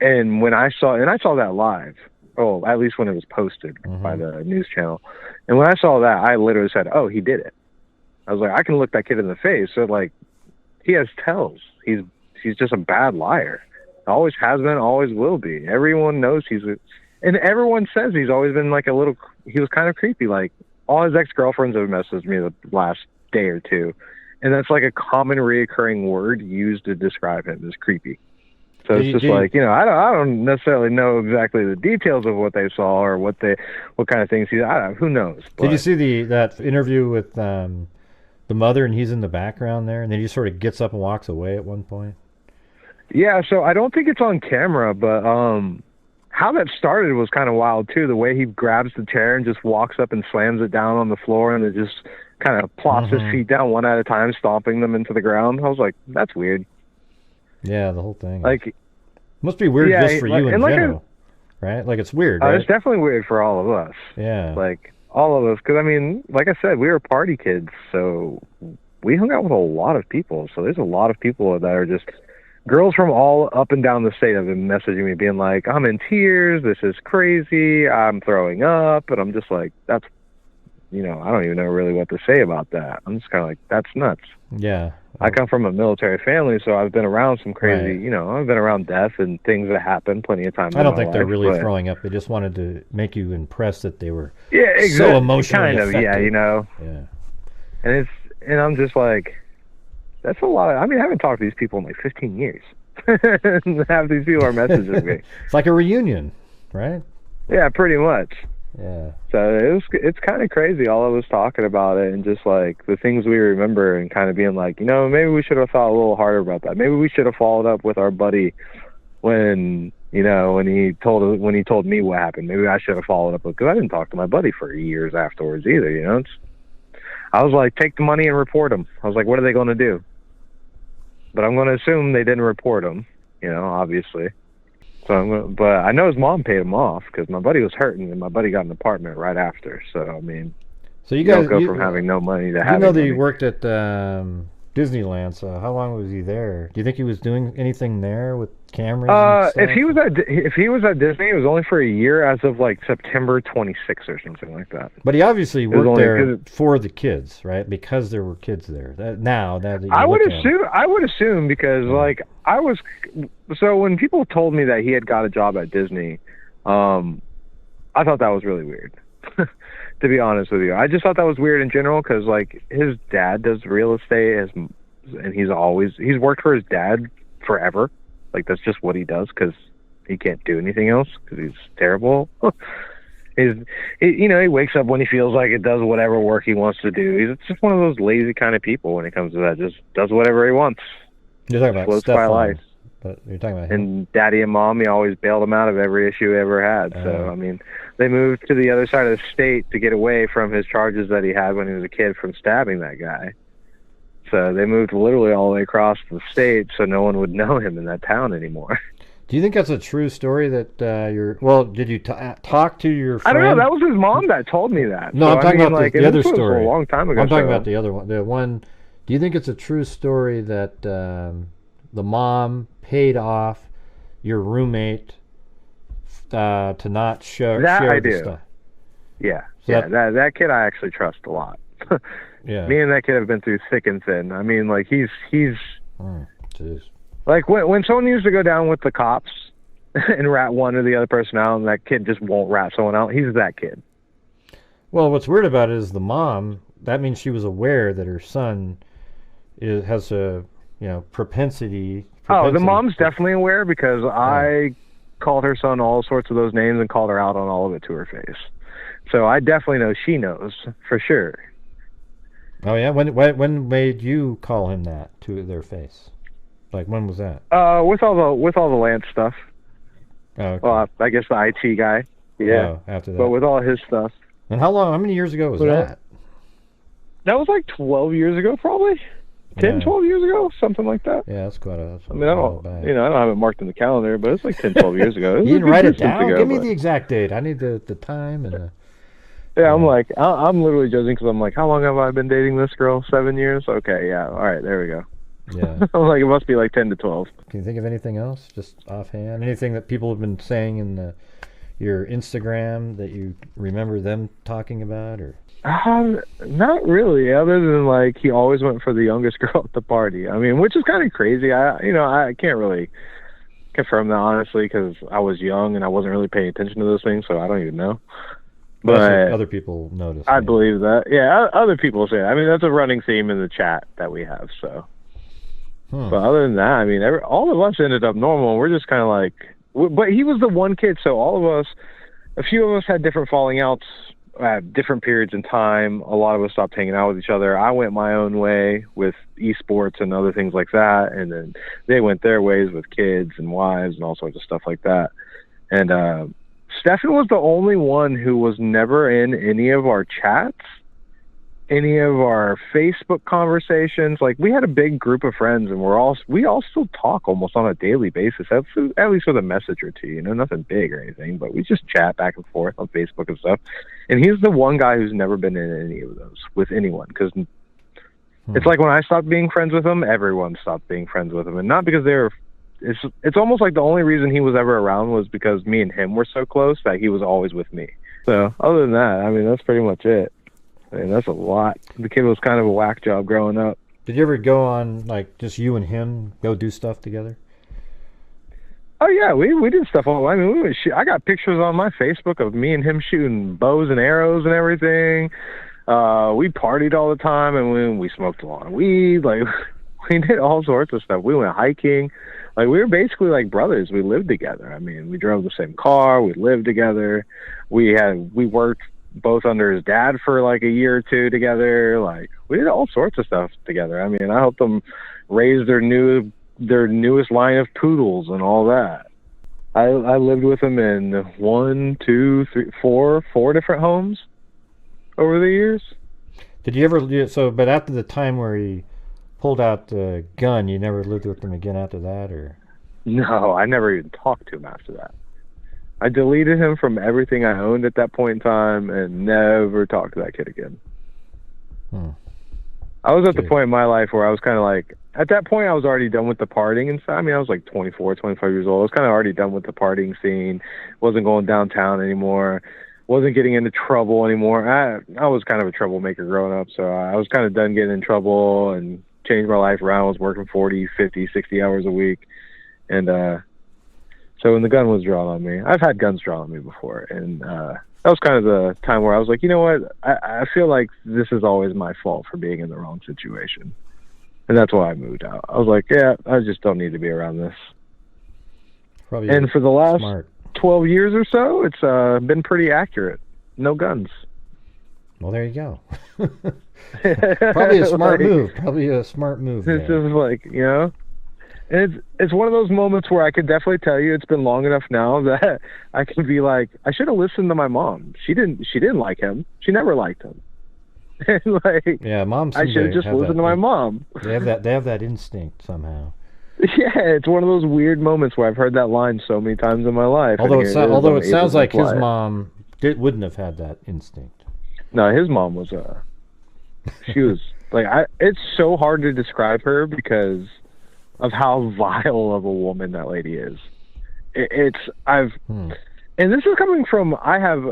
[SPEAKER 5] And when I saw that live, at least when it was posted by the news channel. And when I saw that, I literally said, oh, he did it. I was like, I can look that kid in the face. So, like, he has tells. He's just a bad liar. Always has been, always will be. Everyone knows and everyone says he's always been like he was kind of creepy. Like, all his ex-girlfriends have messaged me the last day or two. And that's like a common reoccurring word used to describe him as creepy. So it's just like, you know, I don't necessarily know exactly the details of what they saw or what kind of things who knows. But.
[SPEAKER 1] Did you see that interview with the mother, and he's in the background there, and then he sort of gets up and walks away at one point?
[SPEAKER 5] Yeah, so I don't think it's on camera, but how that started was kind of wild too. The way he grabs the chair and just walks up and slams it down on the floor, and it just kind of plops his feet down one at a time, stomping them into the ground. I was like, that's weird.
[SPEAKER 1] Yeah, the whole thing.
[SPEAKER 5] Like,
[SPEAKER 1] must be weird just for you in general, right? Like, it's weird, right?
[SPEAKER 5] It's definitely weird for all of us.
[SPEAKER 1] Yeah.
[SPEAKER 5] Like, all of us, because, I mean, like I said, we were party kids, so we hung out with a lot of people. So there's a lot of people that are just... Girls from all up and down the state have been messaging me being like, I'm in tears, this is crazy, I'm throwing up, and I'm just like, that's, you know, I don't even know really what to say about that. I'm just kind of like, that's nuts.
[SPEAKER 1] Yeah.
[SPEAKER 5] I come from a military family, so I've been around some crazy, you know, I've been around death and things that happen plenty of times.
[SPEAKER 1] I don't think they're really throwing up. They just wanted to make you impressed that they were
[SPEAKER 5] exactly.
[SPEAKER 1] So emotionally affected.
[SPEAKER 5] Yeah, you know.
[SPEAKER 1] Yeah.
[SPEAKER 5] And I'm just like, that's a lot. I mean, I haven't talked to these people in like 15 years. Half these people are messaging me.
[SPEAKER 1] It's like a reunion, right?
[SPEAKER 5] Yeah, pretty much.
[SPEAKER 1] Yeah.
[SPEAKER 5] So it's kind of crazy, all of us talking about it and just like the things we remember and kind of being like, you know, maybe we should have thought a little harder about that. Maybe we should have followed up with our buddy when, you know, when he told me what happened. Maybe I should have followed up because I didn't talk to my buddy for years afterwards either, you know. I was like, take the money and report him. I was like, what are they going to do? But I'm going to assume they didn't report him, you know, obviously. But I know his mom paid him off because my buddy was hurting and my buddy got an apartment right after. So, I mean,
[SPEAKER 1] so you guys
[SPEAKER 5] don't go from having no money to having
[SPEAKER 1] You know that
[SPEAKER 5] money.
[SPEAKER 1] he worked at Disneyland, so how long was he there? Do you think he was doing anything there with cameras and stuff?
[SPEAKER 5] If he was at Disney, it was only for a year as of like September 26th or something like that.
[SPEAKER 1] But he obviously worked there for the kids, right? Because there were kids there. I
[SPEAKER 5] would assume because like so when people told me that he had got a job at Disney, I thought that was really weird. To be honest with you, I just thought that was weird in general because like his dad does real estate and he's worked for his dad forever. Like that's just what he does because he can't do anything else because he's terrible. You know, he wakes up when he feels like it, does whatever work he wants to do. He's just one of those lazy kind of people when it comes to that. Just does whatever he wants.
[SPEAKER 1] You're talking about Stephan, but you're talking about him.
[SPEAKER 5] And Daddy and Mom, he always bailed him out of every issue he ever had. So I mean, they moved to the other side of the state to get away from his charges that he had when he was a kid from stabbing that guy. So they moved literally all the way across the state so no one would know him in that town anymore.
[SPEAKER 1] Do you think that's a true story that did you talk to your friend?
[SPEAKER 5] I don't know. That was his mom that told me that.
[SPEAKER 1] No,
[SPEAKER 5] so,
[SPEAKER 1] I'm talking about the other story.
[SPEAKER 5] A long time ago.
[SPEAKER 1] I'm talking about the other one. The one, do you think it's a true story that the mom paid off your roommate to not share the stuff?
[SPEAKER 5] Yeah. So that kid I actually trust a lot.
[SPEAKER 1] Yeah.
[SPEAKER 5] Me and that kid have been through thick and thin. I mean, like he's
[SPEAKER 1] jeez.
[SPEAKER 5] Like when someone used to go down with the cops and rat one or the other person out, and that kid just won't rat someone out. He's that kid.
[SPEAKER 1] Well, what's weird about it is the mom. That means she was aware that her son has a propensity.
[SPEAKER 5] Oh, the mom's definitely aware because I called her son all sorts of those names and called her out on all of it to her face. So I definitely know she knows for sure.
[SPEAKER 1] Oh yeah, when made you call him that to their face? Like when was that?
[SPEAKER 5] With all the Lance stuff.
[SPEAKER 1] Oh, okay.
[SPEAKER 5] Well, I guess the IT guy. Yeah.
[SPEAKER 1] Oh, after that.
[SPEAKER 5] But with all his stuff.
[SPEAKER 1] And how many years ago was that?
[SPEAKER 5] That was like 12 years ago, probably. 10, 12 years ago, something like that.
[SPEAKER 1] Yeah, that's quite a.
[SPEAKER 5] I mean, I don't have it marked in the calendar, but it's like 10, 12 years ago.
[SPEAKER 1] You didn't write it down? Give me the exact date. I need the time and.
[SPEAKER 5] Yeah, I'm like, I'm literally judging because I'm like, how long have I been dating this girl? 7 years? Okay, yeah, all right, there we go.
[SPEAKER 1] Yeah.
[SPEAKER 5] I'm like, it must be like 10 to 12.
[SPEAKER 1] Can you think of anything else, just offhand? Anything that people have been saying in your Instagram that you remember them talking about, or?
[SPEAKER 5] Not really. Other than like, he always went for the youngest girl at the party. I mean, which is kind of crazy. I can't really confirm that honestly because I was young and I wasn't really paying attention to those things, so I don't even know. But
[SPEAKER 1] other people notice.
[SPEAKER 5] I believe that. Yeah, other people say that. I mean, that's a running theme in the chat that we have. So, but other than that, I mean, all of us ended up normal. We're just kind of like, but he was the one kid. So all of us, a few of us had different falling outs at different periods in time. A lot of us stopped hanging out with each other. I went my own way with esports and other things like that, and then they went their ways with kids and wives and all sorts of stuff like that. And Stephan was the only one who was never in any of our chats, any of our Facebook conversations. Like, we had a big group of friends, and we all still talk almost on a daily basis, at least with a message or two, nothing big or anything, but we just chat back and forth on Facebook and stuff. And he's the one guy who's never been in any of those with anyone, because it's like when I stopped being friends with him, everyone stopped being friends with him. And not because it's almost like the only reason he was ever around was because me and him were so close that he was always with me. So other than that, I mean, that's pretty much it. I mean, that's a lot. The kid was kind of a whack job growing up.
[SPEAKER 1] Did you ever go on, like, just you and him go do stuff together?
[SPEAKER 5] Oh yeah, we did stuff all. I mean, we would shoot. I got pictures on my Facebook of me and him shooting bows and arrows and everything. We partied all the time, and we smoked a lot of weed. Like, we did all sorts of stuff. We went hiking. Like, we were basically like brothers. We lived together. I mean, we drove the same car. We lived together. We worked both under his dad for like a year or two together. Like, we did all sorts of stuff together. I mean, I helped them raise their newest line of poodles and all that. I lived with him in 1, 2, 3, 4 different homes over the years.
[SPEAKER 1] Did you ever but after the time where he pulled out the gun, you never lived with him again after that, or?
[SPEAKER 5] No, I never even talked to him after that. I deleted him from everything I owned at that point in time and never talked to that kid again. I was at the point in my life where I was kind of like, at that point I was already done with the partying and stuff. I mean, I was like 24, 25 years old. I was kind of already done with the partying scene. Wasn't going downtown anymore. Wasn't getting into trouble anymore. I was kind of a troublemaker growing up, so I was kind of done getting in trouble and changed my life around. I was working 40, 50, 60 hours a week. And so when the gun was drawn on me, I've had guns drawn on me before. And that was kind of the time where I was like, you know what? I feel like this is always my fault for being in the wrong situation. And that's why I moved out. I was like, yeah, I just don't need to be around this. And for the last 12 years or so, it's been pretty accurate. No guns.
[SPEAKER 1] Well, there you go. Probably a smart move.
[SPEAKER 5] It's just like, and it's one of those moments where I could definitely tell you it's been long enough now that I can be like, I should have listened to my mom. She didn't like him. She never liked him. And like,
[SPEAKER 1] yeah, moms.
[SPEAKER 5] I should have just listened to my mom.
[SPEAKER 1] They have that instinct somehow.
[SPEAKER 5] Yeah, it's one of those weird moments where I've heard that line so many times in my life.
[SPEAKER 1] Although it sounds like his mom wouldn't have had that instinct.
[SPEAKER 5] No, his mom was she was like, it's so hard to describe her because of how vile of a woman that lady is. And this is coming from, I have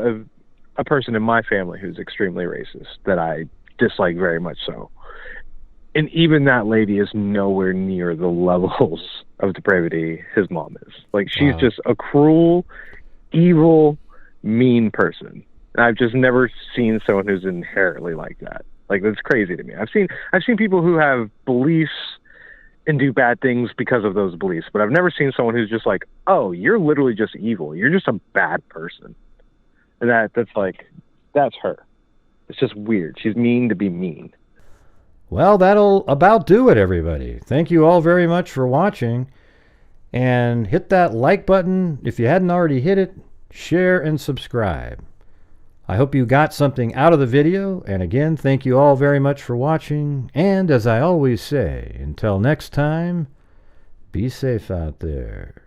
[SPEAKER 5] a person in my family who's extremely racist that I dislike very much so. And even that lady is nowhere near the levels of depravity his mom is. Like, she's just a cruel, evil, mean person. And I've just never seen someone who's inherently like that. Like, that's crazy to me. I've seen people who have beliefs and do bad things because of those beliefs, but I've never seen someone who's just like, oh, you're literally just evil. You're just a bad person. And that's her. It's just weird. She's mean to be mean.
[SPEAKER 1] Well, that'll about do it, everybody. Thank you all very much for watching. And hit that like button if you hadn't already hit it. Share and subscribe. I hope you got something out of the video. And again, thank you all very much for watching. And as I always say, until next time, be safe out there.